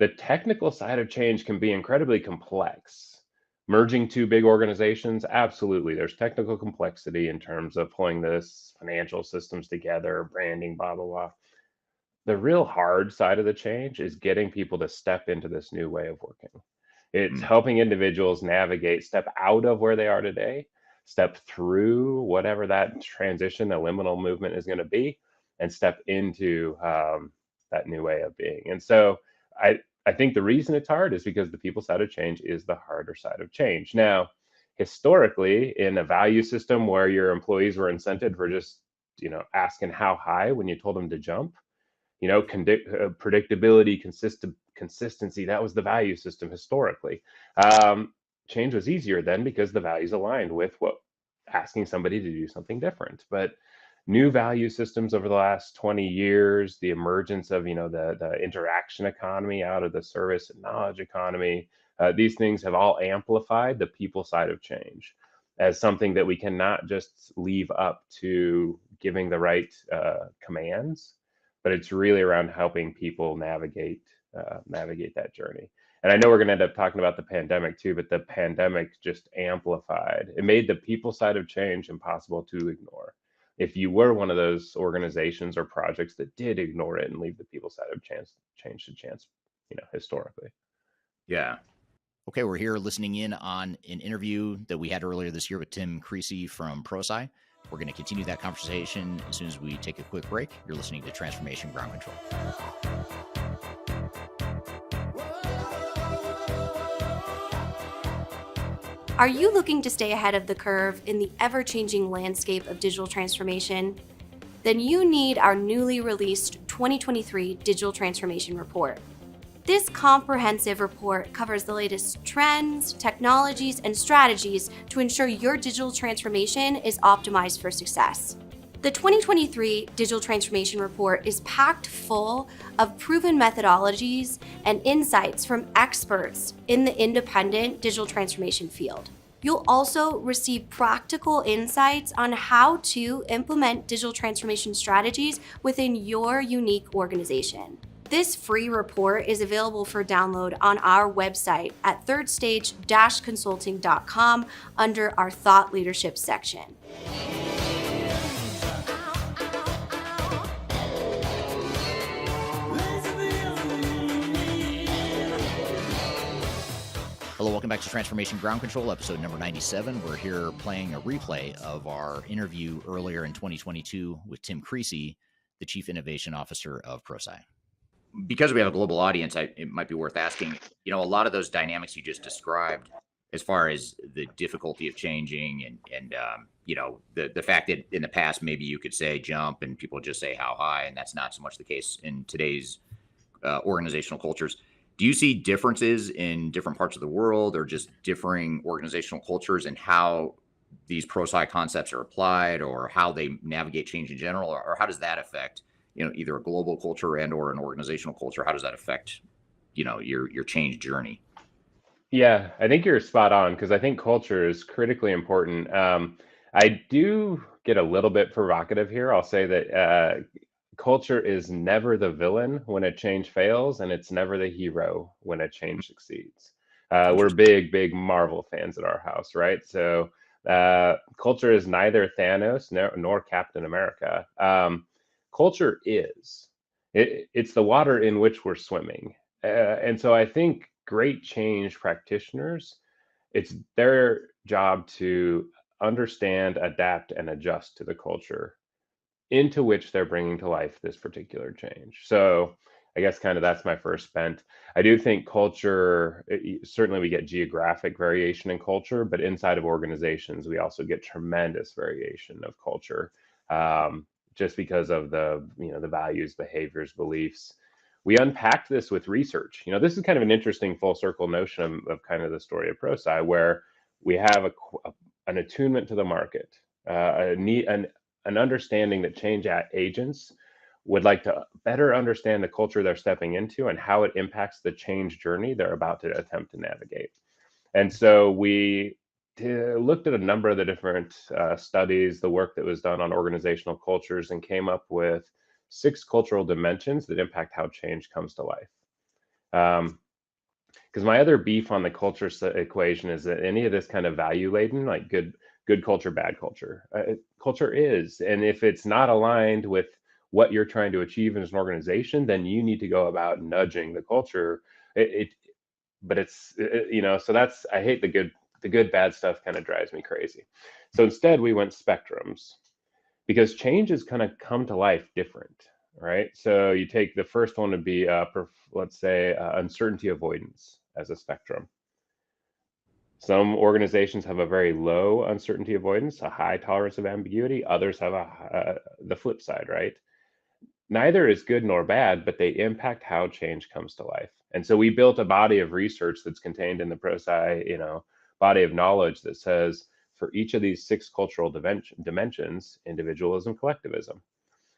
The technical side of change can be incredibly complex. Merging two big organizations, absolutely. There's technical complexity in terms of pulling this financial systems together, branding, blah, blah, blah. The real hard side of the change is getting people to step into this new way of working. It's helping individuals navigate, step out of where they are today, step through whatever that transition, the liminal movement is going to be, and step into that new way of being. And so I think the reason it's hard is because the people side of change is the harder side of change. Now, historically, in a value system where your employees were incented for just, asking how high when you told them to jump, predictability, consistency, that was the value system historically. Change was easier then because the values aligned with asking somebody to do something different. But new value systems over the last 20 years, the emergence of the interaction economy out of the service and knowledge economy, these things have all amplified the people side of change as something that we cannot just leave up to giving the right commands, but it's really around helping people navigate that journey. And I know we're going to end up talking about the pandemic too, but the pandemic just amplified. It made the people side of change impossible to ignore. If you were one of those organizations or projects that did ignore it and leave the people side of change to chance, historically. Yeah. Okay, we're here listening in on an interview that we had earlier this year with Tim Creasey from Prosci. We're going to continue that conversation as soon as we take a quick break. You're listening to Transformation Ground Control. Are you looking to stay ahead of the curve in the ever-changing landscape of digital transformation? Then you need our newly released 2023 Digital Transformation Report. This comprehensive report covers the latest trends, technologies, and strategies to ensure your digital transformation is optimized for success. The 2023 Digital Transformation Report is packed full of proven methodologies and insights from experts in the independent digital transformation field. You'll also receive practical insights on how to implement digital transformation strategies within your unique organization. This free report is available for download on our website at thirdstage-consulting.com under our Thought Leadership section. Hello, welcome back to Transformation Ground Control, episode number 97. We're here playing a replay of our interview earlier in 2022 with Tim Creasey, the Chief Innovation Officer of Prosci. Because we have a global audience, it might be worth asking, a lot of those dynamics you just described, as far as the difficulty of changing and the fact that in the past, maybe you could say jump and people just say how high, and that's not so much the case in today's organizational cultures. Do you see differences in different parts of the world or just differing organizational cultures and how these Prosci concepts are applied or how they navigate change in general, or how does that affect either a global culture and or an organizational culture? How does that affect, your change journey? Yeah, I think you're spot on because I think culture is critically important. I do get a little bit provocative here. I'll say that culture is never the villain when a change fails, and it's never the hero when a change succeeds. We're big Marvel fans at our house, right? So culture is neither Thanos nor Captain America. Culture is. It's the water in which we're swimming. And so I think great change practitioners, it's their job to understand, adapt, and adjust to the culture into which they're bringing to life this particular change. So I guess kind of that's my first bent. I do think culture, certainly we get geographic variation in culture, but inside of organizations, we also get tremendous variation of culture. Just because of the values, behaviors, beliefs. We unpacked this with research. This is kind of an interesting full circle notion of kind of the story of Prosci, where we have an attunement to the market, an understanding that change agents would like to better understand the culture they're stepping into and how it impacts the change journey they're about to attempt to navigate. And so we looked at a number of the different studies, the work that was done on organizational cultures, and came up with 6 cultural dimensions that impact how change comes to life. Because my other beef on the culture equation is that any of this kind of value laden, like good culture, bad culture, culture is, and if it's not aligned with what you're trying to achieve as an organization, then you need to go about nudging the culture. So that's, I hate the good bad stuff kind of drives me crazy. So instead we went spectrums, because change is going to come to life different, right? So you take the first one would be let's say uncertainty avoidance as a spectrum. Some organizations have a very low uncertainty avoidance, a high tolerance of ambiguity. Others have the flip side, right? Neither is good nor bad, but they impact how change comes to life. And so we built a body of research that's contained in the Prosci, body of knowledge that says for each of these 6 cultural dimensions, individualism, collectivism,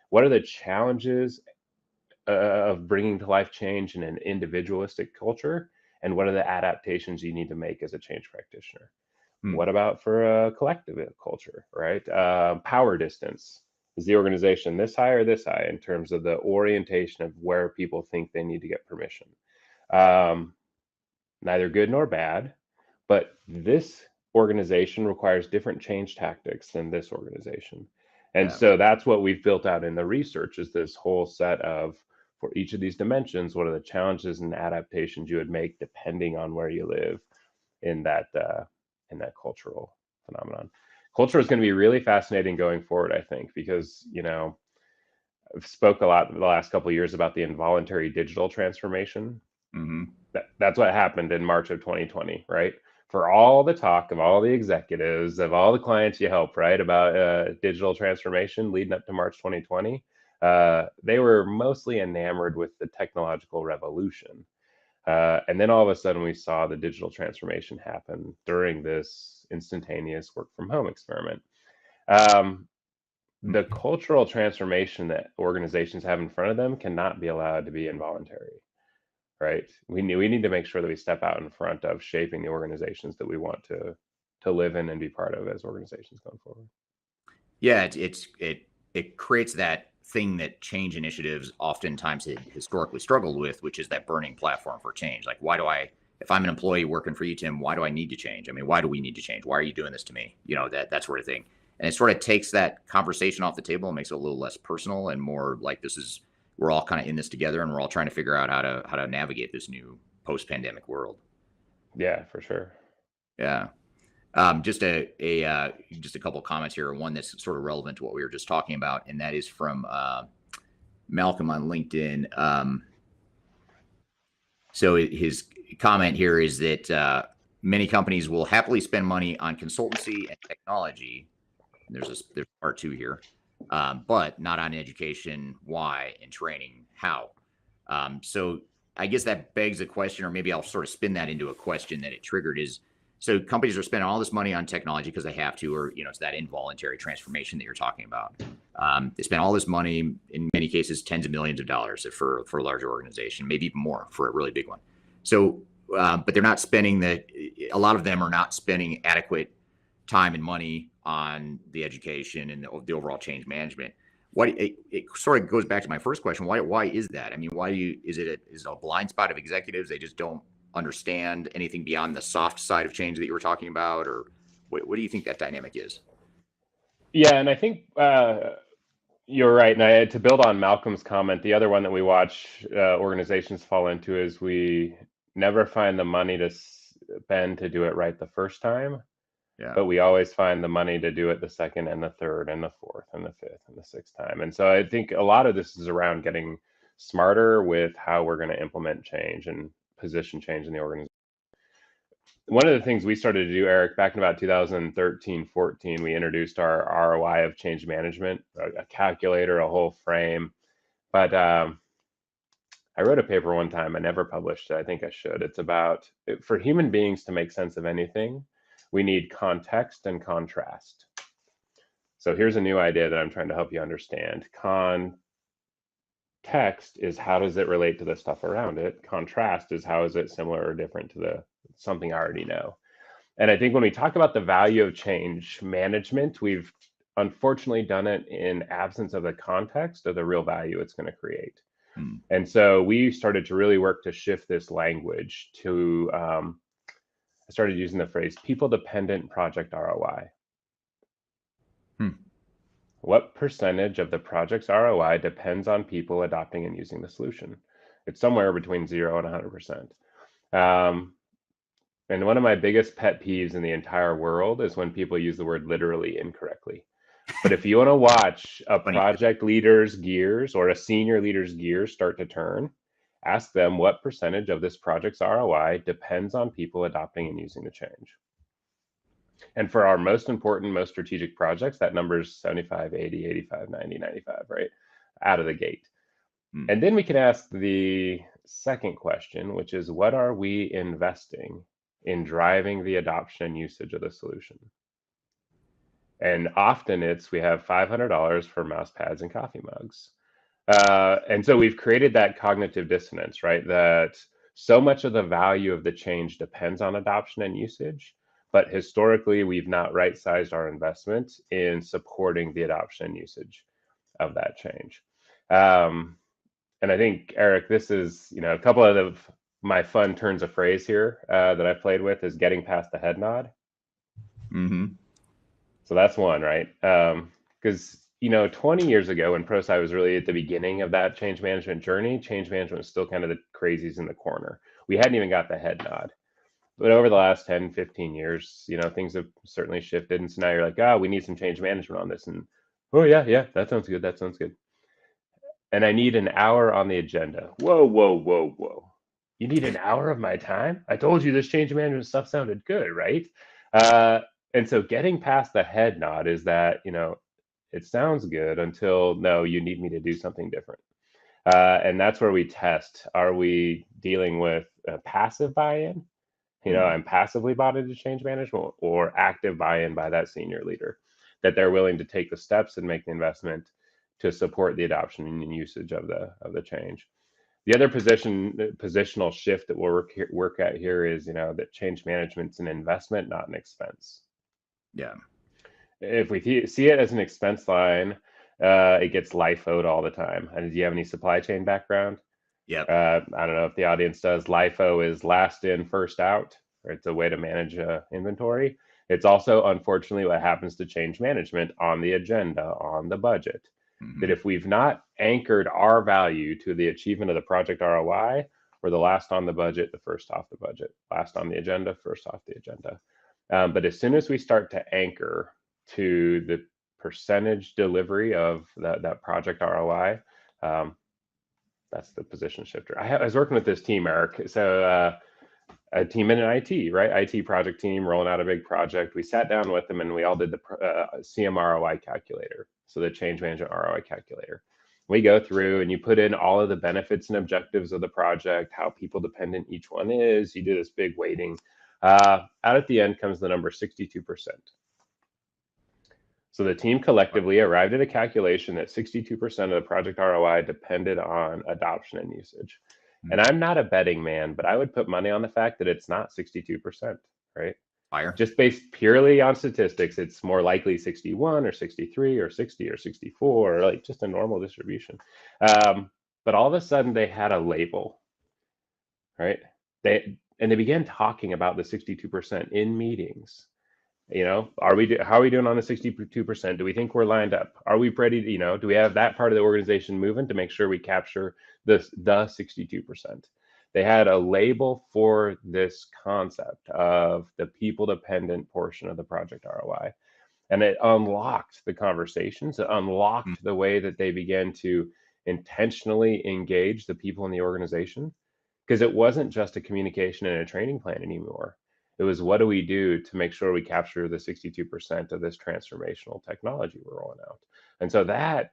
what are the challenges of bringing to life change in an individualistic culture? And what are the adaptations you need to make as a change practitioner? What about for a collective culture, right? Power distance. Is the organization this high or this high in terms of the orientation of where people think they need to get permission? Neither good nor bad, but this organization requires different change tactics than this organization. And so that's what we've built out in the research, is this whole set of, for each of these dimensions, what are the challenges and adaptations you would make depending on where you live in that cultural phenomenon. Culture is going to be really fascinating going forward, I think, because I've spoke a lot the last couple of years about the involuntary digital transformation. That's what happened in March of 2020, right? For all the talk of all the executives, of all the clients you help, right, about digital transformation leading up to March 2020, they were mostly enamored with the technological revolution. And then all of a sudden we saw the digital transformation happen during this instantaneous work from home experiment. The cultural transformation that organizations have in front of them cannot be allowed to be involuntary, right? We need to make sure that we step out in front of shaping the organizations that we want to live in and be part of as organizations going forward. Yeah, it creates that thing that change initiatives oftentimes had historically struggled with, which is that burning platform for change. Like, if I'm an employee working for you, Tim, why do I need to change? I mean, why do we need to change? Why are you doing this to me? That sort of thing. And it sort of takes that conversation off the table and makes it a little less personal and more like we're all kind of in this together, and we're all trying to figure out how to navigate this new post-pandemic world. Yeah, for sure. Yeah. Just a couple comments here. One that's sort of relevant to what we were just talking about, and that is from Malcolm on LinkedIn. So his comment here is that many companies will happily spend money on consultancy and technology. And there's part two here, but not on education. Why? And training. How? So I guess that begs a question, or maybe I'll sort of spin that into a question that it triggered is, so companies are spending all this money on technology because they have to, or, it's that involuntary transformation that you're talking about. They spend all this money, in many cases, tens of millions of dollars for a larger organization, maybe even more for a really big one. So, but they're not spending a lot of them are not spending adequate time and money on the education and the overall change management. It sort of goes back to my first question. Why is that? I mean, is it a blind spot of executives? They just don't understand anything beyond the soft side of change that you were talking about, or what do you think that dynamic is? Yeah, and I think you're right. And to build on Malcolm's comment, the other one that we watch organizations fall into is we never find the money to spend to do it right the first time. Yeah. But we always find the money to do it the second and the third and the fourth and the fifth and the sixth time. And so I think a lot of this is around getting smarter with how we're going to implement change and position change in the organization. One of the things we started to do, Eric, back in about 2013, 14, we introduced our ROI of change management, a calculator, a whole frame. But I wrote a paper one time. I never published it. I think I should. It's about, for human beings to make sense of anything, we need context and contrast. So here's a new idea that I'm trying to help you understand. Context is how does it relate to the stuff around it. Contrast is how is it similar or different to something I already know. And I think when we talk about the value of change management, we've unfortunately done it in absence of the context of the real value it's going to create. And so we started to really work to shift this language to I started using the phrase people-dependent project ROI. What percentage of the project's ROI depends on people adopting and using the solution? It's somewhere between 0 and 100%. And one of my biggest pet peeves in the entire world is when people use the word literally incorrectly. But if you want to watch a project leader's gears or a senior leader's gears start to turn, ask them what percentage of this project's ROI depends on people adopting and using the change. And for our most important, most strategic projects, that number is 75, 80, 85, 90, 95, right? Out of the gate. And then we can ask the second question, which is what are we investing in driving the adoption and usage of the solution? And often we have $500 for mouse pads and coffee mugs. And so we've created that cognitive dissonance, right? That so much of the value of the change depends on adoption and usage, but historically we've not right-sized our investment in supporting the adoption and usage of that change. And I think, Eric, this is, a couple of my fun turns of phrase here that I played with is getting past the head nod. So that's one, right? Because 20 years ago when Prosci was really at the beginning of that change management journey, change management was still kind of the crazies in the corner. We hadn't even got the head nod. But over the last 10, 15 years, things have certainly shifted. And so now you're like, we need some change management on this. And, oh, yeah, that sounds good. That sounds good. And I need an hour on the agenda. Whoa. You need an hour of my time? I told you this change management stuff sounded good, right? And so getting past the head nod is that, it sounds good until, no, you need me to do something different. And that's where we test. Are we dealing with a passive buy-in? I'm passively bought into change management, or active buy-in by that senior leader, that they're willing to take the steps and make the investment to support the adoption and usage of the change. The other positional shift that we'll work at here is, that change management's an investment, not an expense. Yeah. If we see it as an expense line, it gets LIFO'd all the time. And do you have any supply chain background? Yeah. I don't know if the audience does. LIFO is last in, first out. Or it's a way to manage inventory. It's also, unfortunately, what happens to change management on the agenda, on the budget. That if we've not anchored our value to the achievement of the project ROI, we're the last on the budget, the first off the budget, last on the agenda, first off the agenda. But as soon as we start to anchor to the percentage delivery of that project ROI, that's the position shifter. I was working with this team, Eric. So a team in an IT, right? IT project team rolling out a big project. We sat down with them and we all did the CMROI calculator. So the change management ROI calculator. We go through and you put in all of the benefits and objectives of the project, how people dependent each one is. You do this big weighting. Out at the end comes the number 62%. So the team collectively arrived at a calculation that 62% of the project ROI depended on adoption and usage. And I'm not a betting man, but I would put money on the fact that it's not 62%, right? Higher. Just based purely on statistics, it's more likely 61 or 63 or 60 or 64, or like just a normal distribution. But all of a sudden they had a label, right? They began talking about the 62% in meetings. How are we doing on the 62%? Do we think we're lined up? Are we ready to, do we have that part of the organization moving to make sure we capture the 62%? They had a label for this concept of the people dependent portion of the project ROI. And it unlocked the conversations. It unlocked the way that they began to intentionally engage the people in the organization, because it wasn't just a communication and a training plan anymore. It was, what do we do to make sure we capture the 62% of this transformational technology we're rolling out? And so that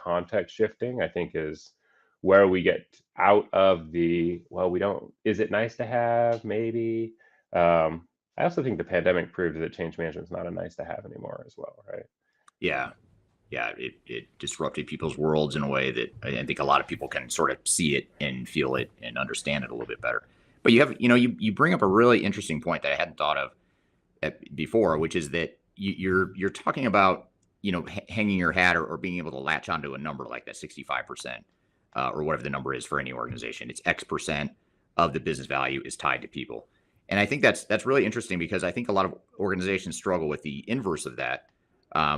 context shifting, I think, is where we get out of the, is it nice to have? Maybe. I also think the pandemic proved that change management is not a nice to have anymore as well, right? Yeah. Yeah. It disrupted people's worlds in a way that I think a lot of people can sort of see it and feel it and understand it a little bit better. But you bring up a really interesting point that I hadn't thought of before, which is that you're talking about, hanging your hat or being able to latch onto a number like that 65%, or whatever the number is for any organization. It's X% of the business value is tied to people. And I think that's really interesting, because I think a lot of organizations struggle with the inverse of that,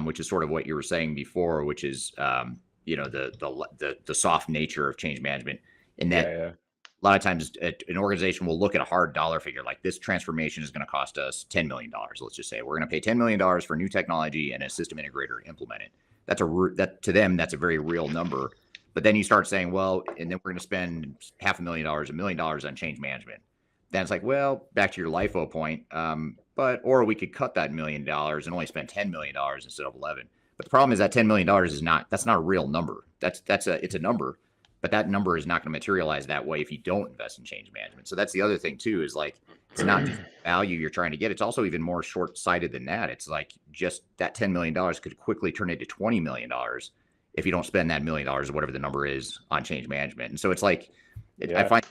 which is sort of what you were saying before, which is, the soft nature of change management. And that a lot of times an organization will look at a hard dollar figure, like this transformation is going to cost us $10 million. Let's just say we're going to pay $10 million for new technology and a system integrator to implement it. That to them, that's a very real number. But then you start saying, well, and then we're going to spend $500,000, $1 million on change management. Then it's like, well, back to your LIFO point, or we could cut that $1 million and only spend $10 million instead of 11. But the problem is that $10 million that's not a real number. It's a number, but that number is not going to materialize that way if you don't invest in change management. So that's the other thing too, is like, it's not just value you're trying to get. It's also even more short-sighted than that. It's like, just that $10 million could quickly turn into $20 million if you don't spend that $1 million or whatever the number is on change management. And so it's like, I find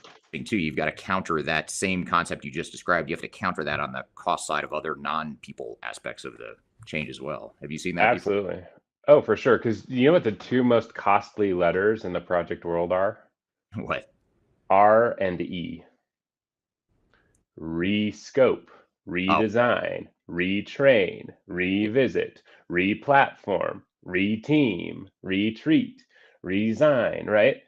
too, you've got to counter that same concept you just described. You have to counter that on the cost side of other non-people aspects of the change as well. Have you seen that? Absolutely. Before? Oh, for sure. Because you know what the two most costly letters in the project world are? What? R and E. Rescope, redesign, retrain, revisit, replatform, reteam, retreat, resign, right?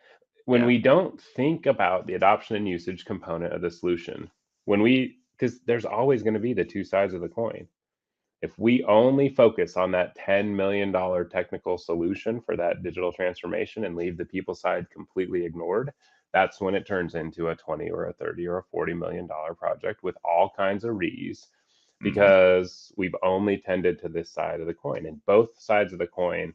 When we don't think about the adoption and usage component of the solution, because there's always going to be the two sides of the coin. If we only focus on that $10 million technical solution for that digital transformation and leave the people side completely ignored, that's when it turns into a 20 or a 30 or a $40 million project with all kinds of re's, because we've only tended to this side of the coin. And both sides of the coin,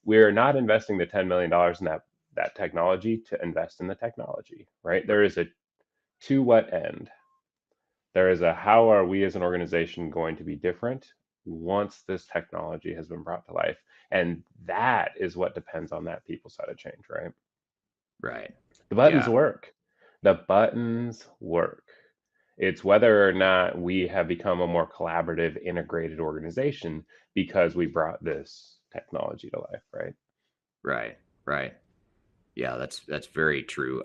we're not investing the $10 million in that that technology to invest in the technology, right? There is a to what end? There is a how are we as an organization going to be different once this technology has been brought to life? And that is what depends on that people side of change, right? Right. The buttons Yeah. work. The buttons work. It's whether or not we have become a more collaborative, integrated organization because we brought this technology to life, right? Right. Right. Yeah, that's very true.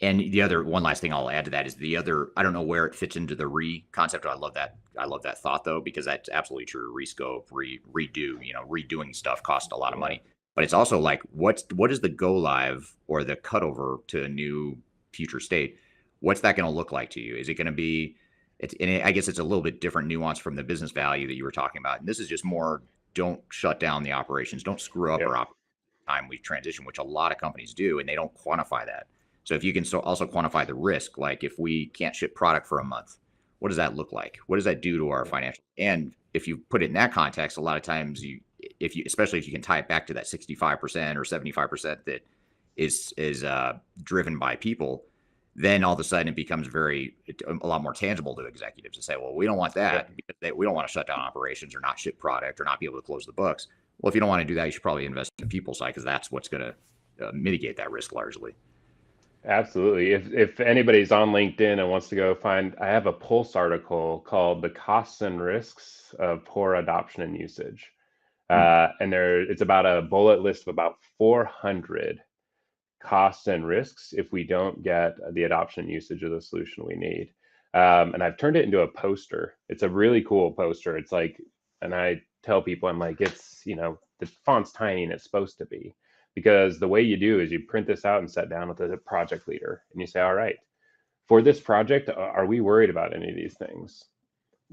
And the other one last thing I'll add to that is the other. I don't know where it fits into the concept. I love that. I love that thought though, because that's absolutely true. Rescope, redo. Redoing stuff costs a lot of Yeah. money. But it's also like, what is the go live or the cutover to a new future state? What's that going to look like to you? Is it going to be? I guess it's a little bit different nuance from the business value that you were talking about. And this is just more. Don't shut down the operations. Don't screw up Yep. our time we transition, which a lot of companies do, and they don't quantify that. So if you can also quantify the risk, like if we can't ship product for a month, what does that look like? What does that do to our financial? And if you put it in that context, a lot of times especially if you can tie it back to that 65% or 75% that is driven by people, then all of a sudden it becomes a lot more tangible to executives to say, well, we don't want that because we don't want to shut down operations or not ship product or not be able to close the books. Well, if you don't want to do that, you should probably invest in the people side because that's what's going to mitigate that risk largely. Absolutely. If anybody's on LinkedIn and wants to go find, I have a Pulse article called "The Costs and Risks of Poor Adoption and Usage," and it's about a bullet list of about 400 costs and risks if we don't get the adoption and usage of the solution we need. And I've turned it into a poster. It's a really cool poster. It's like, and I tell people, I'm like, the font's tiny and it's supposed to be. Because the way you do is you print this out and sit down with the project leader and you say, all right, for this project, are we worried about any of these things?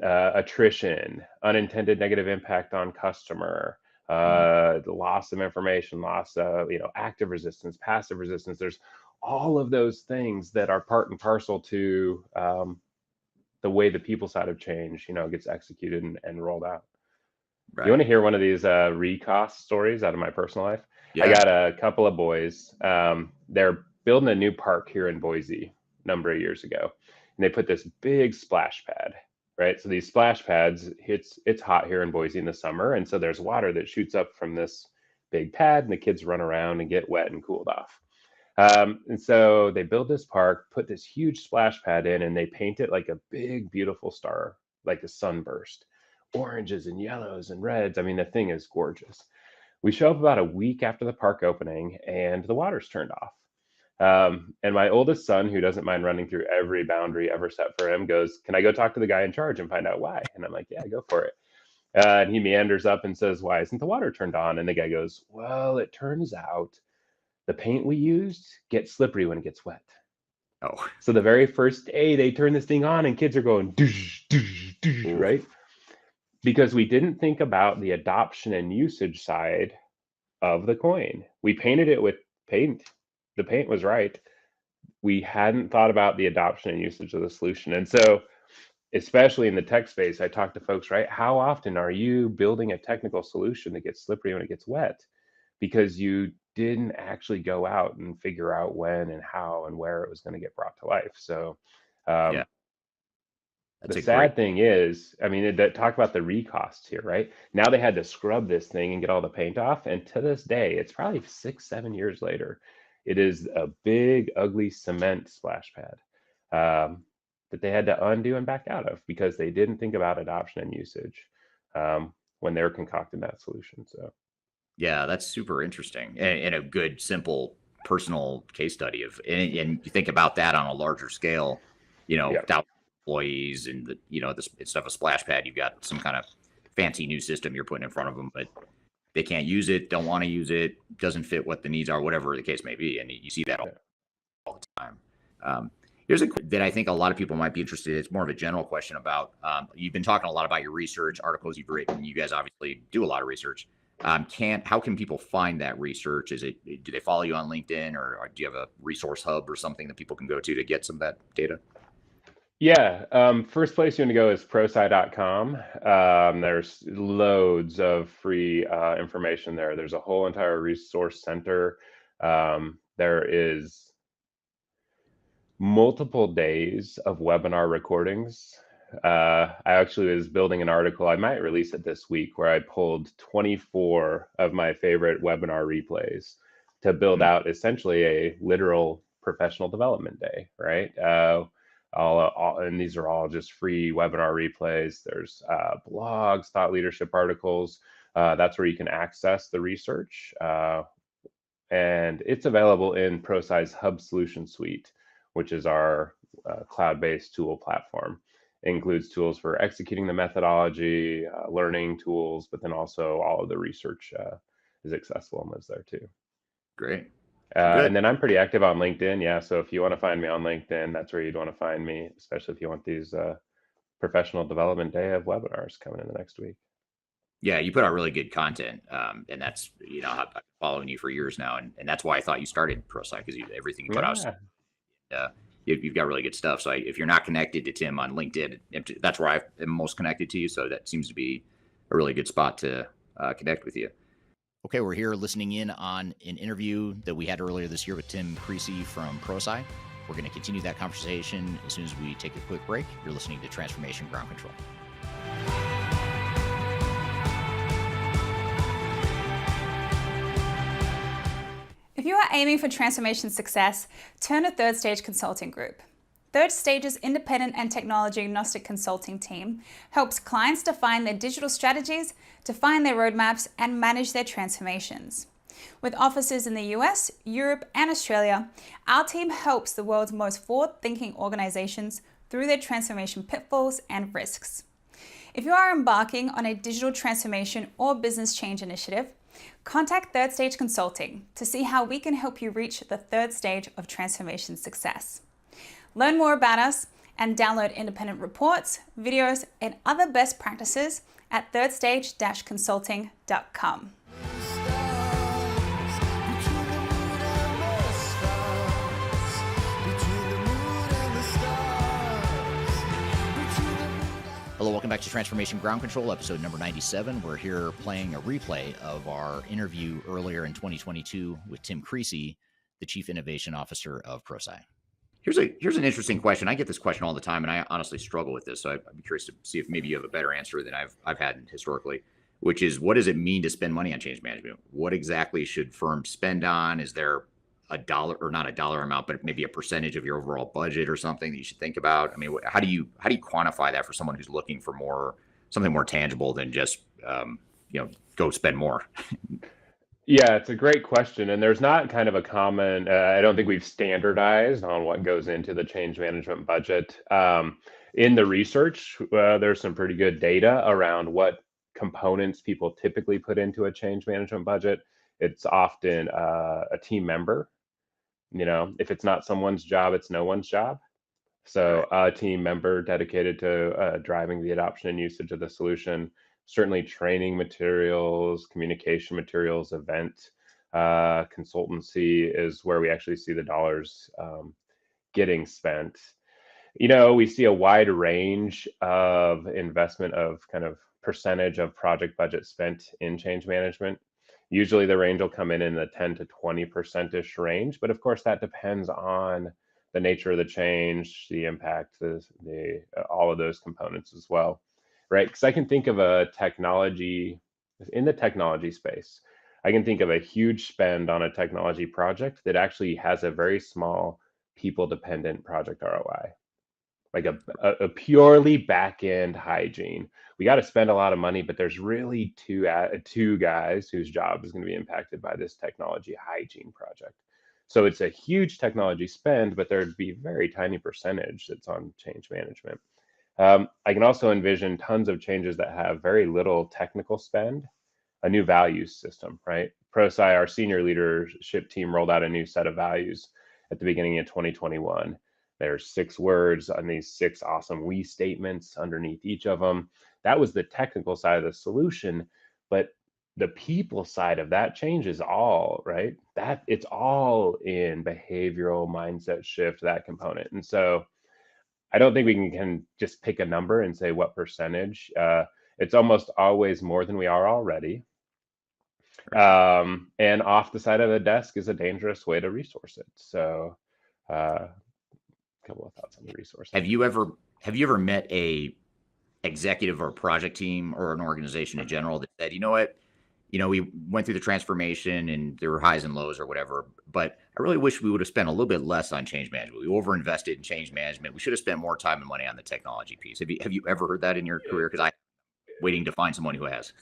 Attrition, unintended negative impact on customer, the loss of information, loss of active resistance, passive resistance. There's all of those things that are part and parcel to the way the people side of change gets executed and rolled out. Right. You want to hear one of these recost stories out of my personal life? Yeah. I got a couple of boys. They're building a new park here in Boise a number of years ago, and they put this big splash pad, right? So these splash pads, it's hot here in Boise in the summer, and so there's water that shoots up from this big pad, and the kids run around and get wet and cooled off. And so they build this park, put this huge splash pad in, and they paint it like a big, beautiful star, like a sunburst, oranges and yellows and reds. I mean, the thing is gorgeous. We show up about a week after the park opening and the water's turned off. And my oldest son, who doesn't mind running through every boundary ever set for him, goes, "Can I go talk to the guy in charge and find out why?" And I'm like, "Yeah, go for it." And he meanders up and says, "Why isn't the water turned on?" And the guy goes, "Well, it turns out the paint we used gets slippery when it gets wet." Oh. So the very first day they turn this thing on and kids are going, doosh, doosh, doosh, right? Because we didn't think about the adoption and usage side of the coin. We painted it with paint. The paint was right. We hadn't thought about the adoption and usage of the solution. And so, especially in the tech space, I talk to folks, right? How often are you building a technical solution that gets slippery when it gets wet? Because you didn't actually go out and figure out when and how and where it was going to get brought to life. So, Yeah. the sad thing is, I mean, talk about the recosts here, right? Now they had to scrub this thing and get all the paint off. And to this day, it's probably 6-7 years later, it is a big, ugly cement splash pad that they had to undo and back out of because they didn't think about adoption and usage when they were concocting that solution. So, yeah, that's super interesting and a good, simple, personal case study and you think about that on a larger scale, without employees and instead of a splash pad, you've got some kind of fancy new system you're putting in front of them, but they can't use it, don't want to use it, doesn't fit what the needs are, whatever the case may be. And you see that all the time. Here's that I think a lot of people might be interested in. It's more of a general question about, you've been talking a lot about your research, articles you've written. You guys obviously do a lot of research. How can people find that research? Do they follow you on LinkedIn or do you have a resource hub or something that people can go to get some of that data? Yeah, first place you want to go is prosci.com. There's loads of free information there. There's a whole entire resource center. There is multiple days of webinar recordings. I actually was building an article, I might release it this week, where I pulled 24 of my favorite webinar replays to build out essentially a literal professional development day, right? And these are all just free webinar replays. There's blogs, thought leadership articles. That's where you can access the research. And it's available in Prosci's Hub Solution Suite, which is our cloud-based tool platform. It includes tools for executing the methodology, learning tools, but then also all of the research is accessible and lives there too. Great. And then I'm pretty active on LinkedIn. Yeah, so if you want to find me on LinkedIn, that's where you'd want to find me, especially if you want these professional development day of webinars coming in the next week. Yeah, you put out really good content, and that's I've been following you for years now, and that's why I thought you started Prosci, because everything you put out, you've got really good stuff. So if you're not connected to Tim on LinkedIn, that's where I am most connected to you. So that seems to be a really good spot to connect with you. Okay, we're here listening in on an interview that we had earlier this year with Tim Creasey from Prosci. We're going to continue that conversation as soon as we take a quick break. You're listening to Transformation Ground Control. If you are aiming for transformation success, turn to Third Stage Consulting Group. Third Stage's independent and technology agnostic consulting team helps clients define their digital strategies, define their roadmaps, and manage their transformations. With offices in the US, Europe, and Australia, our team helps the world's most forward-thinking organizations through their transformation pitfalls and risks. If you are embarking on a digital transformation or business change initiative, contact Third Stage Consulting to see how we can help you reach the third stage of transformation success. Learn more about us and download independent reports, videos, and other best practices at thirdstage-consulting.com. Hello, welcome back to Transformation Ground Control, episode number 97. We're here playing a replay of our interview earlier in 2022 with Tim Creasey, the Chief Innovation Officer of Prosci. Here's an interesting question. I get this question all the time, and I honestly struggle with this. So I'd be curious to see if maybe you have a better answer than I've had historically, which is, what does it mean to spend money on change management? What exactly should firms spend on? Is there a dollar, or not a dollar amount, but maybe a percentage of your overall budget or something that you should think about? I mean, how do you quantify that for someone who's looking for something more tangible than just go spend more? Yeah, it's a great question. And there's not kind of a common, I don't think we've standardized on what goes into the change management budget. In the research, there's some pretty good data around what components people typically put into a change management budget. It's often a team member. If it's not someone's job, it's no one's job. So a team member dedicated to driving the adoption and usage of the solution. Certainly training materials, communication materials, event, consultancy is where we actually see the dollars getting spent. We see a wide range of investment of kind of percentage of project budget spent in change management. Usually the range will come in the 10 to 20%-ish range, but of course that depends on the nature of the change, the impact, all of those components as well. Right, because I can think of a technology, in the technology space, I can think of a huge spend on a technology project that actually has a very small people-dependent project ROI, like a purely back-end hygiene. We got to spend a lot of money, but there's really two guys whose job is going to be impacted by this technology hygiene project. So it's a huge technology spend, but there'd be very tiny percentage that's on change management. I can also envision tons of changes that have very little technical spend, a new values system, right? Prosci, our senior leadership team, rolled out a new set of values at the beginning of 2021. There's 6 words on these 6 awesome we statements underneath each of them. That was the technical side of the solution, but the people side of that change is all, right? That it's all in behavioral mindset shift, that component. And so I don't think we can just pick a number and say what percentage. It's almost always more than we are already. And off the side of the desk is a dangerous way to resource it. So, a couple of thoughts on the resource. Have you ever met a executive or project team or an organization in general that said, you know what, we went through the transformation and there were highs and lows or whatever, but I really wish we would have spent a little bit less on change management. We overinvested in change management. We should have spent more time and money on the technology piece. Have you ever heard that in your career? Because I'm waiting to find someone who has.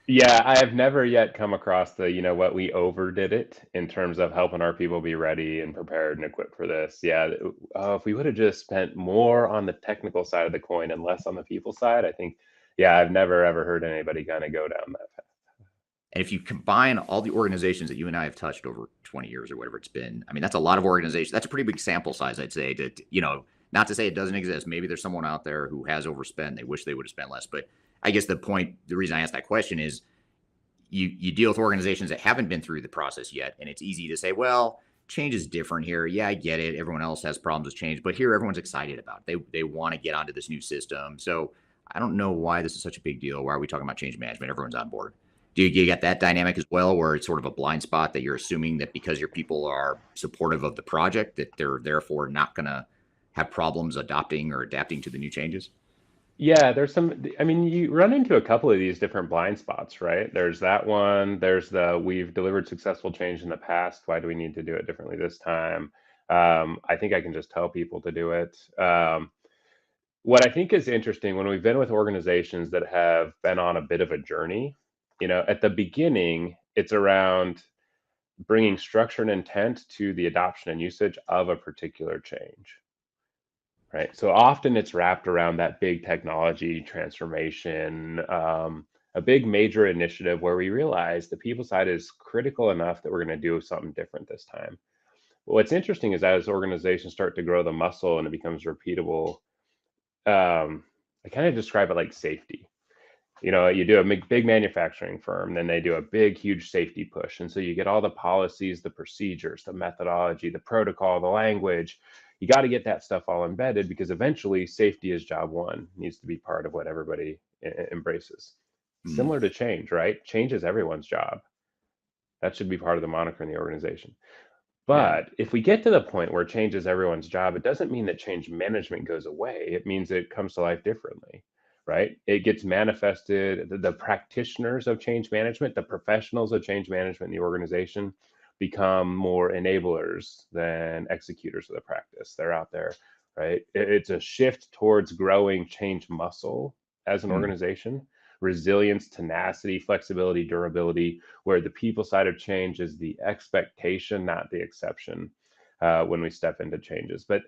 Yeah, I have never yet come across the, what, we overdid it in terms of helping our people be ready and prepared and equipped for this. Yeah, if we would have just spent more on the technical side of the coin and less on the people side, I think, yeah, I've never ever heard anybody kind of go down that path. And if you combine all the organizations that you and I have touched over 20 years or whatever it's been, I mean, that's a lot of organizations. That's a pretty big sample size, I'd say, not to say it doesn't exist. Maybe there's someone out there who has overspent. They wish they would have spent less. But I guess the reason I asked that question is you deal with organizations that haven't been through the process yet. And it's easy to say, well, change is different here. Yeah, I get it. Everyone else has problems with change. But here, everyone's excited about it. They want to get onto this new system. So I don't know why this is such a big deal. Why are we talking about change management? Everyone's on board. Do you get that dynamic as well, where it's sort of a blind spot that you're assuming that because your people are supportive of the project, that they're therefore not going to have problems adopting or adapting to the new changes? Yeah, you run into a couple of these different blind spots, right? There's that one, there's we've delivered successful change in the past. Why do we need to do it differently this time? I think I can just tell people to do it. What I think is interesting when we've been with organizations that have been on a bit of a journey, at the beginning, it's around bringing structure and intent to the adoption and usage of a particular change, right? So often it's wrapped around that big technology transformation, a big major initiative where we realize the people side is critical enough that we're going to do something different this time. What's interesting is as organizations start to grow the muscle and it becomes repeatable, I kind of describe it like safety. You do a big manufacturing firm, then they do a big, huge safety push. And so you get all the policies, the procedures, the methodology, the protocol, the language. You got to get that stuff all embedded because eventually safety is job one, needs to be part of what everybody embraces. Similar to change, right? Change is everyone's job. That should be part of the moniker in the organization. But if we get to the point where change is everyone's job, it doesn't mean that change management goes away. It means it comes to life differently. Right? It gets manifested, the practitioners of change management, the professionals of change management in the organization become more enablers than executors of the practice. They're out there, right? It's a shift towards growing change muscle as an organization, resilience, tenacity, flexibility, durability, where the people side of change is the expectation, not the exception when we step into changes. But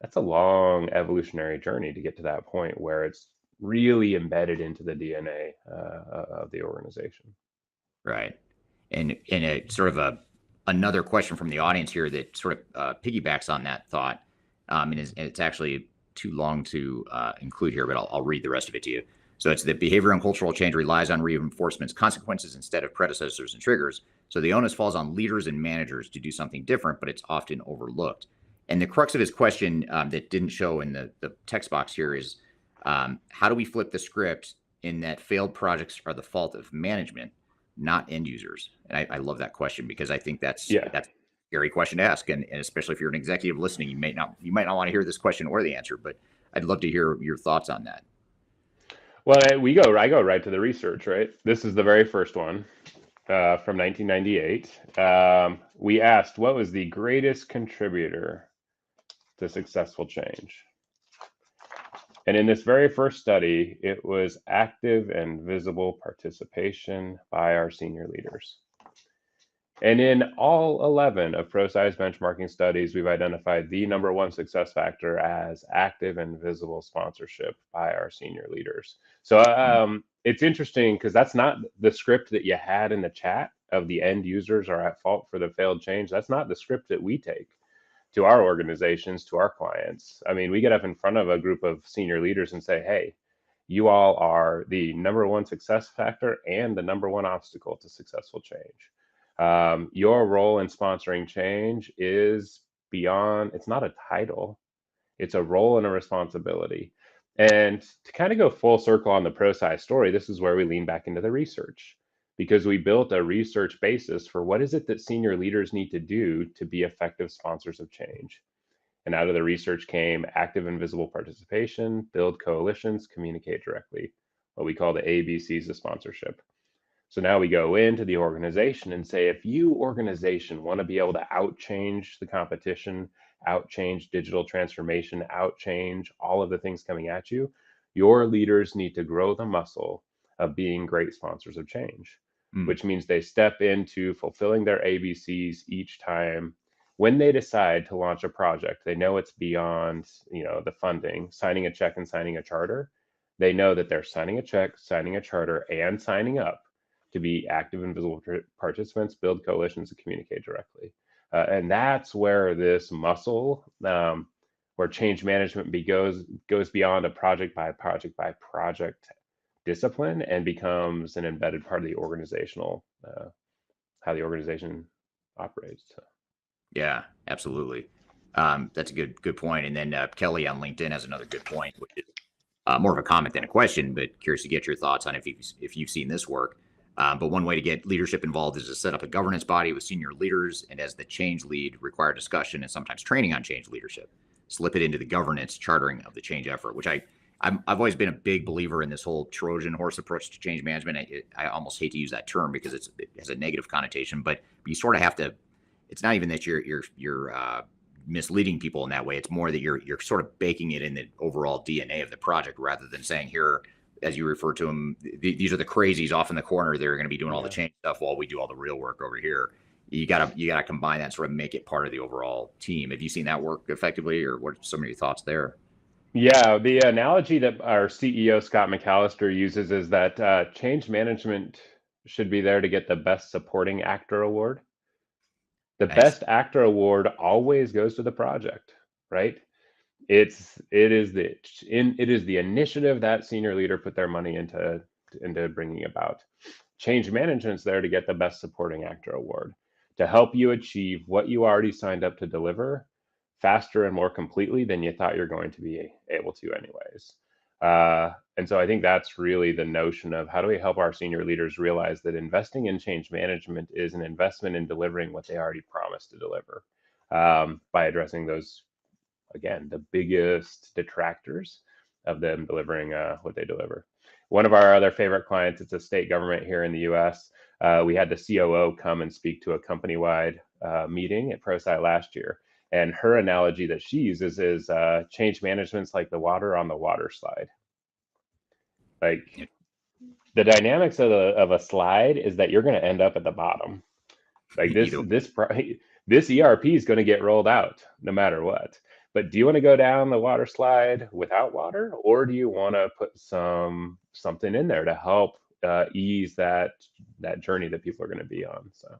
that's a long evolutionary journey to get to that point where it's really embedded into the DNA of the organization. Right. And a sort of another question from the audience here that sort of piggybacks on that thought. And it's actually too long to include here, but I'll read the rest of it to you. So it's that behavioral and cultural change relies on reinforcement's consequences instead of predecessors and triggers. So the onus falls on leaders and managers to do something different, but it's often overlooked. And the crux of his question that didn't show in the text box here is, how do we flip the script in that failed projects are the fault of management, not end users? And I love that question because I think that's a scary question to ask. And especially if you're an executive listening, you might not want to hear this question or the answer, but I'd love to hear your thoughts on that. Well, I go right to the research, right? This is the very first one from 1998. We asked, what was the greatest contributor to successful change? And in this very first study, it was active and visible participation by our senior leaders. And in all 11 of Prosci's benchmarking studies, we've identified the number one success factor as active and visible sponsorship by our senior leaders. So it's interesting because that's not the script that you had in the chat of the end users are at fault for the failed change. That's not the script that we take to our organizations, to our clients. I mean, we get up in front of a group of senior leaders and say, hey, you all are the number one success factor and the number one obstacle to successful change. Your role in sponsoring change is beyond, it's not a title. It's a role and a responsibility. And to kind of go full circle on the Prosci story, this is where we lean back into the research, because we built a research basis for what is it that senior leaders need to do to be effective sponsors of change. And out of the research came active and visible participation, build coalitions, communicate directly, what we call the ABCs of sponsorship. So now we go into the organization and say, if you organization want to be able to outchange the competition, outchange digital transformation, outchange all of the things coming at you, your leaders need to grow the muscle of being great sponsors of change, which means they step into fulfilling their ABCs each time. When they decide to launch a project, they know it's beyond, the funding, signing a check and signing a charter. They know that they're signing a check, signing a charter, and signing up to be active and visible participants, build coalitions, and communicate directly. And that's where this muscle, where change management goes beyond a project by project discipline and becomes an embedded part of the organizational, how the organization operates. So. Yeah, absolutely. That's a good point. And then Kelly on LinkedIn has another good point, which is more of a comment than a question, but curious to get your thoughts on if you've seen this work. But one way to get leadership involved is to set up a governance body with senior leaders, and as the change lead, require discussion and sometimes training on change leadership. Slip it into the governance chartering of the change effort, which I've always been a big believer in this whole Trojan horse approach to change management. I almost hate to use that term because it has a negative connotation, but you sort of have to. It's not even that you're misleading people in that way. It's more that you're sort of baking it in the overall DNA of the project rather than saying, here, as you refer to them, these are the crazies off in the corner. They're going to be doing all the change stuff while we do all the real work over here. You gotta combine that and sort of make it part of the overall team. Have you seen that work effectively, or what are some of your thoughts there? Yeah, the analogy that our CEO, Scott McAllister, uses is that change management should be there to get the Best Supporting Actor award. The Nice. Best Actor award always goes to the project, right? It is the initiative that senior leader put their money into bringing about. Change management's there to get the Best Supporting Actor award, to help you achieve what you already signed up to deliver faster and more completely than you thought you're going to be able to anyways. And so I think that's really the notion of how do we help our senior leaders realize that investing in change management is an investment in delivering what they already promised to deliver, by addressing those, again, the biggest detractors of them delivering what they deliver. One of our other favorite clients, it's a state government here in the US. We had the COO come and speak to a company-wide meeting at Prosci last year. And her analogy that she uses is change management's like the water on the water slide. Like the dynamics of a slide is that you're going to end up at the bottom. Like this ERP is going to get rolled out no matter what. But do you want to go down the water slide without water, or do you want to put something in there to help ease that journey that people are going to be on? So,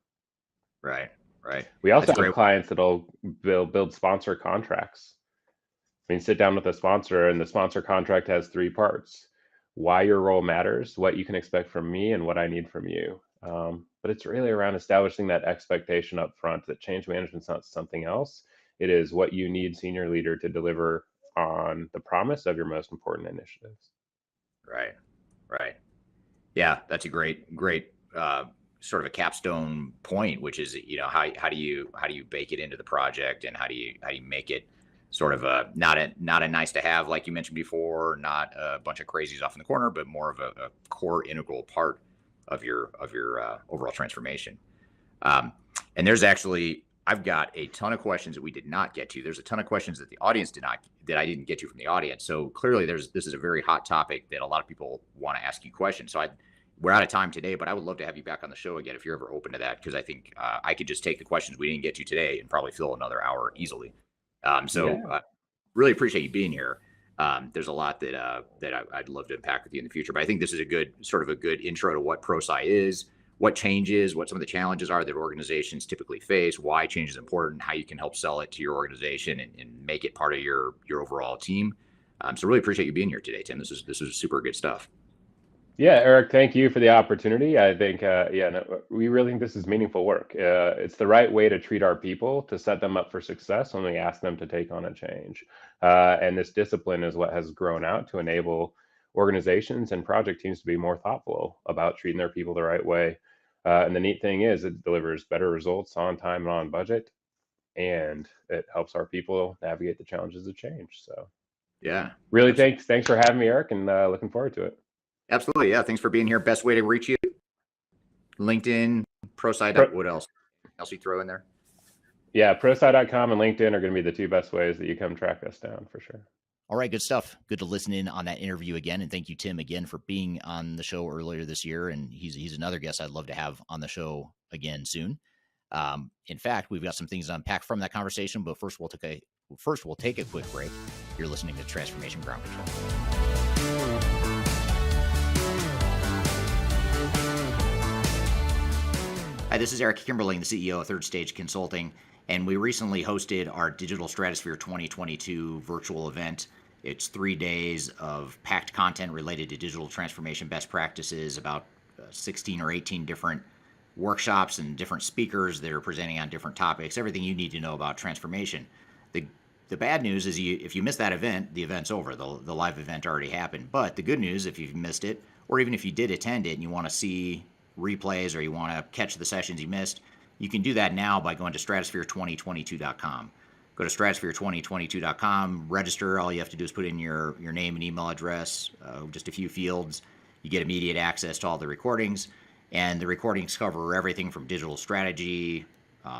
Right. We also have clients that'll build sponsor contracts. I mean, sit down with a sponsor, and the sponsor contract has 3 parts: why your role matters, what you can expect from me, and what I need from you. But it's really around establishing that expectation up front that change management's not something else. It is what you need senior leader to deliver on the promise of your most important initiatives. Right. Yeah, that's a great sort of a capstone point, which is, how do you bake it into the project, and how do you make it sort of not a nice to have, like you mentioned before, not a bunch of crazies off in the corner, but more of a core integral part of your overall transformation. And there's actually, I've got a ton of questions that we did not get to. There's a ton of questions that the audience that I didn't get to from the audience. So clearly this is a very hot topic that a lot of people want to ask you questions. So we're out of time today, but I would love to have you back on the show again if you're ever open to that, because I think I could just take the questions we didn't get to today and probably fill another hour easily. Really appreciate you being here. There's a lot that I'd love to unpack with you in the future, but I think this is a good intro to what Prosci is, what changes, what some of the challenges are that organizations typically face, why change is important, how you can help sell it to your organization and make it part of your overall team. So really appreciate you being here today, Tim. This is super good stuff. Yeah, Eric, thank you for the opportunity. I think, no, we really think this is meaningful work. It's the right way to treat our people to set them up for success when we ask them to take on a change. And this discipline is what has grown out to enable organizations and project teams to be more thoughtful about treating their people the right way. And the neat thing is, it delivers better results on time and on budget, and it helps our people navigate the challenges of change. So, Yeah, really, absolutely. thanks for having me, Eric, and looking forward to it. Absolutely. Yeah. Thanks for being here. Best way to reach you: LinkedIn, ProSci. Pro- What else? Else you throw in there? Yeah, prosci.com and LinkedIn are going to be the two best ways that you come track us down for sure. All right, good stuff. Good to listen in on that interview again, and thank you, Tim, again for being on the show earlier this year. And he's another guest I'd love to have on the show again soon. In fact, we've got some things to unpack from that conversation, but first we'll take a quick break. You're listening to Transformation Ground Control. Hi, this is Eric Kimberling, the CEO of Third Stage Consulting, and we recently hosted our Digital Stratosphere 2022 virtual event. It's 3 days of packed content related to digital transformation best practices, about 16 or 18 different workshops and different speakers that are presenting on different topics, everything you need to know about transformation. The bad news is if you miss that event, the event's over. The live event already happened. But the good news, if you've missed it, or even if you did attend it and you want to see replays or you want to catch the sessions you missed, you can do that now by going to stratosphere2022.com. Go to stratosphere2022.com, register. All you have to do is put in your name and email address, just a few fields. You get immediate access to all the recordings, and the recordings cover everything from digital strategy,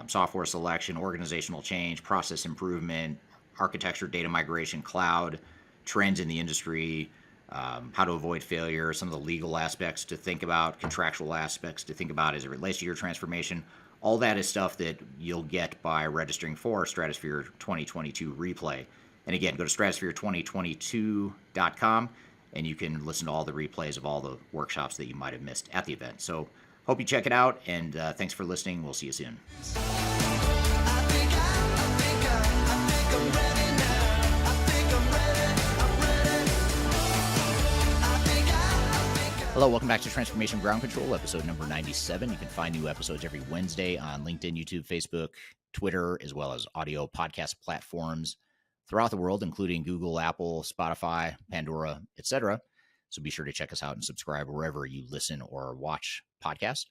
software selection, organizational change, process improvement, architecture, data migration, cloud, trends in the industry, how to avoid failure, some of the legal aspects to think about, contractual aspects to think about as it relates to your transformation. All that is stuff that you'll get by registering for Stratosphere 2022 Replay. And again, go to stratosphere2022.com and you can listen to all the replays of all the workshops that you might have missed at the event. So hope you check it out, and thanks for listening. We'll see you soon. Hello, welcome back to Transformation Ground Control, episode number 97. You can find new episodes every Wednesday on LinkedIn, YouTube, Facebook, Twitter, as well as audio podcast platforms throughout the world, including Google, Apple, Spotify, Pandora, etc. So be sure to check us out and subscribe wherever you listen or watch podcasts.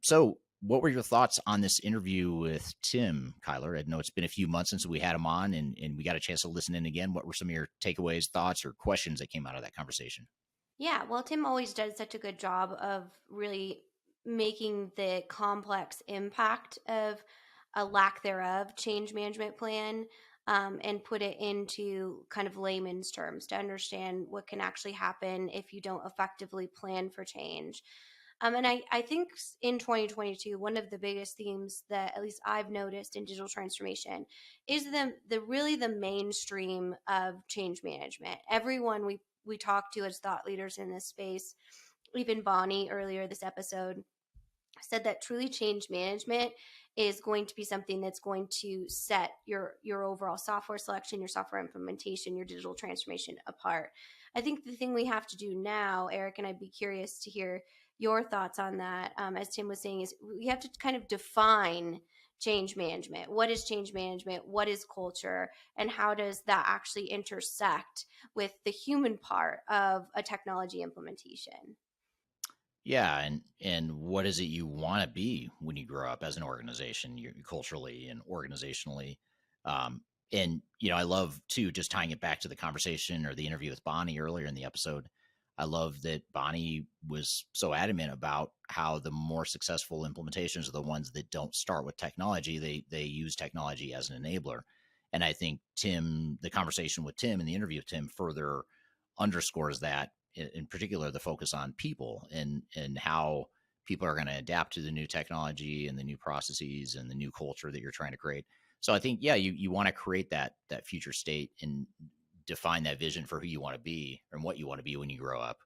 So what were your thoughts on this interview with Tim, Kyler? I know it's been a few months since we had him on, and we got a chance to listen in again. What were some of your takeaways, thoughts, or questions that came out of that conversation? Yeah, well, Tim always does such a good job of really making the complex impact of a lack thereof change management plan, and put it into kind of layman's terms to understand what can actually happen if you don't effectively plan for change. And I think in 2022, one of the biggest themes that at least I've noticed in digital transformation is the mainstream of change management. Everyone we talk to as thought leaders in this space, even Bonnie earlier this episode, said that truly change management is going to be something that's going to set your overall software selection, your software implementation, your digital transformation apart. I think the thing we have to do now, Eric, and I'd be curious to hear your thoughts on that, as Tim was saying, is we have to kind of define change management. What is change management? What is culture? And how does that actually intersect with the human part of a technology implementation? Yeah, and what is it you want to be when you grow up as an organization, culturally and organizationally? And I love too, just tying it back to the conversation or the interview with Bonnie earlier in the episode. I love that Bonnie was so adamant about how the more successful implementations are the ones that don't start with technology. They use technology as an enabler. And I think the conversation with Tim and the interview with Tim further underscores that, in particular, the focus on people and how people are going to adapt to the new technology and the new processes and the new culture that you're trying to create. So I think, yeah, you want to create that future state and define that vision for who you want to be and what you want to be when you grow up,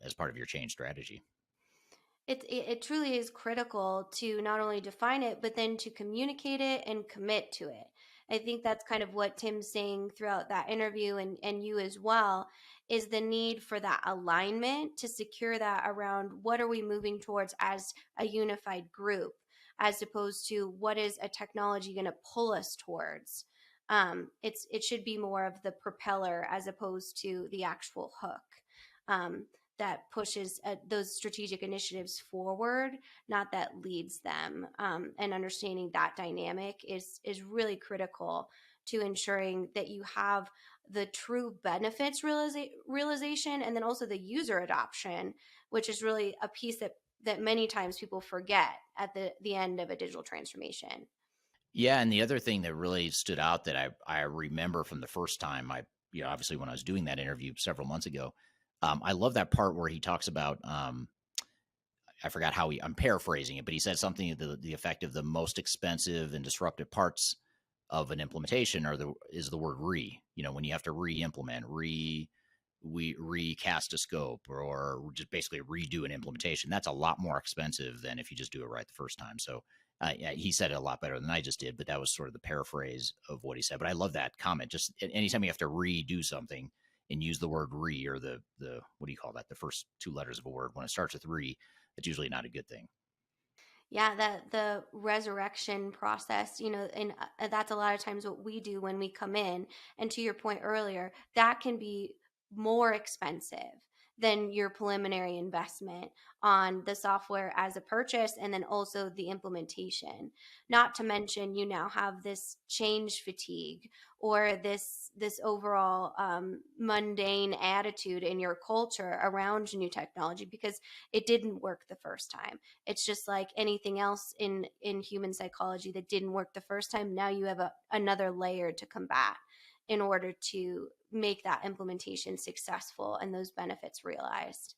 as part of your change strategy. It truly is critical to not only define it, but then to communicate it and commit to it. I think that's kind of what Tim's saying throughout that interview, and you as well, is the need for that alignment to secure that around what are we moving towards as a unified group, as opposed to what is a technology going to pull us towards. It should be more of the propeller as opposed to the actual hook. That pushes those strategic initiatives forward, not that leads them. And understanding that dynamic is really critical to ensuring that you have the true benefits realization, and then also the user adoption, which is really a piece that many times people forget at the end of a digital transformation. Yeah, and the other thing that really stood out that I remember from the first time obviously when I was doing that interview several months ago, I love that part where he talks about I forgot how I'm paraphrasing it, but he said something to the effect of the most expensive and disruptive parts of an implementation is the word re. When you have to re-implement, recast a scope, or just basically redo an implementation, that's a lot more expensive than if you just do it right the first time. So yeah, he said it a lot better than I just did, but that was sort of the paraphrase of what he said. But I love that comment. Just anytime you have to redo something and use the word re, or the what do you call that? The first two letters of a word, when it starts with re, it's usually not a good thing. Yeah, the resurrection process, and that's a lot of times what we do when we come in. And to your point earlier, that can be more expensive than your preliminary investment on the software as a purchase, and then also the implementation. Not to mention, you now have this change fatigue, or this overall mundane attitude in your culture around new technology because it didn't work the first time. It's just like anything else in human psychology that didn't work the first time. Now you have another layer to combat in order to make that implementation successful and those benefits realized.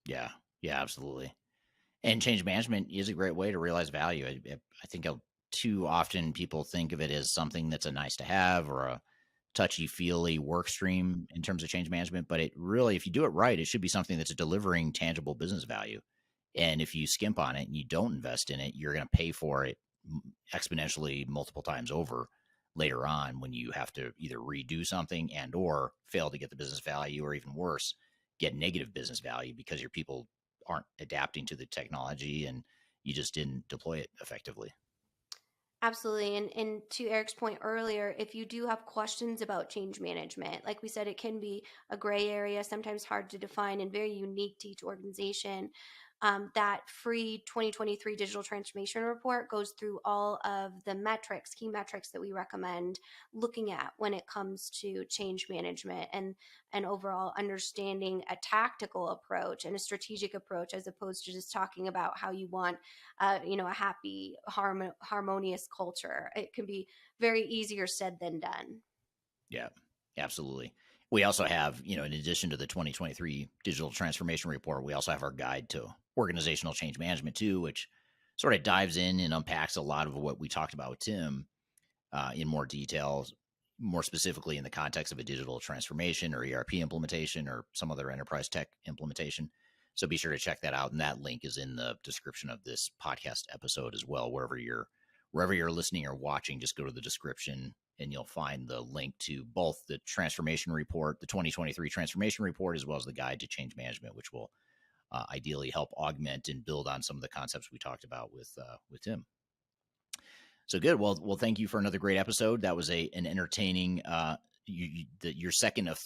Yeah, absolutely. And change management is a great way to realize value. I think too often people think of it as something that's a nice to have, or a touchy feely work stream in terms of change management. But it really, if you do it right, it should be something that's delivering tangible business value. And if you skimp on it and you don't invest in it, you're going to pay for it exponentially multiple times over later on, when you have to either redo something and or fail to get the business value, or even worse, get negative business value because your people aren't adapting to the technology and you just didn't deploy it effectively. Absolutely. And to Eric's point earlier, if you do have questions about change management, like we said, it can be a gray area, sometimes hard to define and very unique to each organization. That free 2023 digital transformation report goes through all of the key metrics that we recommend looking at when it comes to change management, and overall understanding a tactical approach and a strategic approach, as opposed to just talking about how you want, a happy, harmonious culture. It can be very easier said than done. Yeah, absolutely. We also have, in addition to the 2023 digital transformation report, we also have our guide to organizational change management too, which sort of dives in and unpacks a lot of what we talked about with Tim in more detail, more specifically in the context of a digital transformation or ERP implementation or some other enterprise tech implementation. So be sure to check that out. And that link is in the description of this podcast episode as well. Wherever you're listening or watching, just go to the description and you'll find the link to both the transformation report, the 2023 transformation report, as well as the guide to change management, which will ideally help augment and build on some of the concepts we talked about with Tim. So good. Well, thank you for another great episode. That was an entertaining, your second of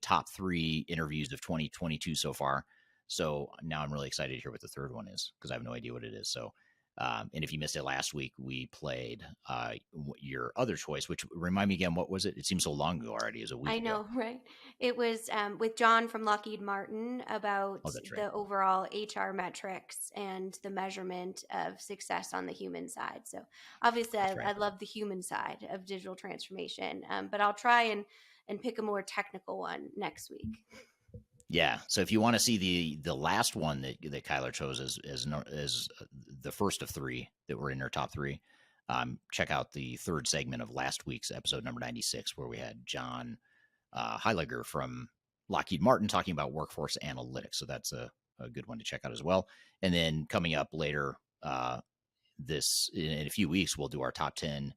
top three interviews of 2022 so far. So now I'm really excited to hear what the third one is, because I have no idea what it is. So, and if you missed it last week, we played your other choice, which, remind me again, what was it? It seems so long ago already. It was a week I ago. know, right? It was with John from Lockheed Martin about the overall HR metrics and the measurement of success on the human side. So obviously I love the human side of digital transformation, but I'll try and pick a more technical one next week. Yeah. So if you want to see the last one that Kyler chose as the first of three that were in our top three, check out the third segment of last week's episode number 96, where we had John Heiliger from Lockheed Martin talking about workforce analytics. So that's a good one to check out as well. And then coming up later in a few weeks, we'll do our top 10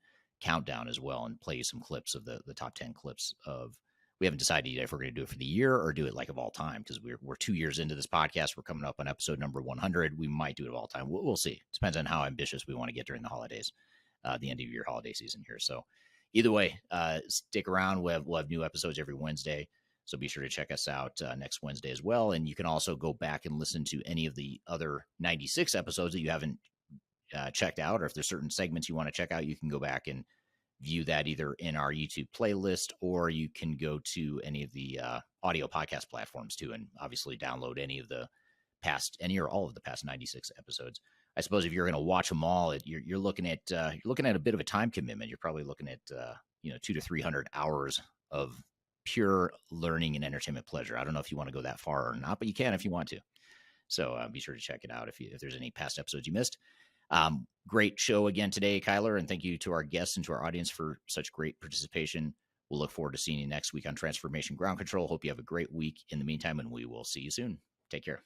countdown as well and play you some clips of the top 10 clips of. We haven't decided yet if we're going to do it for the year or do it like of all time, because we're 2 years into this podcast. We're coming up on episode number 100. We might do it of all time. We'll see. Depends on how ambitious we want to get during the holidays, the end of year holiday season here. So either way, stick around. We'll have new episodes every Wednesday. So be sure to check us out next Wednesday as well. And you can also go back and listen to any of the other 96 episodes that you haven't checked out, or if there's certain segments you want to check out, you can go back and view that either in our YouTube playlist, or you can go to any of the audio podcast platforms too, and obviously download any or all of the past 96 episodes. I suppose if you're going to watch them all, you're looking at a bit of a time commitment. You're probably looking at 200 to 300 hours of pure learning and entertainment pleasure. I don't know if you want to go that far or not, but you can if you want to. So be sure to check it out if there's any past episodes you missed. Great show again today, Kyler, and thank you to our guests and to our audience for such great participation. We'll look forward to seeing you next week on Transformation Ground Control. Hope you have a great week in the meantime, and we will see you soon. Take care.